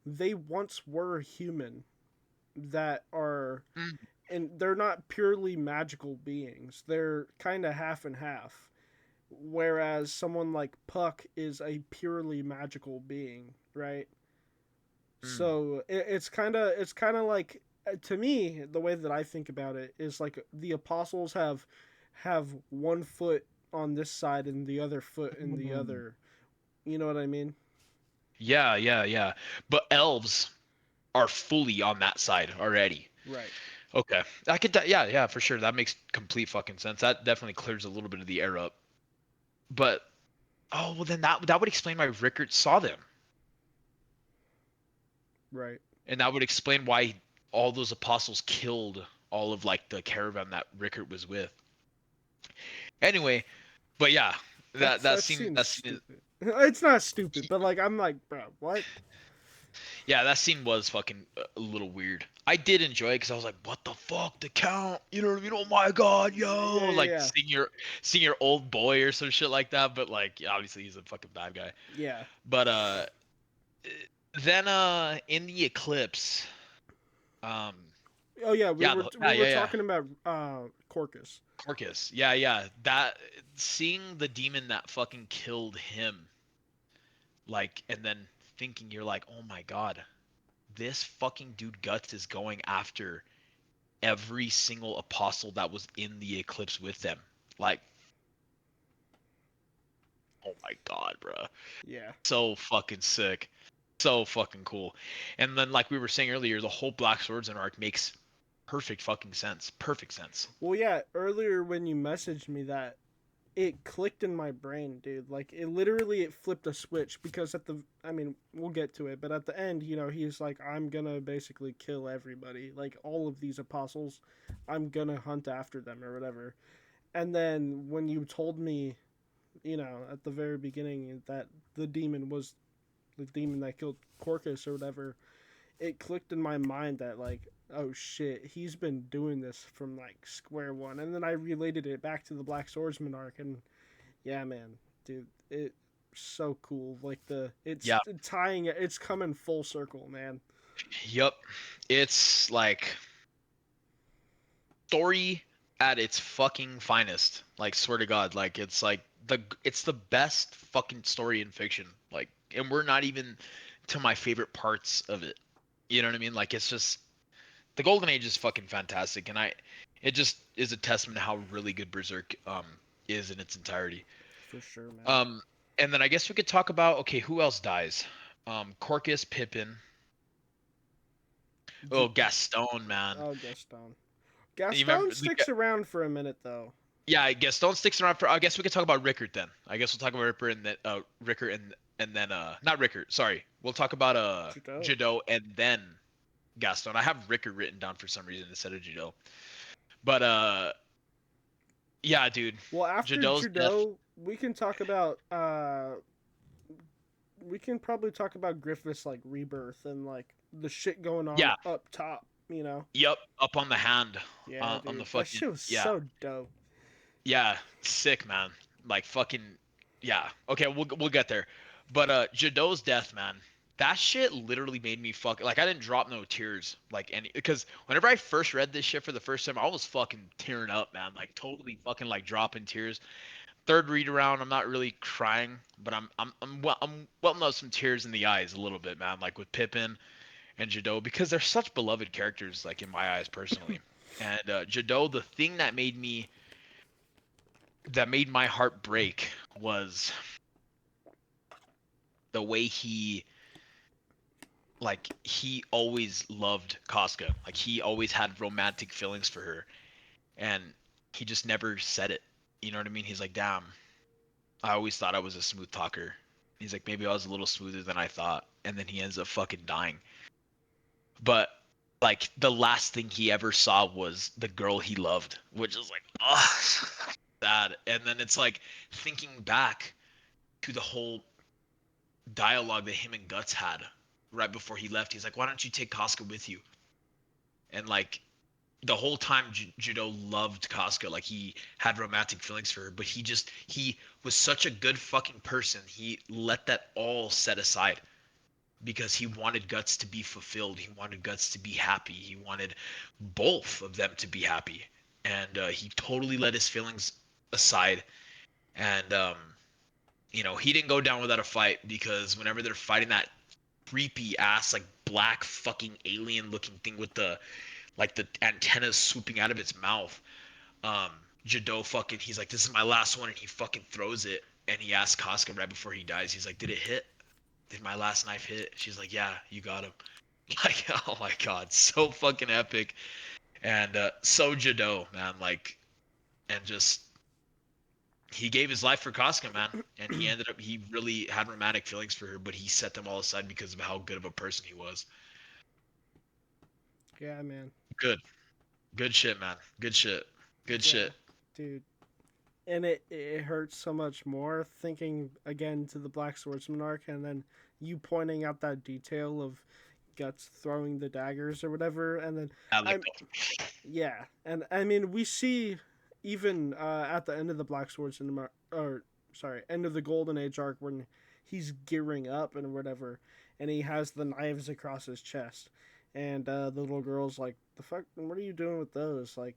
[SPEAKER 2] They once were human that are
[SPEAKER 1] Mm,
[SPEAKER 2] and they're not purely magical beings. They're kind of half and half. Whereas someone like Puck is a purely magical being, right?
[SPEAKER 1] mm.
[SPEAKER 2] So it's kind of like to me the way that I think about it is like the apostles have one foot on this side and the other foot in the
[SPEAKER 1] Mm.
[SPEAKER 2] other. You know what I mean?
[SPEAKER 1] Yeah, yeah, yeah. But elves are fully on that side already.
[SPEAKER 2] Right.
[SPEAKER 1] Okay, I could. Yeah, yeah, for sure. That makes complete fucking sense. That definitely clears a little bit of the air up. But oh well, then that would explain why Rickard saw them,
[SPEAKER 2] Right.
[SPEAKER 1] and that would explain why all those apostles killed all of like the caravan that Rickard was with. Anyway, but yeah, that
[SPEAKER 2] That
[SPEAKER 1] scene
[SPEAKER 2] seems
[SPEAKER 1] that scene is
[SPEAKER 2] stupid. It's not stupid, but like I'm like, bro, what?
[SPEAKER 1] yeah, that scene was fucking a little weird. I did enjoy it because I was like, "What the fuck, the Count?" You know what I mean? Oh my god,
[SPEAKER 2] Yeah,
[SPEAKER 1] yo!
[SPEAKER 2] yeah,
[SPEAKER 1] Like
[SPEAKER 2] yeah.
[SPEAKER 1] seeing your old boy or some shit like that. But like, yeah, obviously he's a fucking bad guy.
[SPEAKER 2] Yeah.
[SPEAKER 1] But then in the eclipse, um,
[SPEAKER 2] Oh yeah, we
[SPEAKER 1] yeah,
[SPEAKER 2] were
[SPEAKER 1] yeah,
[SPEAKER 2] we were
[SPEAKER 1] yeah, yeah.
[SPEAKER 2] talking about Corcus.
[SPEAKER 1] Corcus, yeah, yeah. That seeing the demon that fucking killed him, like, and then thinking you're like, oh my god, this fucking dude Guts is going after every single apostle that was in the eclipse with them. Like, oh my god, bro.
[SPEAKER 2] Yeah.
[SPEAKER 1] So fucking sick. So fucking cool. And then like we were saying earlier, the whole Black Swordsman arc makes perfect fucking sense. Perfect sense.
[SPEAKER 2] Well, yeah. Earlier when you messaged me that, it clicked in my brain, dude. Like it flipped a switch because I mean, we'll get to it, but at the end, he's like, I'm gonna basically kill everybody, like all of these apostles. I'm gonna hunt after them or whatever. And then when you told me, at the very beginning that the demon was the demon that killed Corcus or whatever, it clicked in my mind that like, oh shit, he's been doing this from like square one. And then I related it back to the Black Swordsman arc, and yeah, man, dude, it's so cool. Like it's
[SPEAKER 1] Yeah.
[SPEAKER 2] tying it, it's coming full circle, man.
[SPEAKER 1] Yep. It's like story at its fucking finest. Like swear to God, like it's the best fucking story in fiction. Like, and we're not even to my favorite parts of it. You know what I mean? Like it's just the Golden Age is fucking fantastic, and it just is a testament to how really good Berserk is in its entirety.
[SPEAKER 2] For sure, man.
[SPEAKER 1] Um, and then I guess we could talk about okay, who else dies? Corcus, Pippin. Oh,
[SPEAKER 2] J-
[SPEAKER 1] Gaston, man.
[SPEAKER 2] oh, Gaston.
[SPEAKER 1] You
[SPEAKER 2] Gaston
[SPEAKER 1] remember?
[SPEAKER 2] sticks around for a minute though.
[SPEAKER 1] Yeah, I guess don't sticks around for. I guess we could talk about Rickard then. I guess we'll talk about Ripper and then Rickard and then not Rickard. Sorry, we'll talk about
[SPEAKER 2] Trudeau.
[SPEAKER 1] Jado and then Gaston. I have Rickard written down for some reason instead of Jado. But yeah, dude,
[SPEAKER 2] Well, after
[SPEAKER 1] Jado's death.
[SPEAKER 2] Trudeau, we can probably talk about Griffith's like rebirth and like the shit going on
[SPEAKER 1] Yeah,
[SPEAKER 2] up top. You know?
[SPEAKER 1] yep, up on the hand,
[SPEAKER 2] Yeah,
[SPEAKER 1] on the
[SPEAKER 2] dude, that
[SPEAKER 1] fucking
[SPEAKER 2] shit was
[SPEAKER 1] yeah,
[SPEAKER 2] so dope.
[SPEAKER 1] yeah, sick man. Like fucking yeah. Okay, we'll get there. But Jado's death, man. That shit literally made me fuck like I didn't drop no tears like any because whenever I first read this shit for the first time I was fucking tearing up, man. Like totally fucking like dropping tears. Third read around, I'm not really crying, but I'm welting up some tears in the eyes a little bit, man. Like with Pippin and Jado because they're such beloved characters like in my eyes personally. And Jado, the thing that made my heart break was the way he like he always loved Casca. Like he always had romantic feelings for her, and he just never said it. You know what I mean? He's like, damn, I always thought I was a smooth talker. He's like, maybe I was a little smoother than I thought, and then he ends up fucking dying. But like the last thing he ever saw was the girl he loved, which is like, oh, sad. And then it's like thinking back to the whole dialogue that him and Guts had right before he left. He's like, why don't you take Casca with you? And like the whole time Judo loved Casca, like he had romantic feelings for her, but he was such a good fucking person. He let that all set aside because he wanted Guts to be fulfilled. He wanted Guts to be happy. He wanted both of them to be happy, and he totally let his feelings aside. And he didn't go down without a fight because whenever they're fighting that creepy ass like black fucking alien looking thing with the antennas swooping out of its mouth. Um, Jado fucking, he's like, this is my last one, and he fucking throws it, and he asks Casca right before he dies, he's like, did it hit? Did my last knife hit? She's like, yeah, you got him. Like, oh my god, so fucking epic, and so Jado, man, like, and just he gave his life for Casca, man, and he really had romantic feelings for her, but he set them all aside because of how good of a person he was.
[SPEAKER 2] Yeah, man.
[SPEAKER 1] Good shit, man. Good shit. Good
[SPEAKER 2] Yeah,
[SPEAKER 1] shit.
[SPEAKER 2] dude. And it hurts so much more thinking again to the Black Swordsman arc, and then you pointing out that detail of Guts throwing the daggers or whatever, and then
[SPEAKER 1] I like
[SPEAKER 2] I'm yeah, and I mean we see even at the end of the Black Swordsman or sorry, end of the Golden Age arc when he's gearing up and whatever, and he has the knives across his chest, and the little girl's like, "The fuck? What are you doing with those?" Like,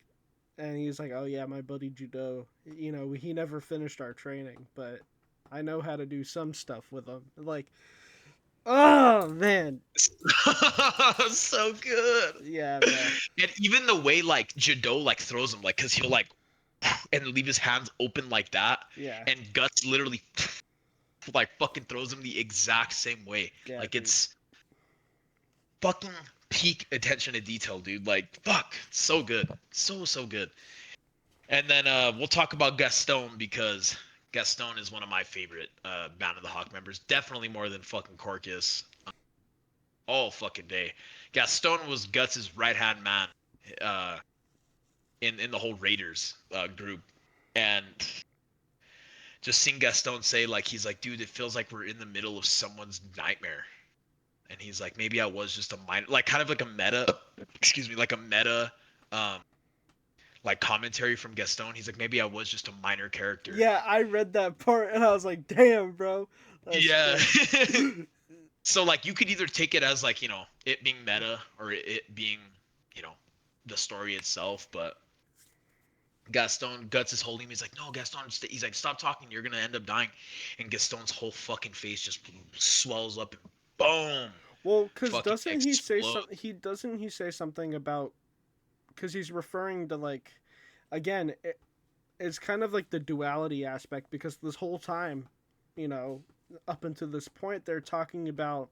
[SPEAKER 2] and he's like, "Oh yeah, my buddy Judo. You know, he never finished our training, but I know how to do some stuff with them." Like, oh man,
[SPEAKER 1] so good.
[SPEAKER 2] yeah, man,
[SPEAKER 1] And even the way like Jado like throws him, like, cause he'll like and leave his hands open like that,
[SPEAKER 2] yeah,
[SPEAKER 1] and Guts literally like fucking throws him the exact same way.
[SPEAKER 2] yeah,
[SPEAKER 1] Like
[SPEAKER 2] dude.
[SPEAKER 1] it's fucking peak attention to detail, dude. Like fuck, so good, so good. And then we'll talk about Gaston because Gaston is one of my favorite Band of the Hawk members. Definitely more than fucking Corcus. All fucking day. Gaston was Guts's right hand man uh, in the whole Raiders group, and just seeing Gaston say like he's like, dude, it feels like we're in the middle of someone's nightmare, and he's like, maybe I was just a minor, like kind of like a meta, excuse me, like a meta, um, like commentary from Gaston. He's like, maybe I was just a minor character.
[SPEAKER 2] Yeah, I read that part and I was like, "Damn, bro, that's
[SPEAKER 1] Yeah.
[SPEAKER 2] good."
[SPEAKER 1] So like you could either take it as like it being meta or it being you know the story itself, but Gaston Guts is holding him. He's like, no, Gaston. He's like, stop talking. You're gonna end up dying. And Gaston's whole fucking face just swells up and boom,
[SPEAKER 2] Well, cause
[SPEAKER 1] fucking
[SPEAKER 2] doesn't he say
[SPEAKER 1] explodes.
[SPEAKER 2] something? He say something about because he's referring to like again, it's kind of like the duality aspect because this whole time, you know, up until this point, they're talking about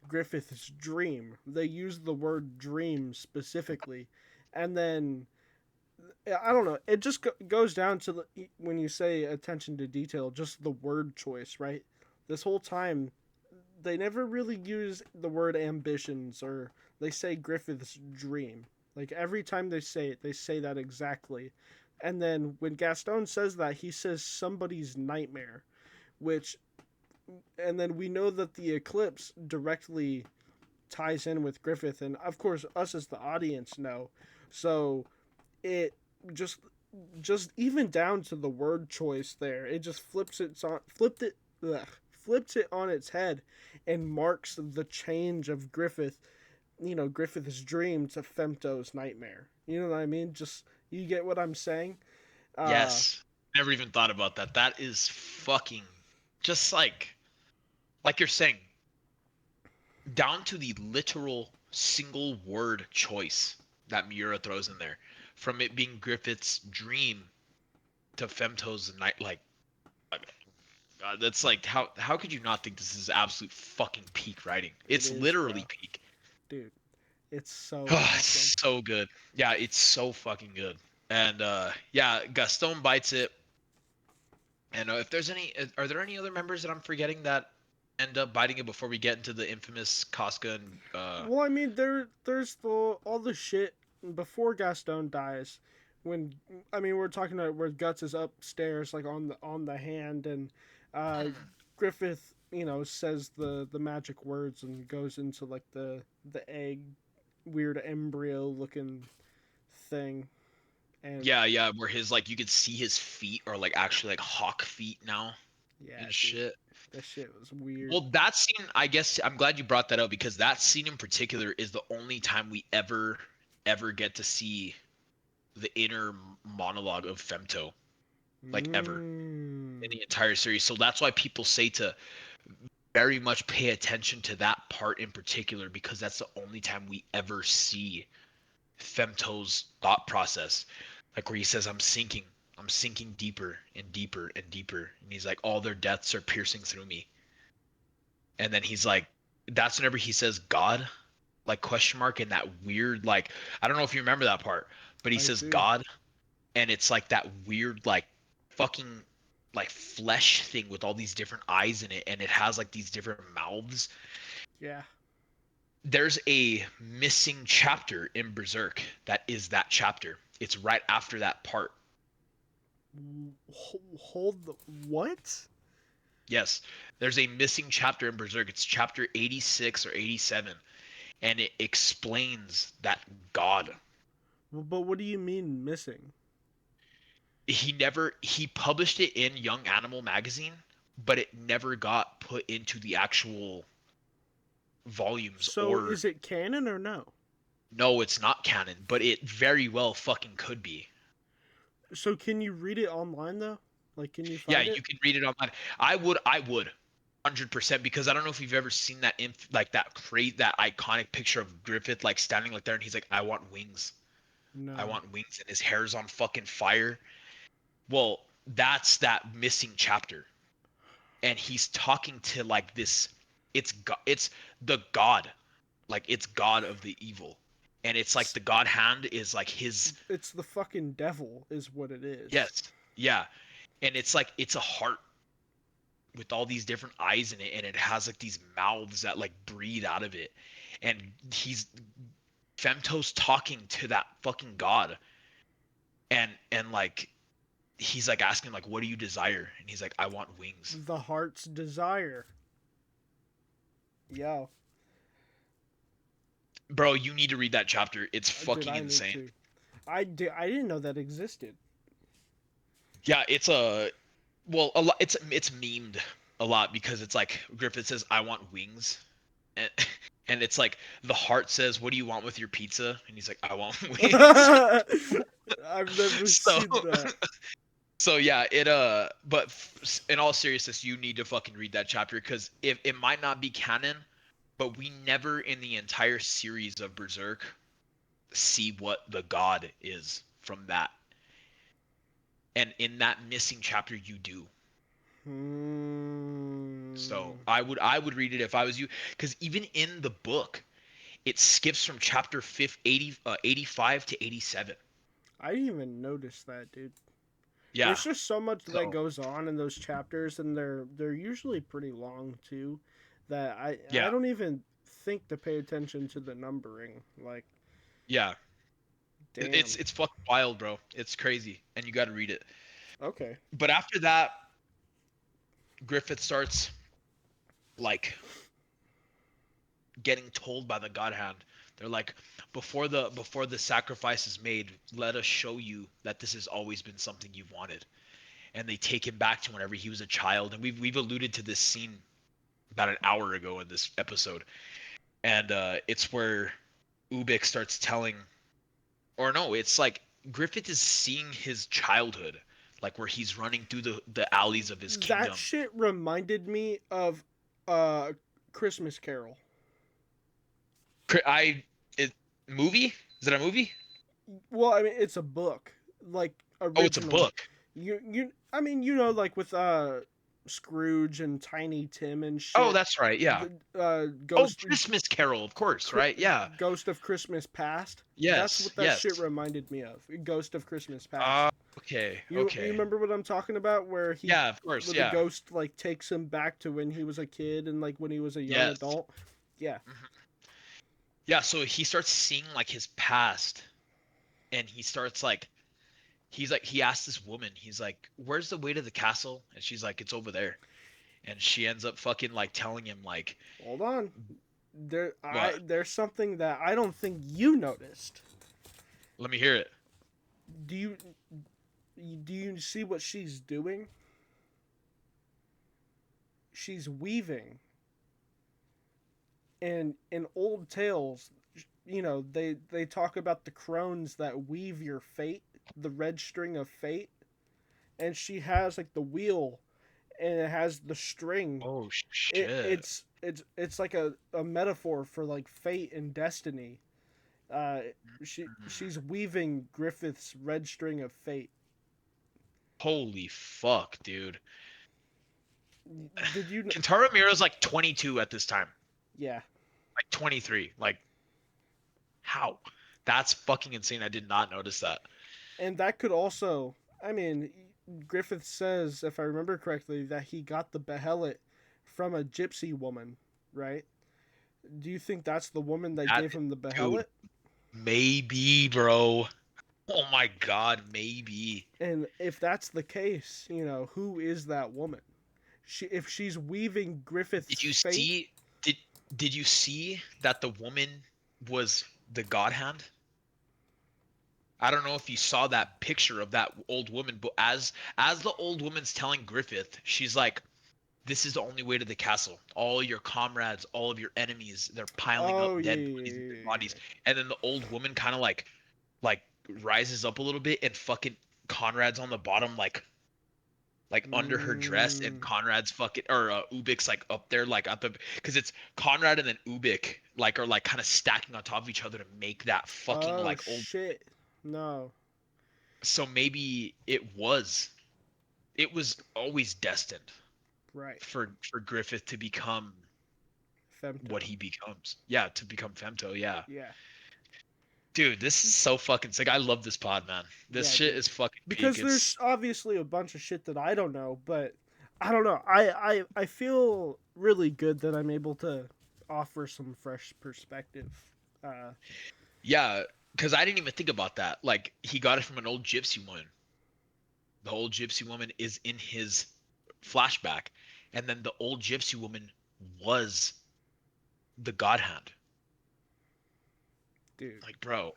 [SPEAKER 2] Griffith's dream. They use the word dream specifically, and then I don't know. It just goes down to when you say attention to detail, just the word choice, right? This whole time, they never really use the word ambitions or they say Griffith's dream. Like every time they say that exactly. And then when Gaston says that, he says somebody's nightmare, which, and then we know that the eclipse directly ties in with Griffith, and of course, us as the audience know. So it just just even down to the word choice there, it just flips it on its head and marks the change of Griffith, Griffith's dream to Femto's nightmare. You know what I mean? Just you get what I'm saying? Uh
[SPEAKER 1] Yes, never even thought about that. That is fucking just like you're saying, down to the literal single word choice that Miura throws in there, from it being Griffith's dream to Femto's night, like God, that's like how could you not think this is absolute fucking peak writing?
[SPEAKER 2] It
[SPEAKER 1] It's
[SPEAKER 2] is,
[SPEAKER 1] literally
[SPEAKER 2] bro.
[SPEAKER 1] peak.
[SPEAKER 2] Dude, it's so
[SPEAKER 1] Oh,
[SPEAKER 2] awesome.
[SPEAKER 1] it's so good. Yeah, it's so fucking good. And yeah, Gaston bites it. And if there's any, are there any other members that I'm forgetting that end up biting it before we get into the infamous Casca and
[SPEAKER 2] Well, I mean, there's all the shit before Gaston dies. When I mean, we're talking about where Guts is upstairs, like on the hand, and uh, Griffith, says the magic words and goes into like the egg, weird embryo looking thing, and
[SPEAKER 1] yeah, yeah, where his like you could see his feet are like actually like hawk feet now
[SPEAKER 2] yeah,
[SPEAKER 1] and
[SPEAKER 2] dude,
[SPEAKER 1] shit.
[SPEAKER 2] that shit was weird.
[SPEAKER 1] Well, that scene, I guess I'm glad you brought that up because that scene in particular is the only time we ever get to see the inner monologue of Femto, like ever in
[SPEAKER 2] Mm,
[SPEAKER 1] the entire series. So that's why people say to very much pay attention to that part in particular because that's the only time we ever see Femto's thought process. Like where he says, I'm sinking deeper and deeper and deeper. And he's like, all their deaths are piercing through me. And then he's like, that's whenever he says God, like question mark, and that weird, like, I don't know if you remember that part, but he
[SPEAKER 2] I
[SPEAKER 1] says
[SPEAKER 2] do.
[SPEAKER 1] God, and it's like that weird, like, fucking, like, flesh thing with all these different eyes in it, and it has, like, these different mouths.
[SPEAKER 2] Yeah.
[SPEAKER 1] There's a missing chapter in Berserk that is that chapter. It's right after that part.
[SPEAKER 2] Hold the what?
[SPEAKER 1] Yes, there's a missing chapter in Berserk. It's chapter 86 or 87, and it explains that God.
[SPEAKER 2] But what do you mean missing?
[SPEAKER 1] He published it in Young Animal magazine, but it never got put into the actual volumes
[SPEAKER 2] So
[SPEAKER 1] or
[SPEAKER 2] is it canon or no?
[SPEAKER 1] no, it's not canon, but it very well fucking could be.
[SPEAKER 2] So can you read it online though? Like, can you
[SPEAKER 1] Yeah,
[SPEAKER 2] find it?
[SPEAKER 1] you can read it online. I would 100% because I don't know if you've ever seen that like that iconic picture of Griffith like standing like there and he's like I want wings. I
[SPEAKER 2] No.
[SPEAKER 1] want wings and his hair's on fucking fire. Well, that's that missing chapter. And he's talking to like this it's the god, like it's god of the evil, and it's like the god hand is like his.
[SPEAKER 2] It's the fucking devil, is what it is.
[SPEAKER 1] Yes, yeah, and it's like it's a heart with all these different eyes in it, and it has like these mouths that like breathe out of it, and he's Femto's talking to that fucking god, and like he's like asking like what do you desire, and he's like I want wings.
[SPEAKER 2] The heart's desire. Yo,
[SPEAKER 1] Bro, you need to read that chapter. It's
[SPEAKER 2] dude,
[SPEAKER 1] fucking
[SPEAKER 2] I need
[SPEAKER 1] insane.
[SPEAKER 2] to. I didn't know that existed.
[SPEAKER 1] Yeah, it's a well, a lot. It's memed a lot because it's like Griffith says, "I want wings," and and it's like the heart says, "What do you want with your pizza?" And he's like, "I want wings."
[SPEAKER 2] I've never
[SPEAKER 1] So
[SPEAKER 2] seen that.
[SPEAKER 1] so yeah, but in all seriousness, you need to fucking read that chapter because if it might not be canon, but we never in the entire series of Berserk see what the god is from that. And in that missing chapter you do. So
[SPEAKER 2] Hmm.
[SPEAKER 1] I would read it if I was you, because even in the book, it skips from chapter 85 to 87.
[SPEAKER 2] I didn't even notice that, dude.
[SPEAKER 1] Yeah.
[SPEAKER 2] There's just so much that
[SPEAKER 1] So
[SPEAKER 2] goes on in those chapters, and they're usually pretty long too. That I
[SPEAKER 1] yeah,
[SPEAKER 2] don't even think to pay attention to the numbering. Like,
[SPEAKER 1] yeah. It's
[SPEAKER 2] damn.
[SPEAKER 1] it's fucking wild, bro. It's crazy, and you got to read it.
[SPEAKER 2] Okay.
[SPEAKER 1] But after that, Griffith starts like getting told by the God Hand. They're like, before the sacrifice is made, let us show you that this has always been something you've wanted. And they take him back to whenever he was a child. And we've alluded to this scene about an hour ago in this episode, and it's where Ubik starts telling, or no, it's like Griffith is seeing his childhood, like where he's running through the alleys of his
[SPEAKER 2] That
[SPEAKER 1] kingdom.
[SPEAKER 2] shit reminded me of uh Christmas Carol.
[SPEAKER 1] I it movie? Is it a movie?
[SPEAKER 2] Well, I mean, it's a book, like
[SPEAKER 1] Oh, it's a
[SPEAKER 2] originally.
[SPEAKER 1] book.
[SPEAKER 2] I mean, like with Scrooge and Tiny Tim and
[SPEAKER 1] Oh,
[SPEAKER 2] shit.
[SPEAKER 1] that's right. Yeah.
[SPEAKER 2] The
[SPEAKER 1] Oh, Christmas Carol, of course, right? Yeah.
[SPEAKER 2] Ghost of Christmas Past. That's
[SPEAKER 1] Yes.
[SPEAKER 2] what that
[SPEAKER 1] Yes.
[SPEAKER 2] shit reminded me of. Ghost of Christmas
[SPEAKER 1] Uh,
[SPEAKER 2] Past.
[SPEAKER 1] okay.
[SPEAKER 2] You
[SPEAKER 1] Okay.
[SPEAKER 2] remember what I'm talking about?
[SPEAKER 1] Yeah, of course.
[SPEAKER 2] Where the
[SPEAKER 1] Yeah.
[SPEAKER 2] ghost like takes him back to when he was a kid and like when he was a young
[SPEAKER 1] Yes.
[SPEAKER 2] adult. Yeah.
[SPEAKER 1] Mhm. Yeah, so he starts seeing like his past, and he starts like he asks this woman, he's like, "Where's the way to the castle?" And she's like, "It's over there." And she ends up fucking like telling him like,
[SPEAKER 2] Hold on.
[SPEAKER 1] "What?
[SPEAKER 2] There's something that I don't think you noticed.
[SPEAKER 1] Let me hear it."
[SPEAKER 2] Do you do you see what she's doing? She's weaving. And in old tales, they talk about the crones that weave your fate, the red string of fate, and she has like the wheel and it has the string.
[SPEAKER 1] Oh
[SPEAKER 2] It,
[SPEAKER 1] shit.
[SPEAKER 2] it's like a metaphor for like fate and destiny. Uh,
[SPEAKER 1] Mm.
[SPEAKER 2] she's weaving Griffith's red string of fate.
[SPEAKER 1] Holy fuck, dude.
[SPEAKER 2] Did you?
[SPEAKER 1] Kentaro Miura's like 22 at this time.
[SPEAKER 2] Yeah,
[SPEAKER 1] Like 23. Like how? That's fucking insane. I did not notice that.
[SPEAKER 2] and that could also. I mean, Griffith says, if I remember correctly, that he got the behelit from a gypsy woman, right? Do you think that's the woman that
[SPEAKER 1] That
[SPEAKER 2] gave him the
[SPEAKER 1] dude,
[SPEAKER 2] behelit?
[SPEAKER 1] maybe, bro. Oh my god, maybe.
[SPEAKER 2] And if that's the case, who is that woman? If she's weaving
[SPEAKER 1] Did
[SPEAKER 2] Griffith's
[SPEAKER 1] you
[SPEAKER 2] fate.
[SPEAKER 1] see did did you see that the woman was the God Hand? I don't know if you saw that picture of that old woman, but as the old woman's telling Griffith, she's like, "This is the only way to the castle. All your comrades, all of your enemies, they're piling
[SPEAKER 2] Oh
[SPEAKER 1] up
[SPEAKER 2] yeah,
[SPEAKER 1] dead
[SPEAKER 2] yeah,
[SPEAKER 1] bodies and
[SPEAKER 2] yeah,
[SPEAKER 1] dead
[SPEAKER 2] yeah,
[SPEAKER 1] bodies."
[SPEAKER 2] yeah.
[SPEAKER 1] And then the old woman kind of like rises up a little bit, and fucking Conrad's on the bottom, like under her dress, and
[SPEAKER 2] Mm,
[SPEAKER 1] Conrad's fucking or Ubik's like up there like at the because it's Conrad and then Ubik like are like kind of stacking on top of each other to make that fucking
[SPEAKER 2] oh
[SPEAKER 1] like old.
[SPEAKER 2] shit. No.
[SPEAKER 1] So maybe it was always destined
[SPEAKER 2] Right.
[SPEAKER 1] for Griffith to become what
[SPEAKER 2] Femto.
[SPEAKER 1] he becomes. Yeah, to become Femto. Yeah,
[SPEAKER 2] Yeah.
[SPEAKER 1] dude, this is so fucking sick. I love this pod, man. This
[SPEAKER 2] Yeah,
[SPEAKER 1] shit
[SPEAKER 2] dude.
[SPEAKER 1] is fucking peak.
[SPEAKER 2] Because
[SPEAKER 1] It's
[SPEAKER 2] there's obviously a bunch of shit that I don't know, but I don't know. I feel really good that I'm able to offer some fresh perspective. Uh,
[SPEAKER 1] yeah, because I didn't even think about that. Like he got it from an old gypsy woman. The old gypsy woman is in his flashback, and then the old gypsy woman was the God Hand.
[SPEAKER 2] dude.
[SPEAKER 1] Like, bro,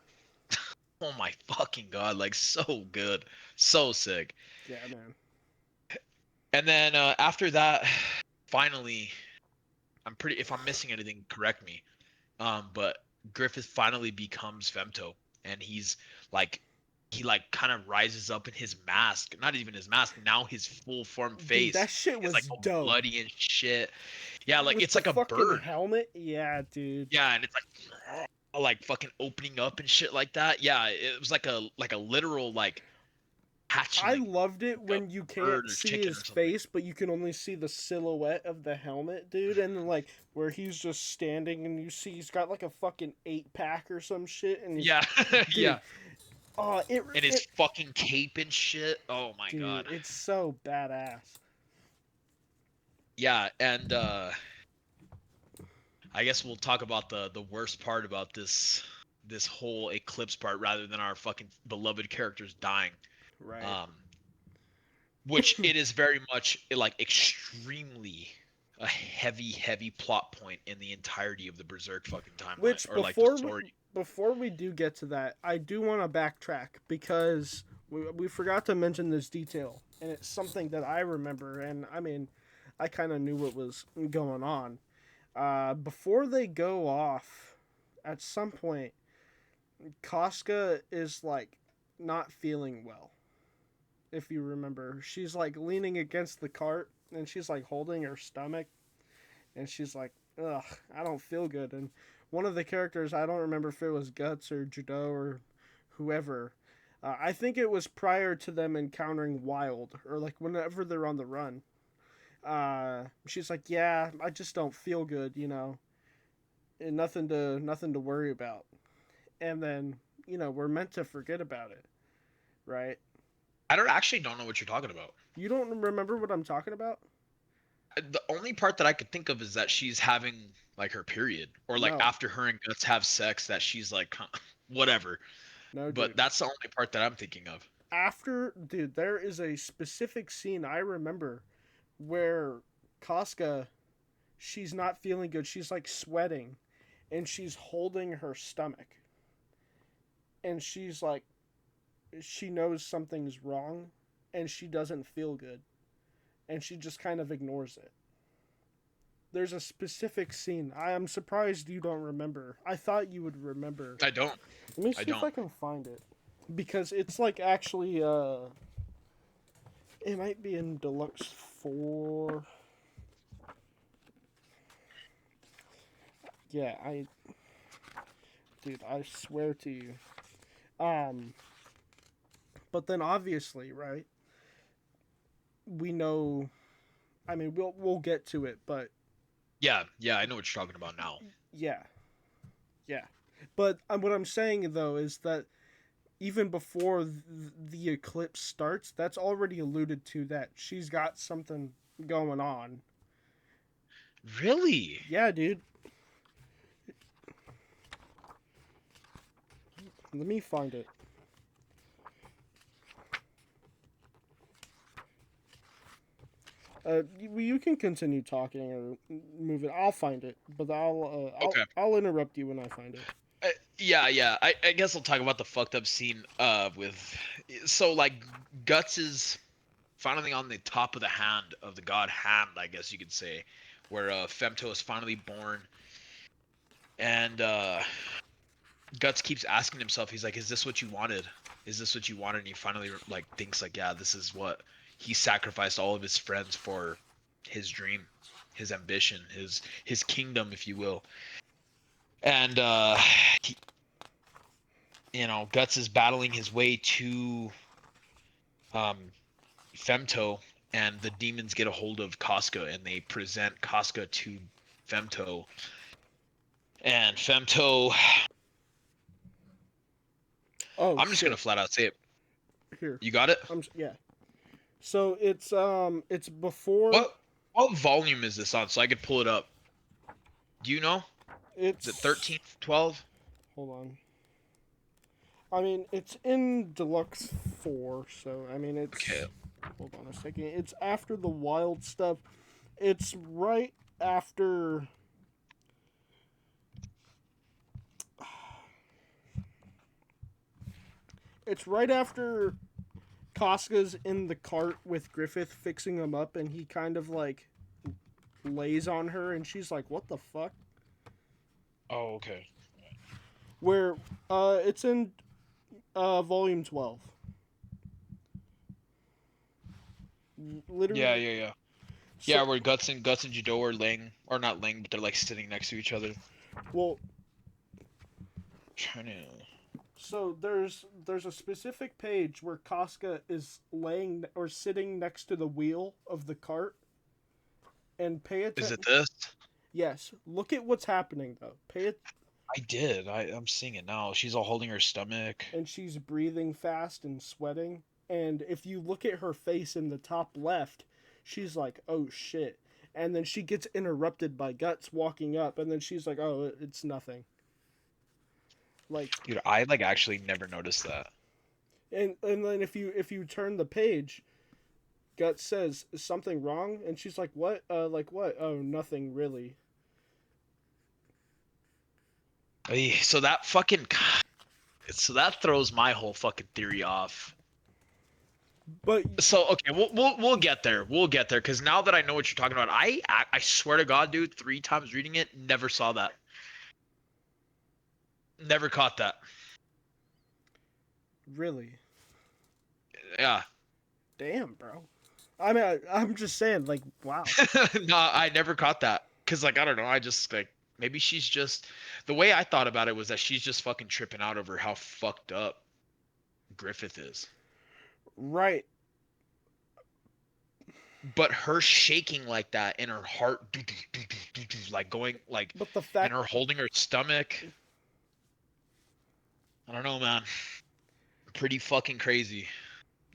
[SPEAKER 1] oh my fucking god, like so good, so sick.
[SPEAKER 2] Yeah, man.
[SPEAKER 1] And then after that, finally, I'm pretty. If I'm missing anything, correct me. But Griffith finally becomes Femto, and he's like, he like kind of rises up in his mask. Not even his mask. Now his full form
[SPEAKER 2] Dude,
[SPEAKER 1] face
[SPEAKER 2] that shit
[SPEAKER 1] is like
[SPEAKER 2] was
[SPEAKER 1] all
[SPEAKER 2] dope.
[SPEAKER 1] bloody and shit. Yeah, like
[SPEAKER 2] With
[SPEAKER 1] it's
[SPEAKER 2] the
[SPEAKER 1] like a
[SPEAKER 2] fucking
[SPEAKER 1] bird.
[SPEAKER 2] helmet? Yeah, dude.
[SPEAKER 1] Yeah, and it's like fucking opening up and shit like that. Yeah, it was like a literal like
[SPEAKER 2] I
[SPEAKER 1] hatchling
[SPEAKER 2] loved it
[SPEAKER 1] of
[SPEAKER 2] when you
[SPEAKER 1] a bird
[SPEAKER 2] can't
[SPEAKER 1] or
[SPEAKER 2] see
[SPEAKER 1] chicken
[SPEAKER 2] his
[SPEAKER 1] or something.
[SPEAKER 2] face, but you can only see the silhouette of the helmet, dude. And then, like, where he's just standing and you see he's got like a fucking 8 pack or some shit. And he's,
[SPEAKER 1] Yeah,
[SPEAKER 2] dude,
[SPEAKER 1] yeah.
[SPEAKER 2] oh,
[SPEAKER 1] And his fucking cape and shit. Oh my
[SPEAKER 2] dude,
[SPEAKER 1] god.
[SPEAKER 2] it's so badass.
[SPEAKER 1] Yeah, and I guess we'll talk about the worst part about this whole eclipse part rather than our fucking beloved characters dying.
[SPEAKER 2] Right.
[SPEAKER 1] Um, which it is very much like extremely a heavy plot point in the entirety of the Berserk fucking timeline
[SPEAKER 2] Which
[SPEAKER 1] or like the story.
[SPEAKER 2] before we do get to that, I do want to backtrack because we forgot to mention this detail, and it's something that I remember. And I mean, I kind of knew what was going on. Before they go off, at some point, Casca is like not feeling well. If you remember, she's like leaning against the cart and she's like holding her stomach and she's like, "Ugh, I don't feel good." And one of the characters, I don't remember if it was Guts or Judo or whoever. I think it was prior to them encountering Wild or like whenever they're on the run. She's like, yeah, I just don't feel good, you know, and nothing to worry about. And then, you know, we're meant to forget about it, right?
[SPEAKER 1] I don't know what you're talking about.
[SPEAKER 2] You don't remember what I'm talking about?
[SPEAKER 1] The only part that I could think of is that she's having like her period, or like
[SPEAKER 2] No,
[SPEAKER 1] after her and Guts have sex, that she's like, whatever.
[SPEAKER 2] no,
[SPEAKER 1] But
[SPEAKER 2] dude.
[SPEAKER 1] that's the only part that I'm thinking of.
[SPEAKER 2] After, dude, there is a specific scene I remember where Casca, she's not feeling good. She's like sweating, and she's holding her stomach, and she's like, she knows something's wrong, and she doesn't feel good, and she just kind of ignores it. There's a specific scene. I am surprised you don't remember. I thought you would remember.
[SPEAKER 1] I don't.
[SPEAKER 2] Let me
[SPEAKER 1] I
[SPEAKER 2] see if
[SPEAKER 1] don't.
[SPEAKER 2] I can find it. Because it's like actually it might be in Deluxe 4. Yeah, I swear to you. Um but then obviously, right? We know, I mean, we'll get to it, but
[SPEAKER 1] Yeah, yeah, I know what you're talking about now.
[SPEAKER 2] yeah. Yeah. But what I'm saying though is that even before the eclipse starts, that's already alluded to that she's got something going on.
[SPEAKER 1] Really?
[SPEAKER 2] Yeah, dude. Let me find it. You can continue talking or move it. I'll find it, but
[SPEAKER 1] Okay.
[SPEAKER 2] I'll interrupt you when I find it.
[SPEAKER 1] Yeah, yeah. I guess I'll talk about the fucked up scene with so like Guts is finally on the top of the hand of the god hand, I guess you could say, where Femto is finally born, and Guts keeps asking himself, he's like, is this what you wanted? Is this what you wanted? And he finally like thinks like, yeah, this is what he sacrificed all of his friends for, his dream, his ambition, his kingdom, if you will. And he, Guts is battling his way to um Femto, and the demons get a hold of Casca, and they present Casca to Femto, and Femto,
[SPEAKER 2] Oh
[SPEAKER 1] I'm just gonna
[SPEAKER 2] shit!
[SPEAKER 1] flat out say it.
[SPEAKER 2] Here,
[SPEAKER 1] You got it?
[SPEAKER 2] yeah. So it's before
[SPEAKER 1] What volume is this on, so I could pull it up? Do you know? Is it
[SPEAKER 2] it's
[SPEAKER 1] 13, 12?
[SPEAKER 2] hold on. I mean, it's in Deluxe 4, so I mean
[SPEAKER 1] Okay.
[SPEAKER 2] it's hold on a second. It's after the wild stuff. It's right after. It's right after Casca's in the cart with Griffith fixing him up, and he kind of like lays on her, and she's like, "What the fuck?"
[SPEAKER 1] Oh, okay.
[SPEAKER 2] Where it's in volume 12.
[SPEAKER 1] Yeah,
[SPEAKER 2] Literally.
[SPEAKER 1] yeah, yeah. Yeah,
[SPEAKER 2] So
[SPEAKER 1] where Guts and Judo are laying, or not laying, but they're like sitting next to each other.
[SPEAKER 2] well,
[SPEAKER 1] Trying to.
[SPEAKER 2] so there's a specific page where Casca is laying or sitting next to the wheel of the cart, and pay
[SPEAKER 1] Is it
[SPEAKER 2] attention.
[SPEAKER 1] this?
[SPEAKER 2] Yes, look at what's happening though. Pay it,
[SPEAKER 1] I did. I'm seeing it now. She's all holding her stomach.
[SPEAKER 2] and she's breathing fast and sweating. And if you look at her face in the top left, she's like, "Oh shit!" And then she gets interrupted by Guts walking up, and then she's like, "Oh, it's nothing." Like,
[SPEAKER 1] Dude, I like actually never noticed that.
[SPEAKER 2] and then if you turn the page, Guts says, "Is something wrong?" And she's like, "What? Like what? Oh, nothing really."
[SPEAKER 1] So that fucking so that throws my whole fucking theory off.
[SPEAKER 2] But
[SPEAKER 1] So okay, we'll get there. We'll get there because now that I know what you're talking about, I swear to God, dude, 3 times reading it, never saw that. Never caught that.
[SPEAKER 2] really,
[SPEAKER 1] Yeah.
[SPEAKER 2] damn, bro. I mean, I'm just saying, like, wow.
[SPEAKER 1] No, I never caught that. Cause like I don't know, I just like maybe she's just the way I thought about it was that she's just fucking tripping out over how fucked up Griffith is.
[SPEAKER 2] Right.
[SPEAKER 1] but her shaking like that and her heart like going like,
[SPEAKER 2] But the
[SPEAKER 1] and
[SPEAKER 2] fact,
[SPEAKER 1] her holding her stomach. I don't know, man. Pretty fucking crazy.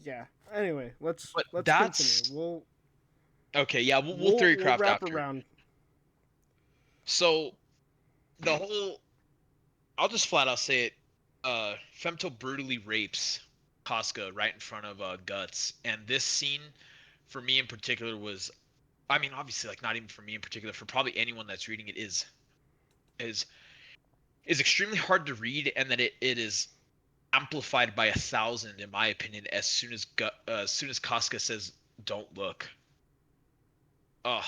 [SPEAKER 2] yeah. Anyway,
[SPEAKER 1] But
[SPEAKER 2] let's continue.
[SPEAKER 1] that's okay. Yeah, we'll
[SPEAKER 2] We'll
[SPEAKER 1] theorycraft
[SPEAKER 2] wrap
[SPEAKER 1] after.
[SPEAKER 2] around.
[SPEAKER 1] So the whole, I'll just flat out say it. Femto brutally rapes Casca right in front of Guts, and this scene, for me in particular, was, I mean, obviously, like not even for me in particular, for probably anyone that's reading it, is is extremely hard to read, and that it is amplified by 1,000, in my opinion, as soon as Casca says, "Don't look." Oh,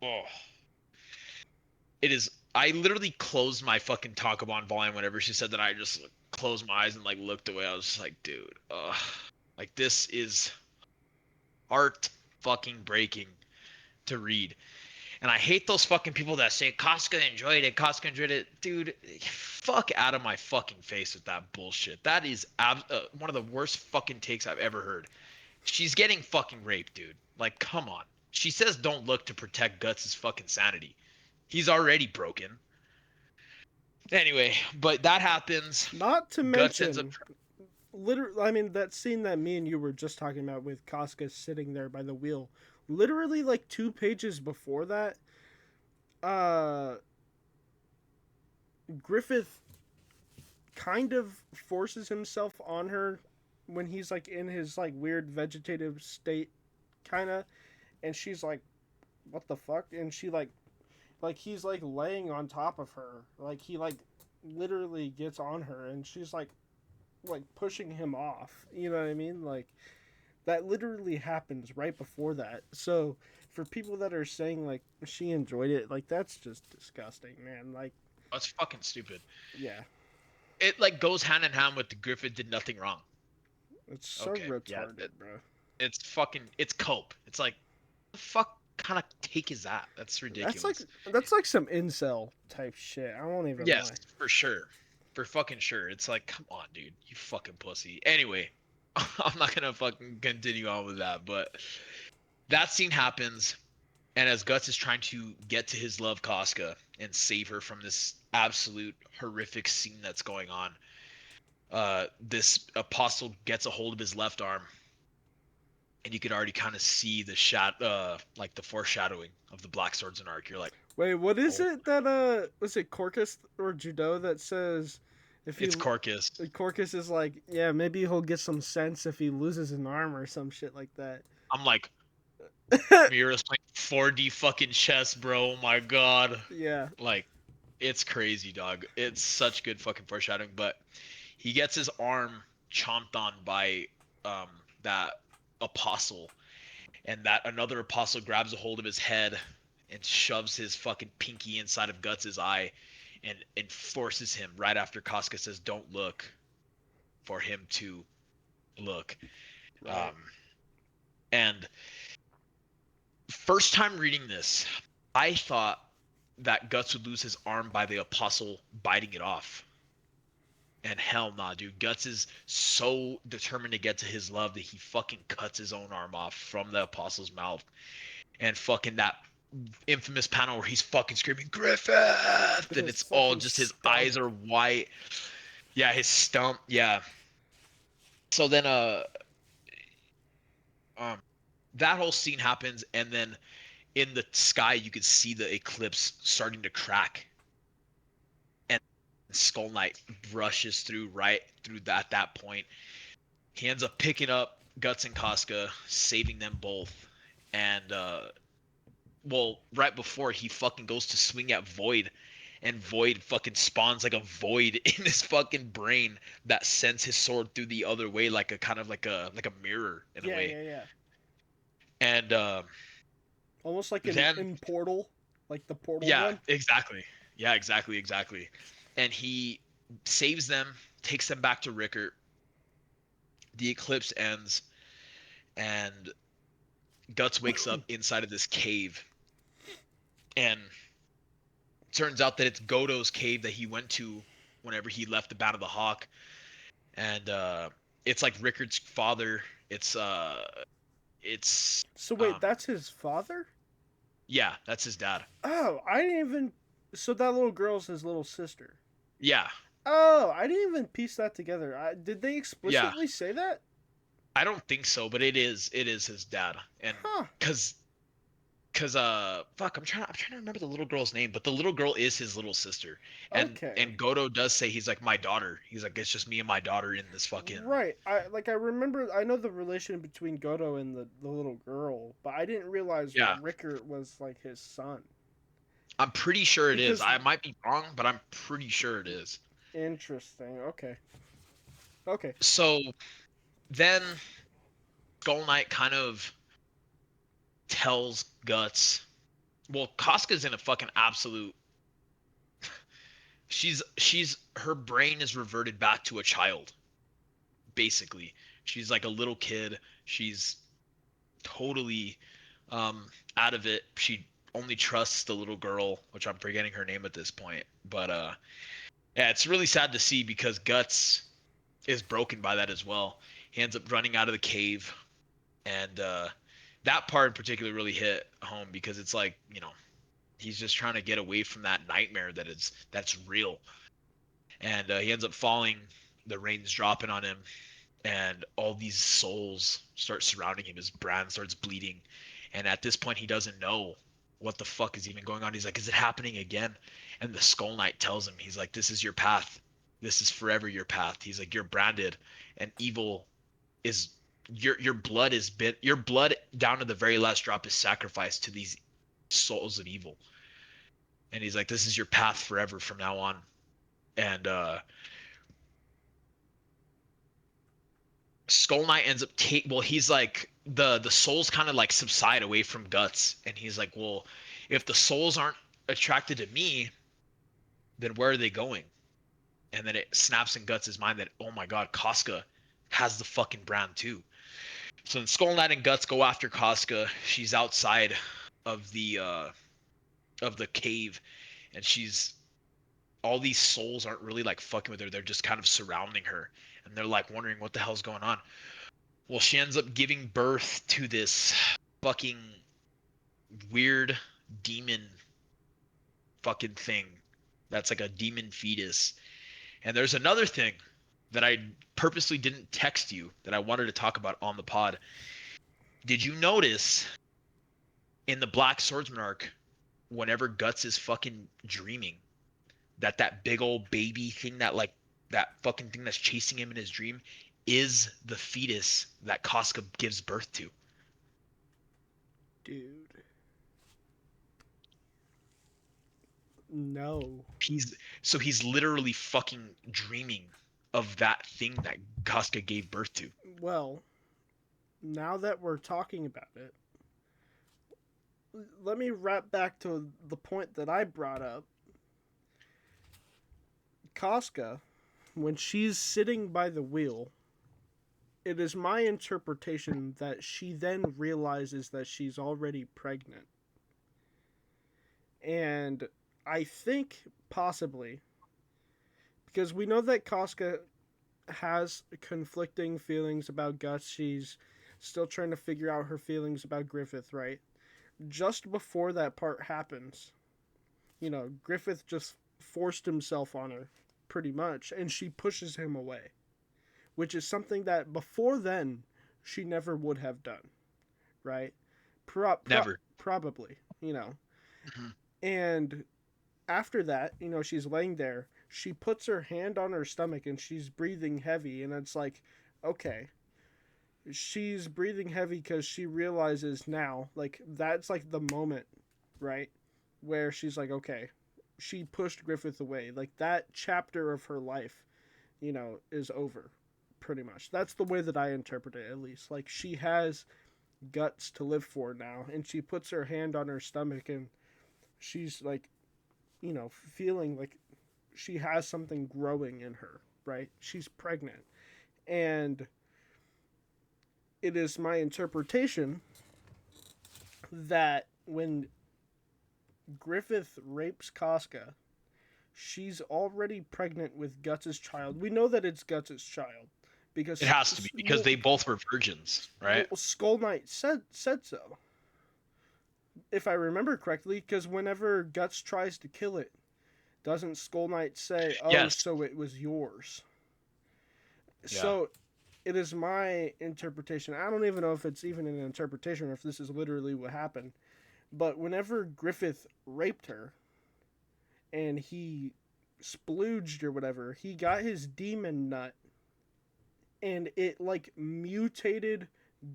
[SPEAKER 1] oh. It is. I literally closed my fucking Takabon volume whenever she said that. I just closed my eyes and like looked away. I was just like, dude, like this is heart fucking breaking to read. And I hate those fucking people that say Casca enjoyed it. Casca enjoyed it, dude. Fuck out of my fucking face with that bullshit. That is one of the worst fucking takes I've ever heard. She's getting fucking raped, dude. Like, come on. She says don't look to protect Guts' fucking sanity. He's already broken. Anyway, but that happens.
[SPEAKER 2] Not to
[SPEAKER 1] Guts ends up.
[SPEAKER 2] mention, literally, I mean, that scene that me and you were just talking about with Casca sitting there by the wheel. Literally, like 2 pages before that, uh, Griffith kind of forces himself on her when he's like in his like weird vegetative state, kind of, and she's like, "What the fuck?" And she like he's like laying on top of her, like he like literally gets on her, and she's like pushing him off. You know what I mean? Like that literally happens right before that. So for people that are saying like she enjoyed it, like that's just disgusting, man. Like,
[SPEAKER 1] That's fucking stupid.
[SPEAKER 2] yeah,
[SPEAKER 1] It like goes hand in hand with the Griffith did nothing wrong.
[SPEAKER 2] it's so
[SPEAKER 1] Okay, yeah,
[SPEAKER 2] retarded, bro.
[SPEAKER 1] it's fucking, it's cope. It's like, the fuck kind of take is that? That's
[SPEAKER 2] That's like
[SPEAKER 1] ridiculous.
[SPEAKER 2] that's like some incel type shit. I won't even
[SPEAKER 1] Yes,
[SPEAKER 2] lie.
[SPEAKER 1] for sure, for fucking sure. It's like, come on, dude, you fucking pussy. Anyway, I'm not gonna fucking continue on with that, but that scene happens. And as Guts is trying to get to his love Casca and save her from this absolute horrific scene that's going on, this apostle gets a hold of his left arm, and you could already kind of see the like the foreshadowing of the Black Swords and Arc. You're like,
[SPEAKER 2] Wait, what is
[SPEAKER 1] oh,
[SPEAKER 2] it that was it Corcus or Judo that says if
[SPEAKER 1] it's
[SPEAKER 2] he
[SPEAKER 1] Corcus.
[SPEAKER 2] Corcus is like, yeah, maybe he'll get some sense if he loses an arm or some shit like that.
[SPEAKER 1] I'm like, Mira's playing 4D fucking chess, bro. Oh my god.
[SPEAKER 2] Yeah.
[SPEAKER 1] Like, it's crazy, dog. It's such good fucking foreshadowing. But he gets his arm chomped on by um that apostle, and that another apostle grabs a hold of his head and shoves his fucking pinky inside of Guts's eye, and forces him right after Casca says don't look, for him to look.
[SPEAKER 2] Right.
[SPEAKER 1] um and first time reading this, I thought that Guts would lose his arm by the apostle biting it off. And hell nah, dude. Guts is so determined to get to his love that he fucking cuts his own arm off from the apostle's mouth. And fucking that infamous panel where he's fucking screaming Griffith, and
[SPEAKER 2] His
[SPEAKER 1] it's all
[SPEAKER 2] fucking
[SPEAKER 1] just his
[SPEAKER 2] stump.
[SPEAKER 1] eyes are white. Yeah, his stump. Yeah. So then um that whole scene happens, and then in the sky you could see the eclipse starting to crack, and Skull Knight brushes through right through that point. He ends up picking up Guts and Casca, saving them both. And well, right before he fucking goes to swing at Void, and Void fucking spawns like a void in his fucking brain that sends his sword through the other way, like a kind of like a mirror in a
[SPEAKER 2] Yeah,
[SPEAKER 1] way.
[SPEAKER 2] yeah, yeah.
[SPEAKER 1] And
[SPEAKER 2] Almost like
[SPEAKER 1] then
[SPEAKER 2] in Portal, like the Portal
[SPEAKER 1] yeah,
[SPEAKER 2] one.
[SPEAKER 1] exactly. Yeah, exactly. And he saves them, takes them back to Rickert. The eclipse ends, and Guts wakes up inside of this cave, and turns out that it's Godo's cave that he went to whenever he left the Band of the Hawk. And it's like Rickart's father It's it's
[SPEAKER 2] So wait,
[SPEAKER 1] um,
[SPEAKER 2] that's his father?
[SPEAKER 1] yeah, that's his dad.
[SPEAKER 2] Oh, I didn't even. So that little girl's his little sister.
[SPEAKER 1] Yeah,
[SPEAKER 2] Oh, I didn't even piece that together. Did they
[SPEAKER 1] yeah.
[SPEAKER 2] explicitly say that?
[SPEAKER 1] I don't think so, but it is his dad, and
[SPEAKER 2] Huh.
[SPEAKER 1] because fuck, I'm trying to remember the little girl's name, but the little girl is his little sister,
[SPEAKER 2] Okay.
[SPEAKER 1] and Goto does say he's like my daughter. He's like it's just me and my daughter in this fucking.
[SPEAKER 2] Right. I remember. I know the relation between Goto and the little girl, but I didn't realize
[SPEAKER 1] Yeah,
[SPEAKER 2] Rickert was like his son.
[SPEAKER 1] I'm pretty sure it is.
[SPEAKER 2] Because
[SPEAKER 1] I might be wrong, but I'm pretty sure it is.
[SPEAKER 2] interesting. Okay. Okay.
[SPEAKER 1] So then Skull Knight kind of tells Guts. Well, Casca's in a fucking absolute. She's her brain is reverted back to a child, basically. She's like a little kid. She's totally out of it. She only trusts the little girl, which I'm forgetting her name at this point. But yeah, it's really sad to see because Guts is broken by that as well. He ends up running out of the cave, and that part in particular really hit home because it's like he's just trying to get away from that nightmare that's real, and he ends up falling. The rain's dropping on him, and all these souls start surrounding him. His brand starts bleeding, and at this point, he doesn't know what the fuck is even going on. He's like, "Is it happening again?" And the Skull Knight tells him, "He's like, this is your path. This is forever your path." He's like, "You're branded, and evil is your blood is bit. Your blood down to the very last drop is sacrificed to these souls of evil." And he's like, "This is your path forever from now on." And Skull Knight ends up he's like the souls kind of like subside away from Guts, and he's like, well, if the souls aren't attracted to me, then where are they going? And then it snaps in Guts' mind that, oh my god, Casca has the fucking brand too. So then Skull Knight and Guts go after Casca. She's outside of the cave, and she's all these souls aren't really like fucking with her. They're just kind of surrounding her, and they're like wondering what the hell's going on. Well, she ends up giving birth to this fucking weird demon fucking thing that's like a demon fetus. And there's another thing that I purposely didn't text you that I wanted to talk about on the pod. Did you notice in the Black Swordsman arc, whenever Guts is fucking dreaming, that big old baby thing that fucking thing that's chasing him in his dream is the fetus that Casca gives birth to?
[SPEAKER 2] Dude. No.
[SPEAKER 1] He's literally fucking dreaming of that thing that Casca gave birth to.
[SPEAKER 2] Well, now that we're talking about it, let me wrap back to the point that I brought up. Casca, when she's sitting by the wheel, it is my interpretation that she then realizes that she's already pregnant. And I think possibly, because we know that Casca has conflicting feelings about Guts, she's still trying to figure out her feelings about Griffith, right? Just before that part happens, Griffith just forced himself on her, pretty much, and she pushes him away, which is something that before then she never would have done, right?
[SPEAKER 1] Never.
[SPEAKER 2] Probably,
[SPEAKER 1] Mhm.
[SPEAKER 2] And after that, she's laying there. She puts her hand on her stomach and she's breathing heavy, and it's like, okay, she's breathing heavy because she realizes now, like that's like the moment, right, where she's like, okay, she pushed Griffith away. Like that chapter of her life, is over, pretty much. That's the way that I interpret it, at least. Like she has guts to live for now, and she puts her hand on her stomach, and she's like, feeling like she has something growing in her, right? She's pregnant. And it is my interpretation that when Griffith rapes Casca, she's already pregnant with Guts' child. We know that it's Guts' child
[SPEAKER 1] It
[SPEAKER 2] because
[SPEAKER 1] has to be because they both were virgins, right?
[SPEAKER 2] Skull Knight said so, if I remember correctly. Because whenever Guts tries to kill it, doesn't Skull Knight say, "Oh,
[SPEAKER 1] Yes.
[SPEAKER 2] so it was yours"?
[SPEAKER 1] Yeah.
[SPEAKER 2] So it is my interpretation. I don't even know if it's even an interpretation or if this is literally what happened. But whenever Griffith raped her and he splooged or whatever, he got his demon nut and it like mutated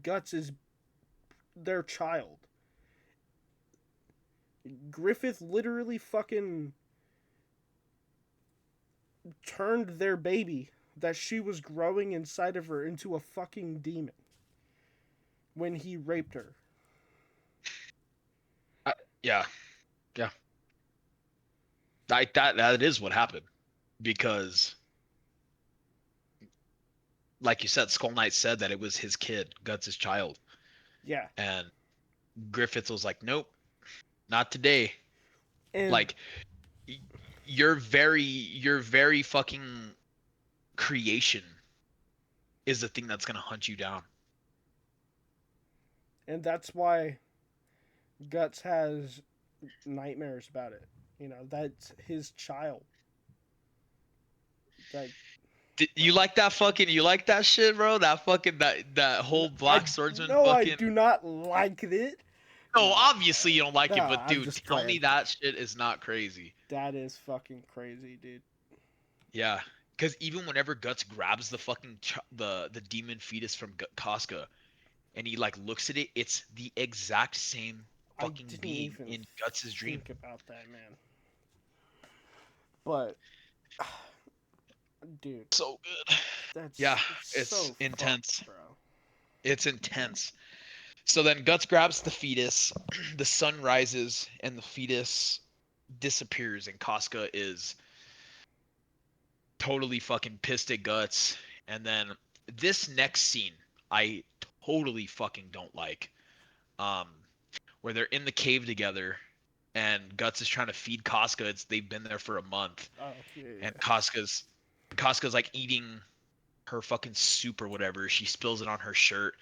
[SPEAKER 2] Guts's their child. Griffith literally fucking turned their baby that she was growing inside of her into a fucking demon when he raped her.
[SPEAKER 1] Yeah. Yeah. Like that is what happened because like you said, Skull Knight said that it was his kid, Guts' child.
[SPEAKER 2] Yeah.
[SPEAKER 1] And Griffith was like, "Nope, not today."
[SPEAKER 2] And
[SPEAKER 1] Like your very fucking creation is the thing that's gonna hunt you down.
[SPEAKER 2] that's why Guts has nightmares about it. You know, that's his child. That
[SPEAKER 1] You like that fucking you like that shit, bro? That fucking that whole
[SPEAKER 2] I
[SPEAKER 1] Black Swordsman
[SPEAKER 2] no, I
[SPEAKER 1] fucking.
[SPEAKER 2] do not like it.
[SPEAKER 1] No,
[SPEAKER 2] No,
[SPEAKER 1] obviously you don't like it, but
[SPEAKER 2] I'm
[SPEAKER 1] dude,
[SPEAKER 2] just
[SPEAKER 1] tell me
[SPEAKER 2] playing.
[SPEAKER 1] that shit is not crazy.
[SPEAKER 2] That is fucking crazy, dude.
[SPEAKER 1] Yeah, because even whenever Guts grabs the fucking the demon fetus from Casca, and he like looks at it, it's the exact same
[SPEAKER 2] I
[SPEAKER 1] fucking
[SPEAKER 2] didn't
[SPEAKER 1] being
[SPEAKER 2] even
[SPEAKER 1] in Guts' dream.
[SPEAKER 2] think about that, man. But, dude,
[SPEAKER 1] So good. Yeah,
[SPEAKER 2] it's
[SPEAKER 1] it's
[SPEAKER 2] so fucked,
[SPEAKER 1] intense.
[SPEAKER 2] bro.
[SPEAKER 1] It's intense. So then Guts grabs the fetus, the sun rises, and the fetus disappears, and Casca is totally fucking pissed at Guts. And then this next scene, I totally fucking don't like. Um, where they're in the cave together, and Guts is trying to feed Casca. They've been there for a month,
[SPEAKER 2] Oh, yeah,
[SPEAKER 1] and
[SPEAKER 2] yeah.
[SPEAKER 1] Casca's like eating her fucking soup or whatever. She spills it on her shirt,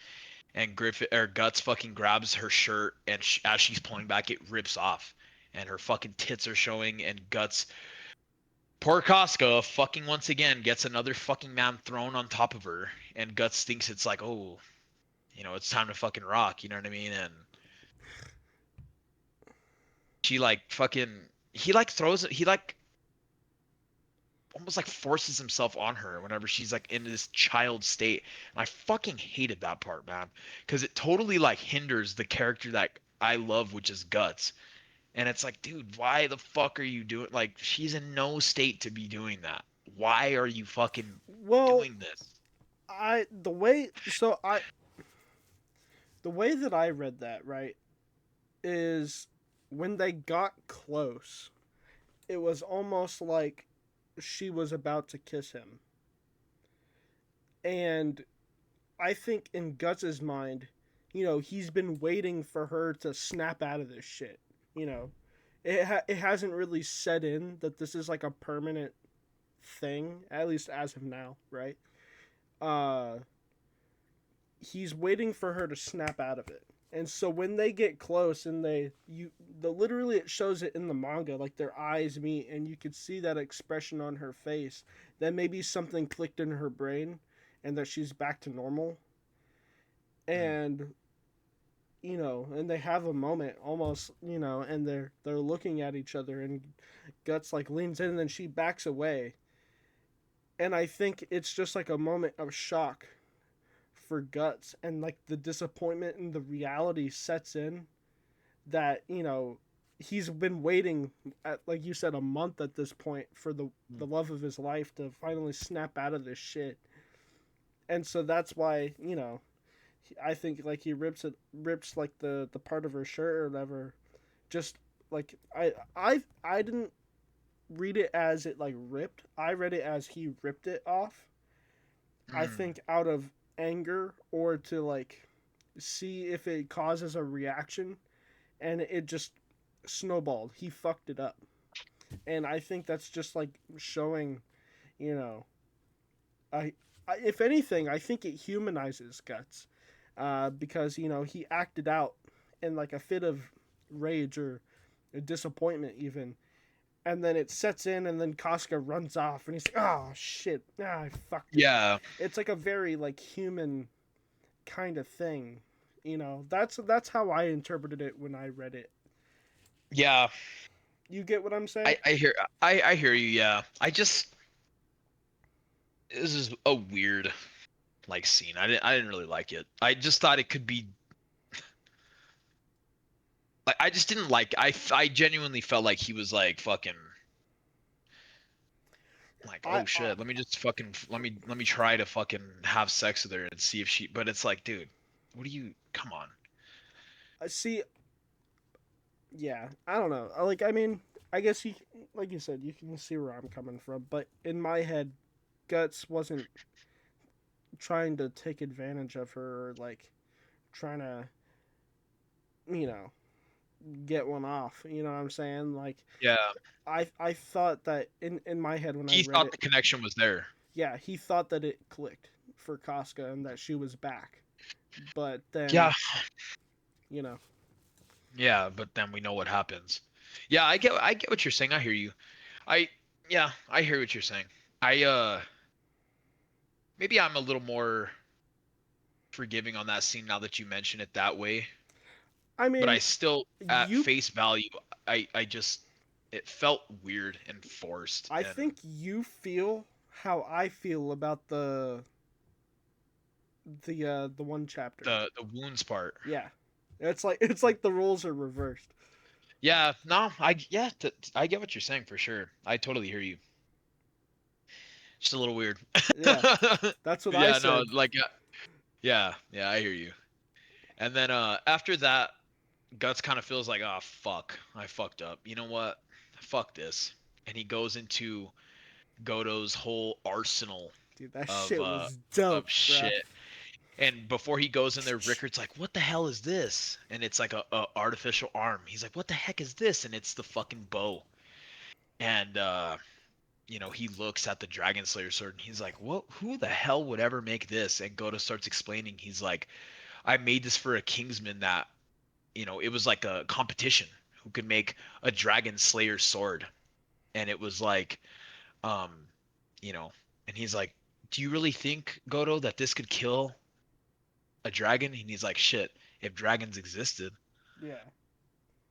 [SPEAKER 1] and Griffith or Guts fucking grabs her shirt, and as she's pulling back, it rips off, and her fucking tits are showing, and Guts. Poor Casca, fucking once again, gets another fucking man thrown on top of her, and Guts thinks it's like, oh, it's time to fucking rock, you know what I mean? And she like fucking, he like throws it, he like almost like forces himself on her whenever she's like in this child state. And I fucking hated that part, man, because it totally like hinders the character that I love, which is Guts. And it's like, dude, why the fuck are you doing? Like, she's in no state to be doing that. Why are you fucking
[SPEAKER 2] Well,
[SPEAKER 1] doing this?
[SPEAKER 2] I the way so I the way that I read that, right, is when they got close, it was almost like she was about to kiss him. And I think in Guts's mind, he's been waiting for her to snap out of this shit. You know, it hasn't really set in that this is like a permanent thing, at least as of now, right? Uh, he's waiting for her to snap out of it. And so when they get close and the literally it shows it in the manga, like their eyes meet and you could see that expression on her face that maybe something clicked in her brain and that she's back to normal.
[SPEAKER 1] Mm.
[SPEAKER 2] And and they have a moment almost, and they're looking at each other and Guts like leans in and then she backs away. And I think it's just like a moment of shock for Guts, and like the disappointment and the reality sets in that he's been waiting at, like you said, a month at this point for the love of his life to finally snap out of this shit. And so that's why I think like he rips like the part of her shirt or whatever. Just like I didn't read it as it like ripped. I read it as he ripped it off. I
[SPEAKER 1] Mm.
[SPEAKER 2] think out of anger or to like see if it causes a reaction, and it just snowballed. He fucked it up. And I think that's just like showing, you know, I if anything, I think it humanizes Guts, because he acted out in like a fit of rage or disappointment even, and then it sets in, and then Casca runs off, and he's like, "Oh shit, I fucked it."
[SPEAKER 1] Yeah,
[SPEAKER 2] It's like a very like human kind of thing. That's how I interpreted it when I read it.
[SPEAKER 1] yeah.
[SPEAKER 2] You get what I'm saying?
[SPEAKER 1] I hear you. Yeah, this is a weird like scene. I didn't really like it. I just thought it could be like I just didn't like. I genuinely felt like he was like fucking like,
[SPEAKER 2] I
[SPEAKER 1] oh shit, let me just fucking let me try to fucking have sex with her and see if she. But it's like, dude, what do you? Come on.
[SPEAKER 2] see. Yeah, I don't know. Like, I mean, I guess like you said, you can see where I'm coming from. But in my head, Guts wasn't trying to take advantage of her, or like trying to, you know, get one off. You know what I'm saying? Like,
[SPEAKER 1] Yeah,
[SPEAKER 2] I thought that in my head when I
[SPEAKER 1] he
[SPEAKER 2] read
[SPEAKER 1] thought
[SPEAKER 2] it,
[SPEAKER 1] the connection was there.
[SPEAKER 2] yeah, he thought that it clicked for Casca and that she was back. But
[SPEAKER 1] Yeah,
[SPEAKER 2] then, you know,
[SPEAKER 1] yeah, but then we know what happens. Yeah, I get what you're saying. I hear you. I yeah, I hear what you're saying. I maybe I'm a little more forgiving on that scene now that you mention it that way.
[SPEAKER 2] I
[SPEAKER 1] But I
[SPEAKER 2] mean,
[SPEAKER 1] still, at
[SPEAKER 2] you,
[SPEAKER 1] face value, I just it felt weird and forced
[SPEAKER 2] I
[SPEAKER 1] and
[SPEAKER 2] think you feel how I feel about the one chapter.
[SPEAKER 1] the wounds part.
[SPEAKER 2] Yeah, it's like the roles are reversed.
[SPEAKER 1] Yeah, no, I get what you're saying for sure. I totally hear you. Just a little weird.
[SPEAKER 2] Yeah, that's what I
[SPEAKER 1] Yeah, no,
[SPEAKER 2] said.
[SPEAKER 1] like yeah, I hear you. And then after that, Guts kind of feels like, oh fuck, I fucked up. You know what? Fuck this. And he goes into Goto's whole arsenal
[SPEAKER 2] Dude, that
[SPEAKER 1] of
[SPEAKER 2] shit was dope, bruh.
[SPEAKER 1] shit. And before he goes in there, Rickard's like, "What the hell is this?" And it's like a artificial arm. He's like, "What the heck is this?" And it's the fucking bow. And he looks at the Dragon Slayer sword and he's like, "What? Who the hell would ever make this?" And Goto starts explaining. He's like, "I made this for a Kingsman that, it was like a competition who could make a Dragon Slayer sword." And it was like, um, you know, and he's like, "Do you really think, Goto, that this could kill a dragon?" And he's like, "Shit, if dragons existed."
[SPEAKER 2] Yeah.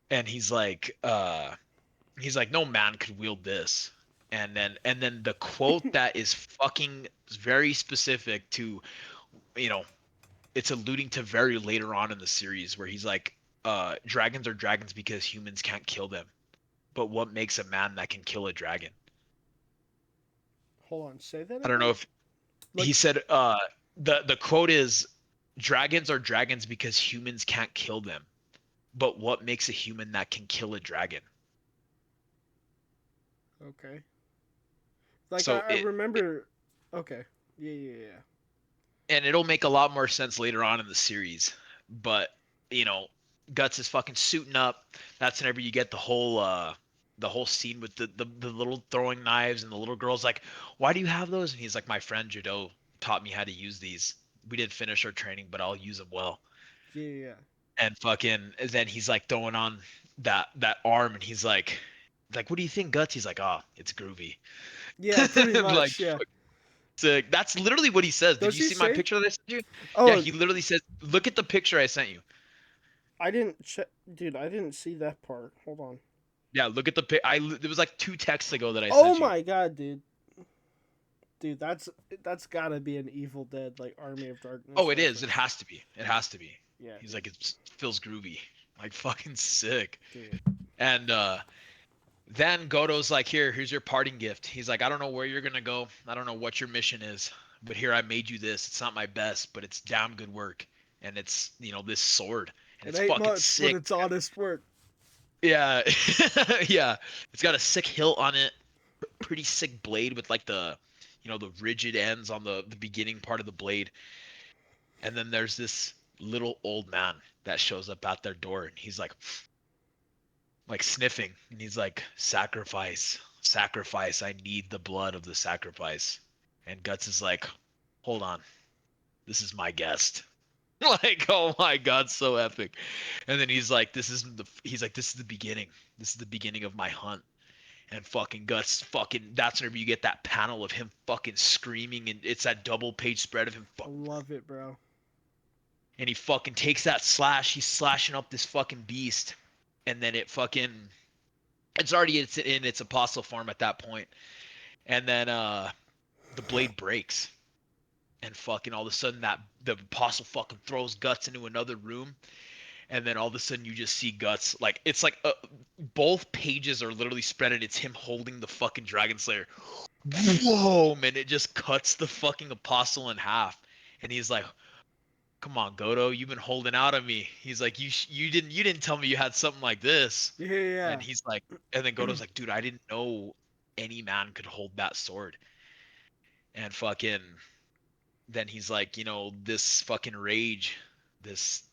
[SPEAKER 1] And he's like, "No man could wield this." And then the quote that is fucking very specific to, you know, it's alluding to very later on in the series where he's like, dragons are dragons because humans can't kill them. But what makes a man that can kill a dragon?
[SPEAKER 2] Hold on, say that
[SPEAKER 1] I don't know
[SPEAKER 2] again.
[SPEAKER 1] if he
[SPEAKER 2] Like,
[SPEAKER 1] said the quote is, dragons are dragons because humans can't kill them. But what makes a human that can kill a dragon?
[SPEAKER 2] okay. Like
[SPEAKER 1] So
[SPEAKER 2] I remember. Okay. Yeah, yeah, yeah.
[SPEAKER 1] and it'll make a lot more sense later on in the series. But you know, Guts is fucking suiting up. That's whenever you get the whole scene with the little throwing knives and the little girl's like, "Why do you have those?" And he's like, "My friend Jado taught me how to use these. We didn't finish our training, but I'll use them well."
[SPEAKER 2] Yeah, yeah, yeah.
[SPEAKER 1] And fucking then he's like throwing on that arm and he's like, "What do you think, Guts?" He's like, "Oh, it's groovy."
[SPEAKER 2] Yeah, pretty
[SPEAKER 1] Like,
[SPEAKER 2] much. Yeah.
[SPEAKER 1] sick. That's literally what he says. Did
[SPEAKER 2] Does
[SPEAKER 1] you
[SPEAKER 2] he
[SPEAKER 1] see my
[SPEAKER 2] say?
[SPEAKER 1] picture that I sent you? Yeah,
[SPEAKER 2] Oh,
[SPEAKER 1] he literally says, "Look at the picture I sent you."
[SPEAKER 2] I didn't check, dude. I didn't see that part. Hold on.
[SPEAKER 1] Yeah, look at the pic. It was like 2 texts ago that I
[SPEAKER 2] Oh
[SPEAKER 1] sent you.
[SPEAKER 2] my god, dude. Dude, that's gotta be an Evil Dead like Army of
[SPEAKER 1] Oh,
[SPEAKER 2] Darkness
[SPEAKER 1] it is. It
[SPEAKER 2] reference.
[SPEAKER 1] has to be. It has to be.
[SPEAKER 2] Yeah,
[SPEAKER 1] He's
[SPEAKER 2] dude.
[SPEAKER 1] like, it feels groovy, like fucking sick.
[SPEAKER 2] Dude.
[SPEAKER 1] And then Goto's like, here's your parting gift. He's like, "I don't know where you're gonna go. I don't know what your mission is, but here I made you this. It's not my best, but it's damn good work. And it's this sword, and
[SPEAKER 2] It
[SPEAKER 1] it's
[SPEAKER 2] ain't
[SPEAKER 1] fucking
[SPEAKER 2] much, but
[SPEAKER 1] sick."
[SPEAKER 2] it's honest work.
[SPEAKER 1] Yeah, yeah. It's got a sick hilt on it, pretty sick blade with like the rigid ends on the beginning part of the blade. And then there's this little old man that shows up at their door, and he's like sniffing, and he's like, "Sacrifice, sacrifice. I need the blood of the sacrifice." And Guts is like, hold on, this is my guest. Like, oh my god, so epic. And then he's like, this is the beginning. This is the beginning of my hunt. And fucking Guts, fucking, that's whenever you get that panel of him fucking screaming, and it's that double page spread of him
[SPEAKER 2] I love it, bro.
[SPEAKER 1] and he fucking takes that slash, he's slashing up this fucking beast, and then it fucking, it's already in its apostle form at that point. And then the blade breaks, and fucking all of a sudden that the apostle fucking throws Guts into another room, and then all of a sudden you just see Guts, like it's like both pages are literally spread and it's him holding the fucking Dragon Slayer. Whoa, man, it just cuts the fucking apostle in half. And he's like, come on, Goto, you've been holding out on me. He's like, you didn't tell me you had something like this.
[SPEAKER 2] Yeah, yeah.
[SPEAKER 1] And he's like, and then Goto's like, dude, I didn't know any man could hold that sword. And fucking then he's like, this fucking rage, this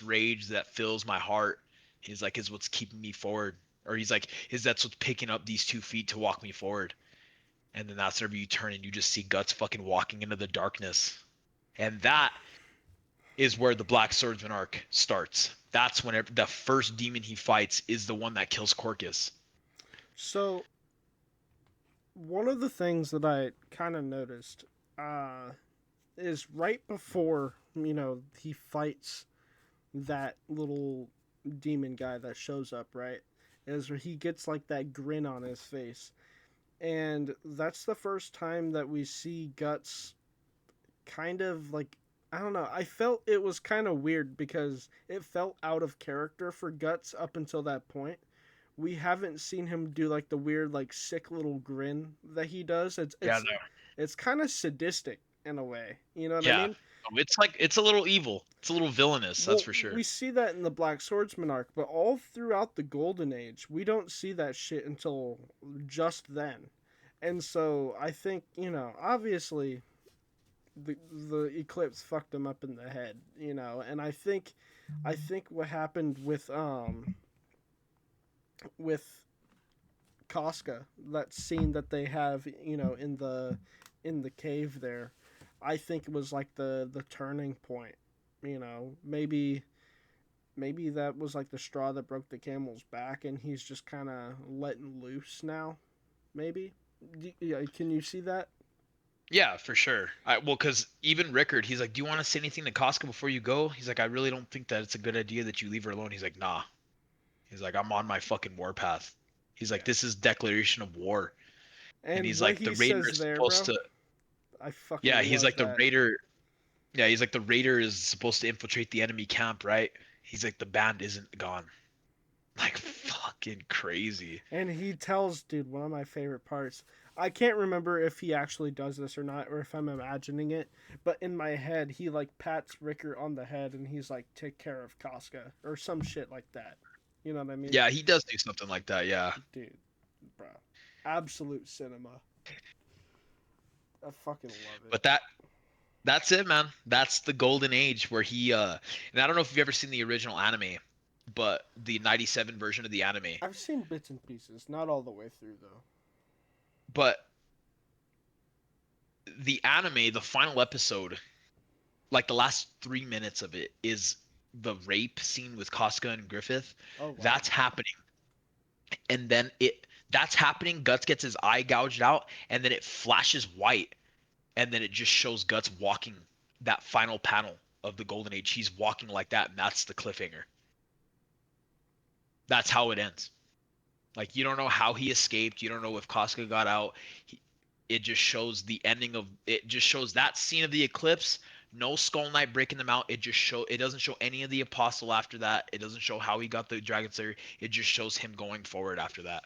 [SPEAKER 1] rage that fills my heart, he's like, is what's keeping me forward. Or he's like, that's what's picking up these 2 feet to walk me forward. And then that's whenever you turn and you just see Guts fucking walking into the darkness. And that is where the Black Swordsman arc starts. That's whenever the first demon he fights is the one that kills Corcus.
[SPEAKER 2] So one of the things that I kind of noticed uh, is right before he fights that little demon guy that shows up, right? Is where he gets like that grin on his face, and that's the first time that we see Guts kind of like, I don't know. I felt it was kind of weird because it felt out of character for Guts up until that point. We haven't seen him do like the weird like sick little grin that he does. It's
[SPEAKER 1] Yeah,
[SPEAKER 2] it's
[SPEAKER 1] no.
[SPEAKER 2] it's kind of sadistic in a way. You know what I
[SPEAKER 1] Yeah.
[SPEAKER 2] mean?
[SPEAKER 1] It's like it's a little evil. It's a little villainous, that's
[SPEAKER 2] Well,
[SPEAKER 1] for sure.
[SPEAKER 2] we see that in the Black Swordsman arc, but all throughout the Golden Age, we don't see that shit until just then. And so I think, obviously the eclipse fucked him up in the head, and I think what happened with Casca, that scene that they have, in the cave there, I think it was like the turning point. Maybe that was like the straw that broke the camel's back, and he's just kind of letting loose now. Maybe. Yeah, can you see that?
[SPEAKER 1] Yeah, for sure. Well, because even Rickard, he's like, "Do you want to say anything to Casca before you go?" He's like, "I really don't think that it's a good idea that you leave her alone." He's like, "Nah." He's like, "I'm on my fucking warpath." He's like,
[SPEAKER 2] Yeah.
[SPEAKER 1] "This is declaration of war." And
[SPEAKER 2] And
[SPEAKER 1] he's
[SPEAKER 2] what
[SPEAKER 1] like, "The
[SPEAKER 2] he
[SPEAKER 1] raider
[SPEAKER 2] says
[SPEAKER 1] is
[SPEAKER 2] there,
[SPEAKER 1] supposed
[SPEAKER 2] bro,
[SPEAKER 1] to."
[SPEAKER 2] I
[SPEAKER 1] Yeah,
[SPEAKER 2] fucking
[SPEAKER 1] he's
[SPEAKER 2] love
[SPEAKER 1] like the
[SPEAKER 2] that.
[SPEAKER 1] raider. Yeah, he's like the raider is supposed to infiltrate the enemy camp, right? He's like, the band isn't gone. Like fucking crazy.
[SPEAKER 2] And he tells, dude, one of my favorite parts. I can't remember if he actually does this or not, or if I'm imagining it, but in my head, he like pats Ricker on the head and he's like, take care of Casca, or some shit like that. You know what I mean?
[SPEAKER 1] Yeah, he does do something like that. Yeah.
[SPEAKER 2] Dude, bro. Absolute cinema. I fucking love it.
[SPEAKER 1] But that's it, man. That's the golden age where he and I don't know if you've ever seen the original anime, but the 97 version of the anime.
[SPEAKER 2] I've seen bits and pieces, not all the way through, though.
[SPEAKER 1] But the anime, the final episode, like the last 3 minutes of it is the rape scene with Casca and Griffith.
[SPEAKER 2] Oh, wow.
[SPEAKER 1] That's happening. And then that's happening, Guts gets his eye gouged out, and then it flashes white, and then it just shows Guts walking that final panel of the Golden Age. He's walking like that, and that's the cliffhanger. That's how it ends. Like, you don't know how he escaped. You don't know if Casca got out. It just shows the ending of it. Just shows that scene of the eclipse. No Skull Knight breaking them out. It doesn't show any of the apostle after that. It doesn't show how he got the Dragon Slayer. It just shows him going forward after that.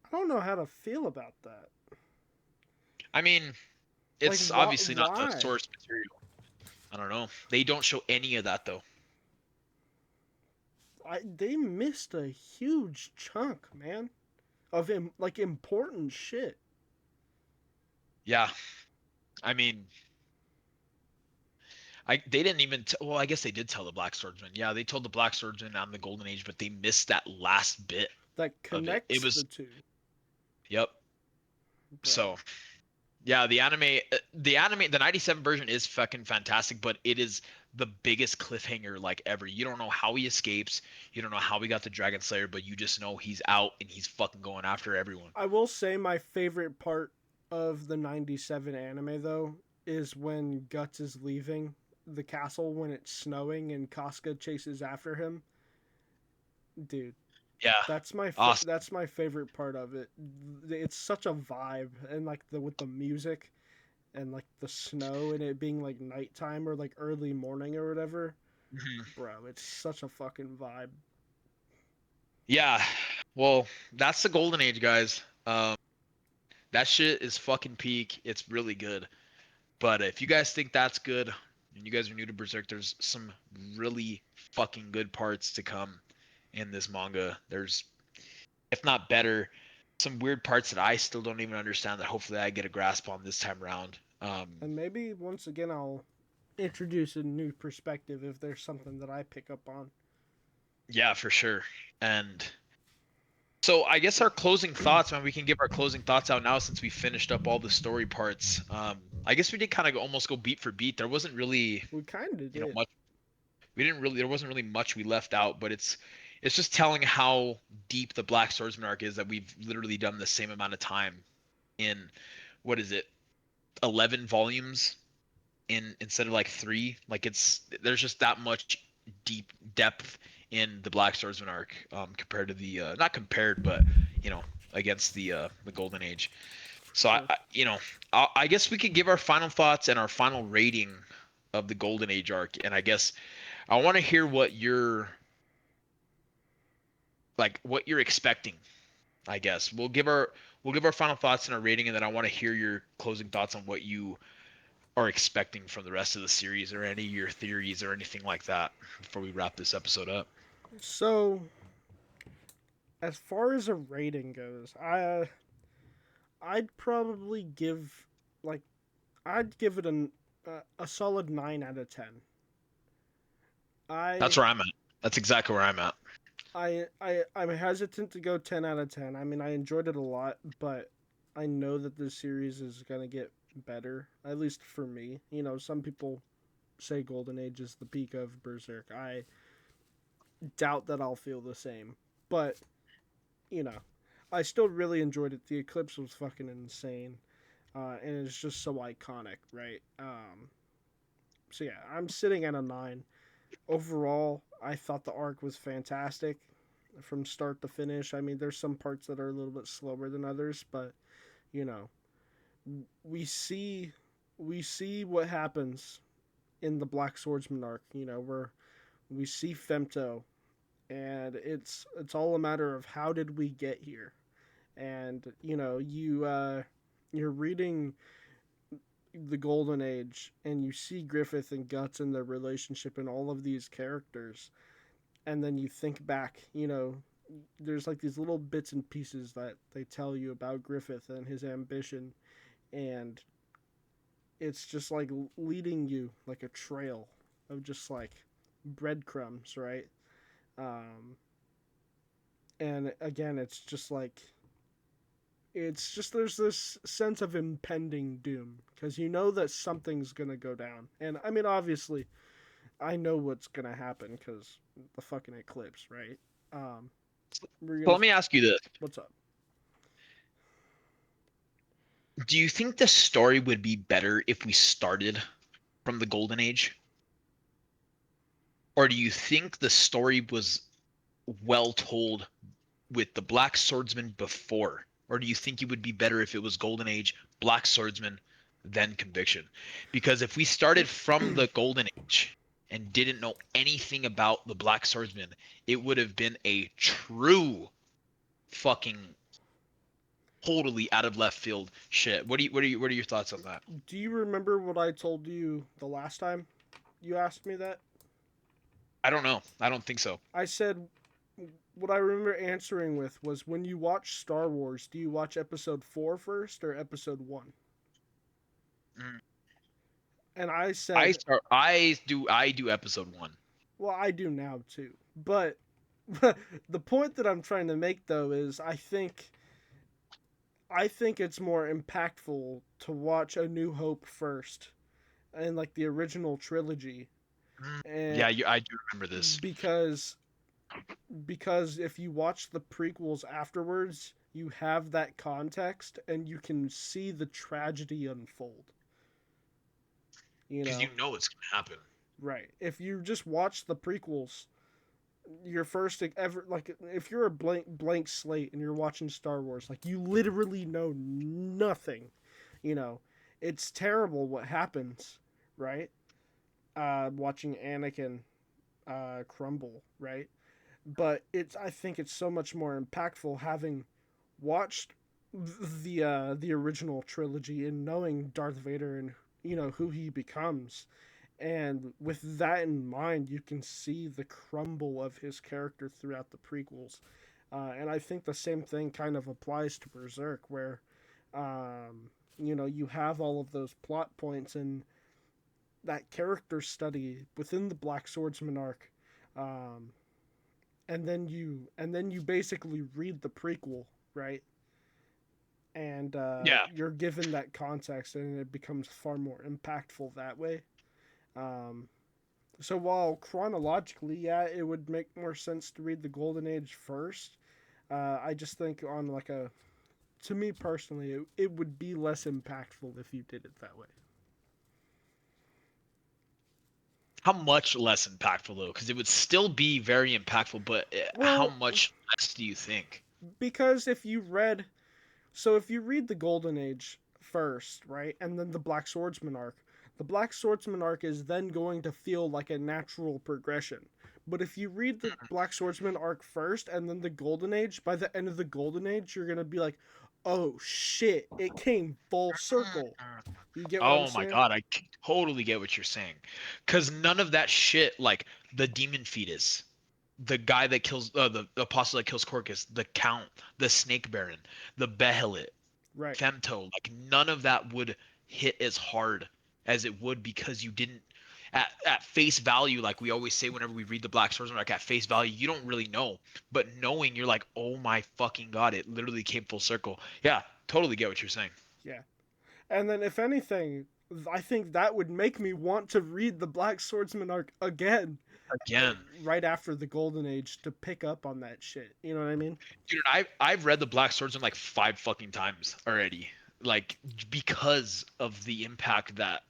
[SPEAKER 2] I don't know how to feel about that.
[SPEAKER 1] I mean,
[SPEAKER 2] Like,
[SPEAKER 1] it's obviously not the
[SPEAKER 2] why?
[SPEAKER 1] source material. I don't know. They don't show any of that though.
[SPEAKER 2] They missed a huge chunk, man, of like important shit.
[SPEAKER 1] Yeah. I mean, they didn't even well, I guess they did tell the Black Swordsman. Yeah, they told the Black Swordsman on the Golden Age, but they missed that last bit
[SPEAKER 2] That
[SPEAKER 1] of it. It
[SPEAKER 2] connects the
[SPEAKER 1] was
[SPEAKER 2] two,
[SPEAKER 1] yep.
[SPEAKER 2] bro.
[SPEAKER 1] So Yeah, the 97 version is fucking fantastic, but it is the biggest cliffhanger like ever. You don't know how he escapes, you don't know how he got the Dragon Slayer, but you just know he's out and he's fucking going after everyone.
[SPEAKER 2] I will say my favorite part of the 97 anime though is when Guts is leaving the castle when it's snowing and Casca chases after him. Dude,
[SPEAKER 1] Yeah. Awesome.
[SPEAKER 2] that's my favorite part of it. It's such a vibe and like the with the music and like the snow and it being like nighttime or like early morning or whatever.
[SPEAKER 1] Mhm.
[SPEAKER 2] Bro, it's such a fucking vibe.
[SPEAKER 1] Yeah. Well, that's the golden age, guys. That shit is fucking peak. It's really good. But if you guys think that's good and you guys are new to Berserk, there's some really fucking good parts to come in this manga. There's, if not better, some weird parts that I still don't even understand that hopefully I get a grasp on this time around.
[SPEAKER 2] And maybe once again I'll introduce a new perspective if there's something that I pick up on.
[SPEAKER 1] Yeah, for sure. And so I guess our closing thoughts, man, we can give our closing thoughts out now since we finished up all the story parts. I guess we did kind of almost go beat for beat. There wasn't really,
[SPEAKER 2] We kind of did.
[SPEAKER 1] much. We didn't really. There wasn't really much we left out, but it's just telling how deep the Black Swordsman arc is that we've literally done the same amount of time in what is it, 11 volumes in instead of like three. Like there's just that much deep depth in the Black Swordsman arc compared to the not compared, but you know against the Golden Age. So
[SPEAKER 2] Sure.
[SPEAKER 1] I guess we could give our final thoughts and our final rating of the Golden Age arc, and I guess I want to hear what you're expecting. I guess we'll give our final thoughts and our rating, and then I want to hear your closing thoughts on what you are expecting from the rest of the series, or any of your theories, or anything like that before we wrap this episode up.
[SPEAKER 2] So, as far as a rating goes, I'd probably give like I'd give it a solid 9 out of 10.
[SPEAKER 1] That's
[SPEAKER 2] I
[SPEAKER 1] where I'm at. That's exactly where I'm at.
[SPEAKER 2] I'm hesitant to go 10 out of 10. I mean, I enjoyed it a lot, but I know that this series is gonna get better. At least for me, some people say Golden Age is the peak of Berserk. I doubt that I'll feel the same, but you know, I still really enjoyed it. The Eclipse was fucking insane, and it's just so iconic, right? So yeah, I'm sitting at a 9. Overall, I thought the arc was fantastic from start to finish. I mean, there's some parts that are a little bit slower than others, but you know, we see we see what happens in the Black Swordsman arc. Where we see Femto, and it's all a matter of how did we get here. And you're reading the Golden Age, and you see Griffith and Guts and their relationship and all of these characters, and then you think back, there's like these little bits and pieces that they tell you about Griffith and his ambition, and it's just like leading you like a trail of just like breadcrumbs, right? Um, and again, it's just there's this sense of impending doom because you know that something's gonna go down, and I mean obviously I know what's gonna happen because the fucking eclipse, right? Um, we're
[SPEAKER 1] So
[SPEAKER 2] gonna
[SPEAKER 1] let me ask you this:
[SPEAKER 2] what's up?
[SPEAKER 1] do you think the story would be better if we started from the Golden Age, or do you think the story was well told with the Black Swordsman before? Or do you think it would be better if it was Golden Age, Black Swordsman, then Conviction? Because if we started from the Golden Age and didn't know anything about the Black Swordsman, it would have been a true fucking totally out of left field shit. What are your thoughts on that?
[SPEAKER 2] Do you remember what I told you the last time you asked me that?
[SPEAKER 1] I don't know. I don't think so.
[SPEAKER 2] I said what I remember answering with was when you watch Star Wars, do you watch episode 4 first or episode 1?
[SPEAKER 1] Mm.
[SPEAKER 2] And I said,
[SPEAKER 1] I do episode one.
[SPEAKER 2] well, I do now too. But the point that I'm trying to make though is I think I think it's more impactful to watch A New Hope first and like the original trilogy, and
[SPEAKER 1] Yeah, I do remember this.
[SPEAKER 2] because if you watch the prequels afterwards, you have that context and you can see the tragedy unfold. You
[SPEAKER 1] Because you
[SPEAKER 2] know,
[SPEAKER 1] know it's gonna happen.
[SPEAKER 2] right? If you just watch the prequels, your first ever, like if you're a blank slate and you're watching Star Wars, like you literally know nothing. You know, it's terrible what happens, right? Watching Anakin crumble, right? But it's I think it's so much more impactful having watched the original trilogy and knowing Darth Vader and who he becomes, and with that in mind, you can see the crumble of his character throughout the prequels, and I think the same thing kind of applies to Berserk, where you have all of those plot points and that character study within the Black Swordsman arc, um, and then you basically read the prequel, right? And
[SPEAKER 1] Yeah,
[SPEAKER 2] you're given that context, and it becomes far more impactful that way. Um, so while chronologically, yeah, it would make more sense to read the Golden Age first. I just think on like to me personally, it would be less impactful if you did it that way.
[SPEAKER 1] how much less impactful though? Because it would still be very impactful, but how
[SPEAKER 2] Well,
[SPEAKER 1] much less do you think?
[SPEAKER 2] because if you read the Golden Age first, right, and then the Black Swordsman arc, the Black Swordsman arc is then going to feel like a natural progression. But if you read the Black Swordsman arc first and then the Golden Age, by the end of the Golden Age, you're gonna be like, "Oh shit! It came full circle." You get what I'm
[SPEAKER 1] Oh my
[SPEAKER 2] saying?
[SPEAKER 1] god, totally get what you're saying. Because none of that shit, like the demon fetus, the guy that kills, the apostle that kills Corcus, the Count, the Snake Baron, the Behelit,
[SPEAKER 2] Right.
[SPEAKER 1] Femto, like none of that would hit as hard as it would because you didn't, at face value, like we always say whenever we read the Black Swordsman, like at face value, you don't really know. But knowing, you're like, oh my fucking god, it literally came full circle. Yeah, totally get what you're saying.
[SPEAKER 2] Yeah. And then, if anything, I think that would make me want to read the Black Swordsman arc again,
[SPEAKER 1] Again.
[SPEAKER 2] right after the Golden Age, to pick up on that shit. You know what I mean?
[SPEAKER 1] Dude, I've read the Black Swordsman like 5 fucking times already. Like because of the impact that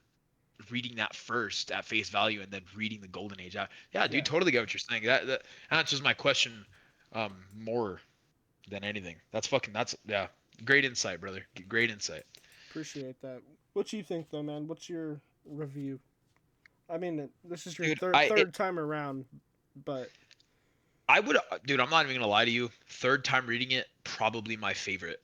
[SPEAKER 1] reading that first at face value and then reading the Golden Age. Yeah, dude,
[SPEAKER 2] Yeah.
[SPEAKER 1] totally get what you're saying. That answers my question more than anything. That's yeah. Great insight, brother. Great insight.
[SPEAKER 2] Appreciate that. What do you think, though, man? What's your review? I mean, this is your
[SPEAKER 1] Dude,
[SPEAKER 2] third time around, but
[SPEAKER 1] I would dude, I'm not even gonna lie to you. Third time reading it, probably my favorite.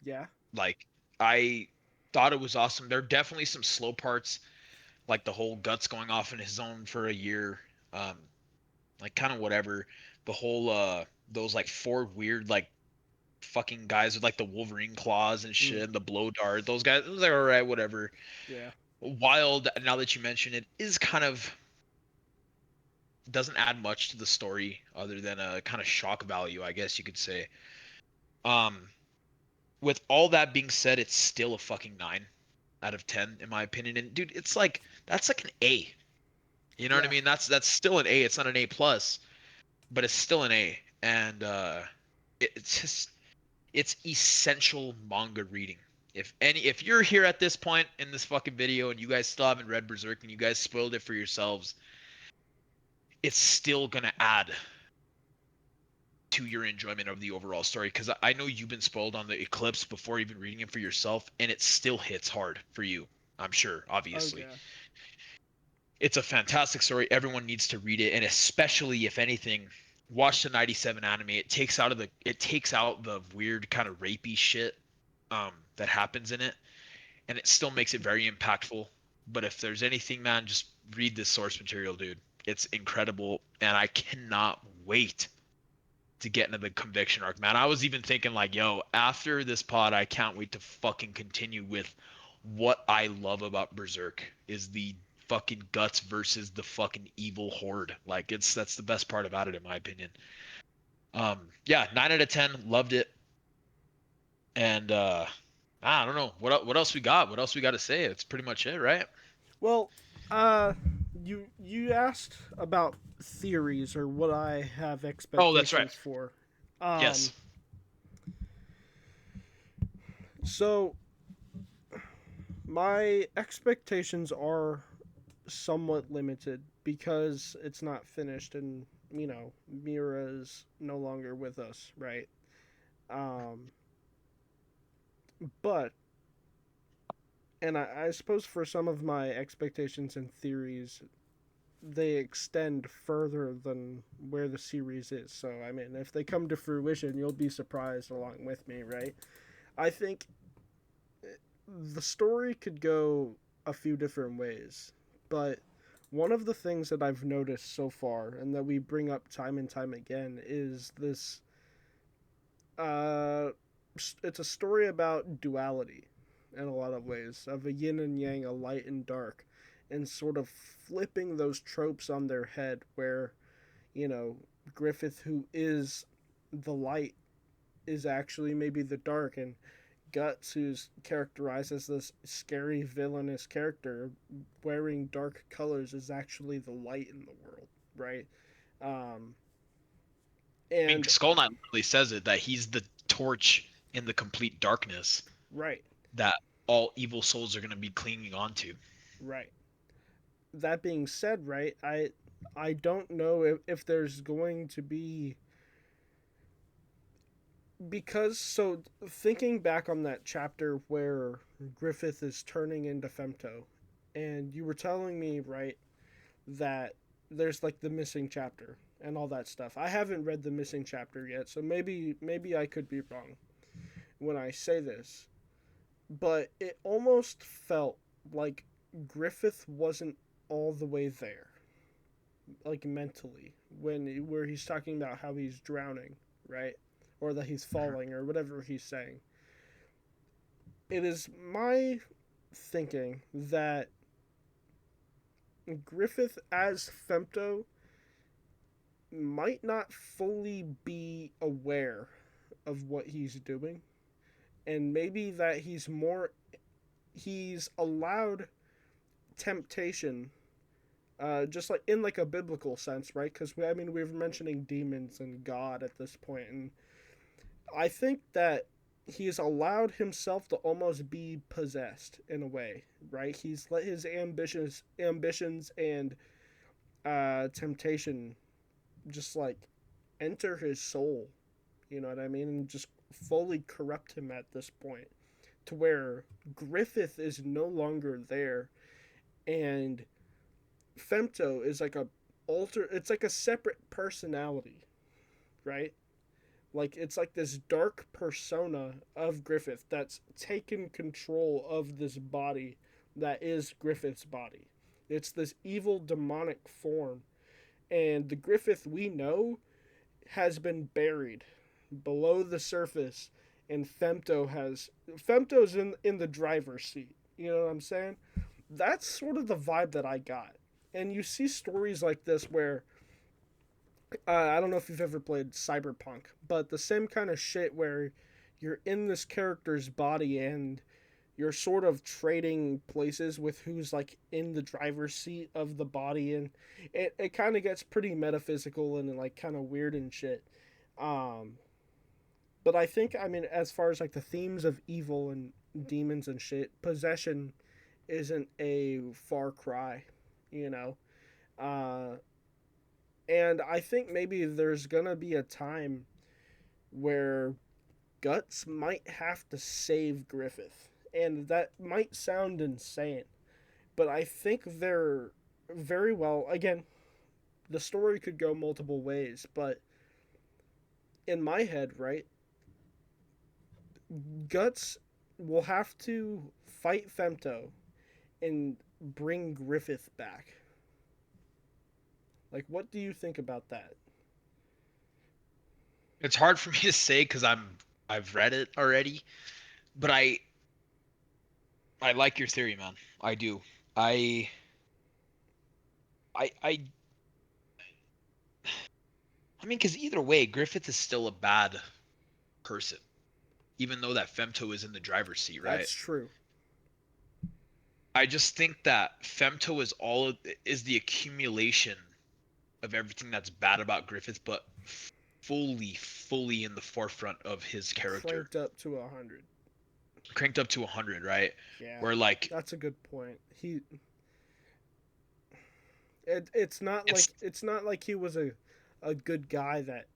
[SPEAKER 2] yeah,
[SPEAKER 1] Like I thought it was awesome. There are definitely some slow parts, like the whole Guts going off in his own for a year. Um, like kind of whatever. The whole those like four weird like fucking guys with like the Wolverine claws and
[SPEAKER 2] mm,
[SPEAKER 1] shit, and the blow dart. Those guys, it was like alright, whatever.
[SPEAKER 2] yeah,
[SPEAKER 1] Wild. Now that you mention it, is kind of doesn't add much to the story other than a kind of shock value, I guess you could say. Um, with all that being said, it's still a fucking 9 out of 10 in my opinion. And dude, it's like that's like an A. You know what I
[SPEAKER 2] yeah.
[SPEAKER 1] mean? That's still an A. It's not an A plus, but it's still an A. And it's just it's essential manga reading. If you're here at this point in this fucking video and you guys still haven't read Berserk and you guys spoiled it for yourselves, it's still gonna add to your enjoyment of the overall story because I know you've been spoiled on the Eclipse before even reading it for yourself, and it still hits hard for you. I'm sure,
[SPEAKER 2] Oh
[SPEAKER 1] obviously.
[SPEAKER 2] yeah,
[SPEAKER 1] It's a fantastic story. Everyone needs to read it, and especially if anything, watch the '97 anime. It takes out the weird kind of rapey shit that happens in it, and it still makes it very impactful. But if there's anything, man, just read this source material, dude. It's incredible, and I cannot wait to get into the conviction arc, man. I was even thinking like, yo, after this pod, I can't wait to fucking continue with what I love about Berserk is the fucking guts versus the fucking evil horde. Like that's the best part about it in my opinion. Yeah, 9 out of 10, loved it. And I don't know what else we got. What else we got to say? That's pretty much it, right?
[SPEAKER 2] Well, you asked about theories or what I have
[SPEAKER 1] Oh, that's right.
[SPEAKER 2] expectations for. Um,
[SPEAKER 1] Yes.
[SPEAKER 2] so my expectations are somewhat limited because it's not finished and Mira is no longer with us, right? Um, but I suppose for some of my expectations and theories, they extend further than where the series is. So, I mean, if they come to fruition, you'll be surprised along with me, right? I think the story could go a few different ways, but one of the things that I've noticed so far and that we bring up time and time again is this uh it's a story about duality in a lot of ways, of a yin and yang, a light and dark, and sort of flipping those tropes on their head where, you know, Griffith, who is the light, is actually maybe the dark, and Guts, who's characterized as this scary villainous character wearing dark colors, is actually the light in the world, right? Um,
[SPEAKER 1] I mean,
[SPEAKER 2] and
[SPEAKER 1] Skull Knight literally says it that he's the torch in the complete darkness
[SPEAKER 2] right,
[SPEAKER 1] that all evil souls are going to be clinging onto.
[SPEAKER 2] right. That being said, right, I don't know if there's going to be, because so thinking back on that chapter where Griffith is turning into Femto, and you were telling me, right, that there's like the missing chapter and all that stuff. I haven't read the missing chapter yet, so maybe I could be wrong when I say this, but it almost felt like Griffith wasn't all the way there, like mentally, when where he's talking about how he's drowning, right? Or that he's falling or whatever he's saying. It is my thinking that Griffith as Femto might not fully be aware of what he's doing, and maybe that he's allowed temptation, just like in like a biblical sense, right? Because I mean we're mentioning demons and God at this point, and I think that he's allowed himself to almost be possessed in a way, right? He's let his ambitions and temptation just like enter his soul, you know what I mean, and just fully corrupt him at this point, to where Griffith is no longer there, and Femto is like a it's like a separate personality, right? Like it's like this dark persona of Griffith that's taken control of this body that is Griffith's body. It's this evil demonic form, and the Griffith we know has been buried below the surface, and Femto's in the driver's seat. You know what I'm saying? That's sort of the vibe that I got. And you see stories like this where I don't know if you've ever played Cyberpunk, but the same kind of shit where you're in this character's body and you're sort of trading places with who's like in the driver's seat of the body, and it kind of gets pretty metaphysical and like kind of weird and shit. Um, but I think, I mean, as far as like the themes of evil and demons and shit, possession isn't a far cry, you know. Uh, and I think maybe there's gonna be a time where Guts might have to save Griffith, and that might sound insane, but I think they're very well. Again, the story could go multiple ways, but in my head, right, Guts will have to fight Femto and bring Griffith back. Like, what do you think about that?
[SPEAKER 1] It's hard for me to say because I've read it already, but I like your theory, man. I do. I I I mean, because either way, Griffith is still a bad person. even though that Femto is in the driver's seat, right?
[SPEAKER 2] That's true.
[SPEAKER 1] I just think that Femto is the accumulation of everything that's bad about Griffith, but fully in the forefront of his character,
[SPEAKER 2] Cranked up to 100.
[SPEAKER 1] cranked up to 100, right?
[SPEAKER 2] Yeah,
[SPEAKER 1] Where like
[SPEAKER 2] that's a good point. It's not like
[SPEAKER 1] it's
[SPEAKER 2] he was a good guy that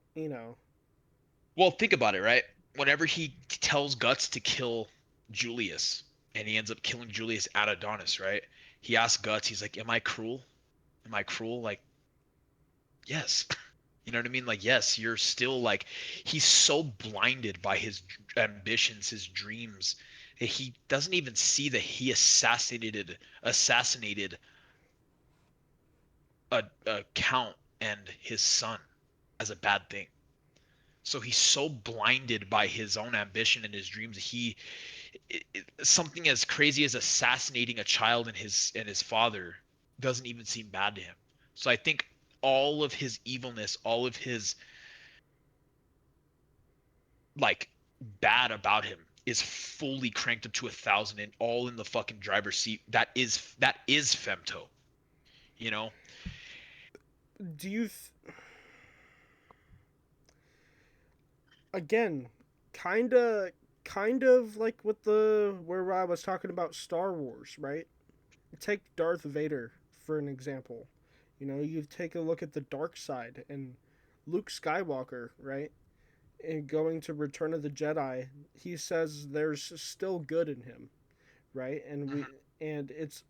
[SPEAKER 1] well, think about it, right? Whenever he tells Guts to kill Julius, and he ends up killing Julius at Adonis, right? He asks Guts, he's like, "Am I cruel? Am I cruel?" Like, yes. You know what I mean? Like, yes, you're still like, he's so blinded by his ambitions, his dreams. He doesn't even see that he assassinated a count and his son as a bad thing. So he's so blinded by his own ambition and his dreams. Something as crazy as assassinating a child and his father doesn't even seem bad to him. So I think all of his evilness, all of his like bad about him is fully cranked up to 1,000 and all in the fucking driver's seat. That is Femto, you know?
[SPEAKER 2] do you again, kind of like with the where I was talking about Star Wars, right? Take Darth Vader for an example. You take a look at the dark side and Luke Skywalker, right? And going to Return of the Jedi, he says there's still good in him, right?
[SPEAKER 1] Mhm.
[SPEAKER 2] It's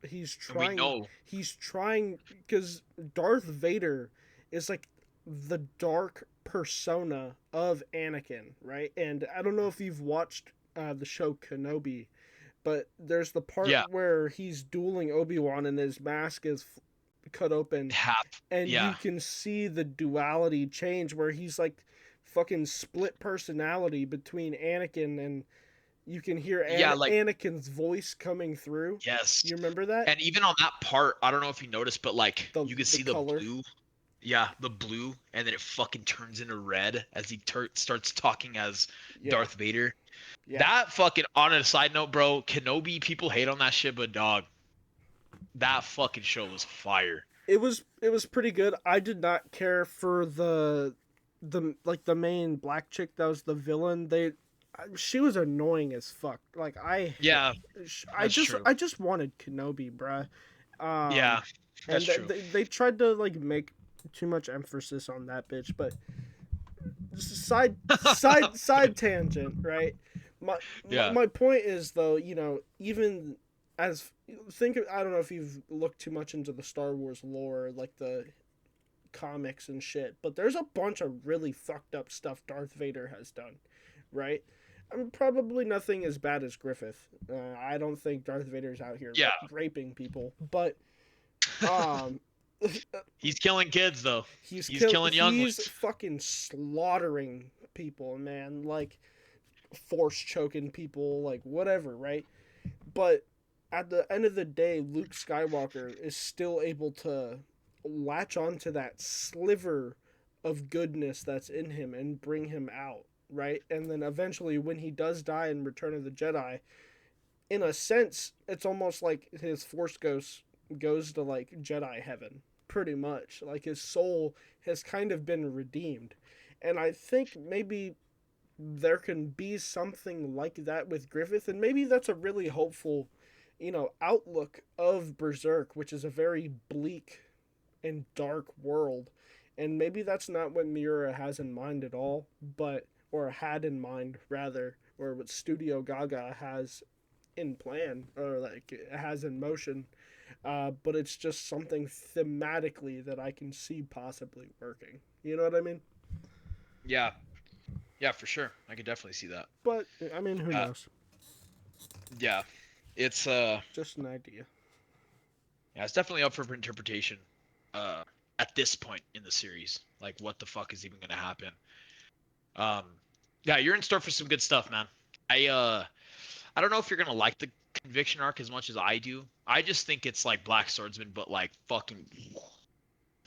[SPEAKER 1] And we know,
[SPEAKER 2] he's trying because Darth Vader is like the dark persona of Anakin, right? And I don't know if you've watched the show Kenobi, but there's the part
[SPEAKER 1] yeah,
[SPEAKER 2] where he's dueling Obi-Wan and his mask is cut open,
[SPEAKER 1] half,
[SPEAKER 2] and you
[SPEAKER 1] yeah,
[SPEAKER 2] can see the duality change where he's like fucking split personality between Anakin, and you can hear
[SPEAKER 1] yeah, like
[SPEAKER 2] Anakin's voice coming through.
[SPEAKER 1] yes.
[SPEAKER 2] You remember that?
[SPEAKER 1] And even on that part, I don't know if you noticed, but like
[SPEAKER 2] The
[SPEAKER 1] you could
[SPEAKER 2] the
[SPEAKER 1] see the
[SPEAKER 2] color.
[SPEAKER 1] blue. Yeah, the blue, and then it fucking turns into red as he starts talking as
[SPEAKER 2] Yeah.
[SPEAKER 1] Darth Vader.
[SPEAKER 2] Yeah.
[SPEAKER 1] That fucking, on a side note, bro, Kenobi, people hate on that shit, but dog, that fucking show was fire.
[SPEAKER 2] It was pretty good. I did not care for the main black chick that was the villain. She was annoying as fuck. Like
[SPEAKER 1] Yeah,
[SPEAKER 2] I
[SPEAKER 1] that's
[SPEAKER 2] just
[SPEAKER 1] true.
[SPEAKER 2] I just wanted Kenobi, bruh.
[SPEAKER 1] Yeah, that's
[SPEAKER 2] And
[SPEAKER 1] true.
[SPEAKER 2] they tried to like make too much emphasis on that bitch, but side tangent, right? My, my
[SPEAKER 1] Yeah.
[SPEAKER 2] my point is though, even as I don't know if you've looked too much into the Star Wars lore, like the comics and shit, but there's a bunch of really fucked up stuff Darth Vader has done, right? I mean, probably nothing as bad as Griffith. I don't think Darth Vader's out here
[SPEAKER 1] Yeah.
[SPEAKER 2] raping people, but um,
[SPEAKER 1] He's killing kids though. He's killing
[SPEAKER 2] he's
[SPEAKER 1] younglings.
[SPEAKER 2] fucking slaughtering people, man. Like force choking people, like whatever, right? But at the end of the day, Luke Skywalker is still able to latch onto that sliver of goodness that's in him and bring him out, right? And then eventually, when he does die in Return of the Jedi, in a sense, it's almost like his Force Ghost goes to like Jedi heaven, pretty much. Like his soul has kind of been redeemed. And I think maybe there can be something like that with Griffith, and maybe that's a really hopeful, outlook of Berserk, which is a very bleak and dark world. And maybe that's not what Miura has in mind at all, but or had in mind rather, or what Studio Gaga has in plan or like has in motion. But it's just something thematically that I can see possibly working. You know what I mean?
[SPEAKER 1] Yeah. Yeah, for sure. I could definitely see that.
[SPEAKER 2] But I mean, who
[SPEAKER 1] Uh,
[SPEAKER 2] knows?
[SPEAKER 1] yeah. It's
[SPEAKER 2] Just an idea.
[SPEAKER 1] yeah, it's definitely up for interpretation. Uh, at this point in the series, like what the fuck is even gonna happen? Um, yeah, you're in store for some good stuff, man. I don't know if you're gonna like the conviction arc as much as I do. I just think it's like Black Swordsman, but like fucking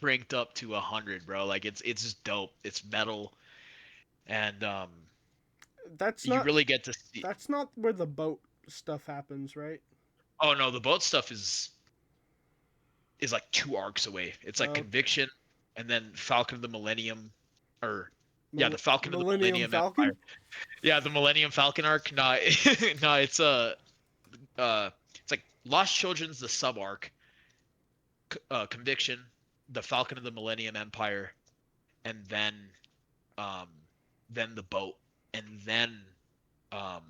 [SPEAKER 1] cranked up to 100, bro. Like it's just dope. It's metal, and
[SPEAKER 2] That's
[SPEAKER 1] You
[SPEAKER 2] not
[SPEAKER 1] really get to see.
[SPEAKER 2] that's not where the boat stuff happens, right?
[SPEAKER 1] Oh no, the boat stuff is like 2 arcs away. It's like
[SPEAKER 2] Okay.
[SPEAKER 1] Conviction, and then Falcon of the Millennium, or yeah, the Falcon of the
[SPEAKER 2] Millennium
[SPEAKER 1] Millennium Empire.
[SPEAKER 2] Falcon.
[SPEAKER 1] Yeah, the Millennium Falcon arc. No, no, it's like Lost Children's the sub arc, Conviction, the Falcon of the Millennium Empire, and um, then the boat, and then um,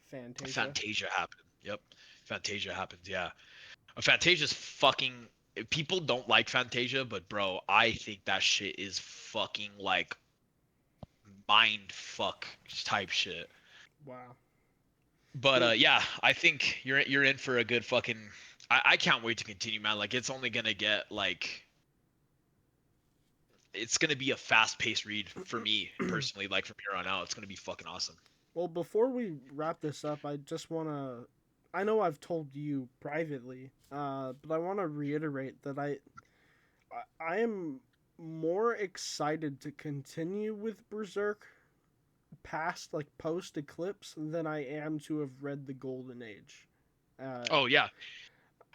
[SPEAKER 2] Fantasia.
[SPEAKER 1] Fantasia happened. Yep, Fantasia happens. Yeah, Fantasia's fucking. People don't like Fantasia, but bro, I think that shit is fucking like mind fuck type shit.
[SPEAKER 2] Wow.
[SPEAKER 1] But
[SPEAKER 2] Dude,
[SPEAKER 1] yeah, I think you're in for a good fucking. I can't wait to continue, man. Like it's only gonna get like it's gonna be a fast paced read for me personally. Like from here on out, it's gonna be fucking awesome.
[SPEAKER 2] well, before we wrap this up, I just want to. I know I've told you privately, but I want to reiterate that I am more excited to continue with Berserk past like post Eclipse than I am to have read the Golden Age. Uh,
[SPEAKER 1] Oh yeah,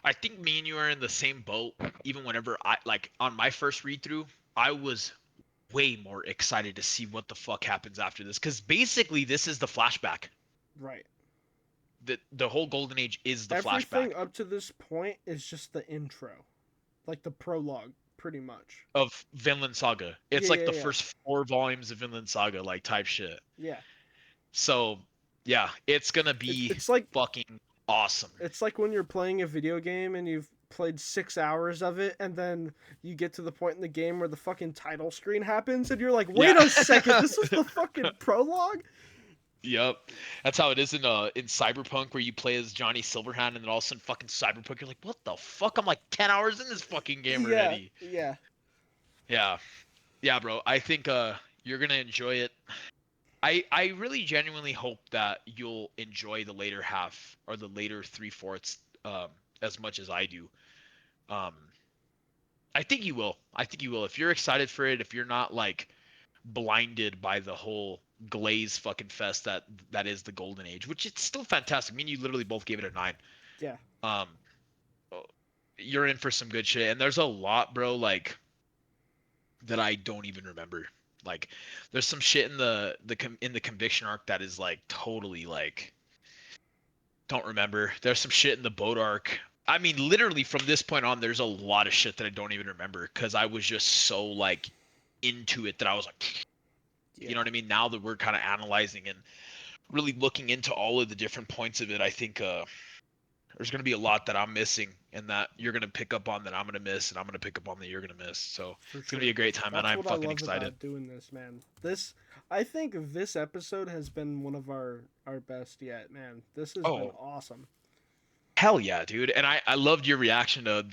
[SPEAKER 1] I think me and you are in the same boat. Even whenever I like on my first read through, I was way more excited to see what the fuck happens after this because basically this is the flashback.
[SPEAKER 2] right.
[SPEAKER 1] The whole Golden Age is the flashback
[SPEAKER 2] Everything up to this point is just the intro, like the prologue, pretty much.
[SPEAKER 1] of Vinland Saga.
[SPEAKER 2] Yeah,
[SPEAKER 1] It's like
[SPEAKER 2] yeah,
[SPEAKER 1] the
[SPEAKER 2] yeah,
[SPEAKER 1] first 4 volumes of Vinland Saga, like type shit.
[SPEAKER 2] yeah.
[SPEAKER 1] So yeah, it's gonna
[SPEAKER 2] It's
[SPEAKER 1] be
[SPEAKER 2] it's like
[SPEAKER 1] fucking awesome.
[SPEAKER 2] it's like when you're playing a video game and you've played 6 hours of it, and then you get to the point in the game where the fucking title screen happens, and you're like, "Wait
[SPEAKER 1] Yeah.
[SPEAKER 2] a second, this is the fucking prologue."
[SPEAKER 1] Yep. That's how it is in Cyberpunk where you play as Johnny Silverhand and then all of a sudden fucking Cyberpunk you're like, "What the fuck? I'm like 10 hours in this fucking game
[SPEAKER 2] Yeah,
[SPEAKER 1] already."
[SPEAKER 2] yeah,
[SPEAKER 1] Yeah. Yeah, bro. I think you're going to enjoy it. I really genuinely hope that you'll enjoy the later half or the later 3/4 as much as I do. Um I think you will. I think you will. If you're excited for it, if you're not like blinded by the whole glaze fucking fest that is the Golden Age, which it's still fantastic. Me and you literally both gave it a 9.
[SPEAKER 2] yeah.
[SPEAKER 1] Um, you're in for some good shit, and there's a lot, bro, like that I don't even remember. Like, there's some shit in the conviction arc that is like totally like don't remember. There's some shit in the boat arc. I mean, literally from this point on, there's a lot of shit that I don't even remember because I was just so like into it that I was like, you know
[SPEAKER 2] Yeah,
[SPEAKER 1] what I mean? Now that we're kind of analyzing and really looking into all of the different points of it, I think there's going to be a lot that I'm missing and that you're going to pick up on that I'm going to miss and I'm going to pick up on that you're going to miss. So
[SPEAKER 2] for
[SPEAKER 1] it's going to be
[SPEAKER 2] sure.
[SPEAKER 1] a great time, man.
[SPEAKER 2] That's
[SPEAKER 1] I'm
[SPEAKER 2] what I
[SPEAKER 1] fucking
[SPEAKER 2] love
[SPEAKER 1] excited.
[SPEAKER 2] about doing this, man. I think this episode has been one of our best yet, man. This has been
[SPEAKER 1] Oh,
[SPEAKER 2] awesome.
[SPEAKER 1] hell yeah, dude. And I loved your reaction to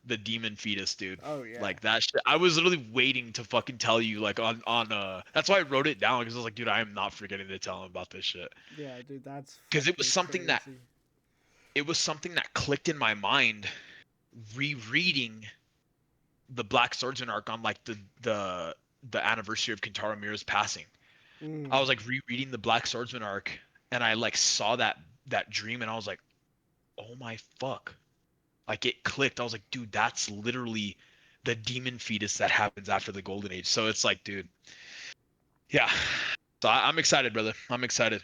[SPEAKER 1] the demon fetus, dude.
[SPEAKER 2] Oh yeah,
[SPEAKER 1] Like that shit. I was literally waiting to fucking tell you like on that's why I wrote it down because I was like, dude, I am not forgetting to tell him about this shit.
[SPEAKER 2] yeah, dude. That's
[SPEAKER 1] Because
[SPEAKER 2] fucking crazy.
[SPEAKER 1] it was something that clicked in my mind rereading the Black Swordsman arc on like the anniversary of Kentaro Miura's passing. I
[SPEAKER 2] Mm,
[SPEAKER 1] was like rereading the Black Swordsman arc and I like saw that dream and I was like, "Oh my fuck." Like it clicked. I was like, "Dude, that's literally the demon fetus that happens after the Golden Age." So it's like, dude, yeah. So I'm excited, brother. I'm excited.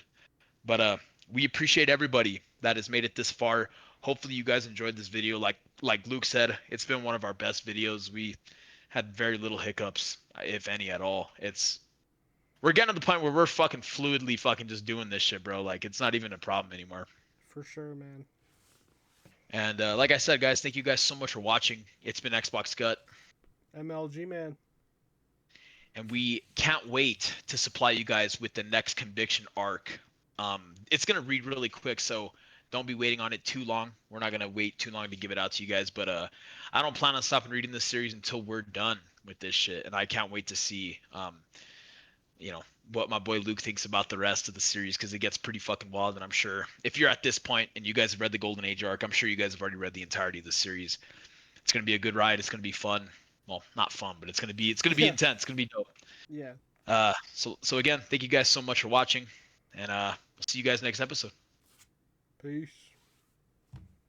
[SPEAKER 1] But we appreciate everybody that has made it this far. Hopefully you guys enjoyed this video. Like Luke said, it's been one of our best videos. We had very little hiccups, if any at all. We're getting to the point where we're fucking fluidly fucking just doing this shit, bro. Like it's not even a problem anymore.
[SPEAKER 2] for sure, man.
[SPEAKER 1] And like I said, guys, thank you guys so much for watching. It's been Xboxgut,
[SPEAKER 2] MLGman.
[SPEAKER 1] and we can't wait to supply you guys with the next Conviction arc. It's gonna read really quick, so don't be waiting on it too long. We're not gonna wait too long to give it out to you guys, but I don't plan on stopping reading this series until we're done with this shit, and I can't wait to see you know what my boy Luke thinks about the rest of the series because it gets pretty fucking wild. And I'm sure if you're at this point and you guys have read the Golden Age arc, I'm sure you guys have already read the entirety of the series. It's gonna be a good ride. It's gonna be fun. Well, not fun, but it's gonna be
[SPEAKER 2] Yeah,
[SPEAKER 1] intense. It's gonna be dope.
[SPEAKER 2] yeah.
[SPEAKER 1] So again, thank you guys so much for watching, and we'll see you guys next episode.
[SPEAKER 2] Peace.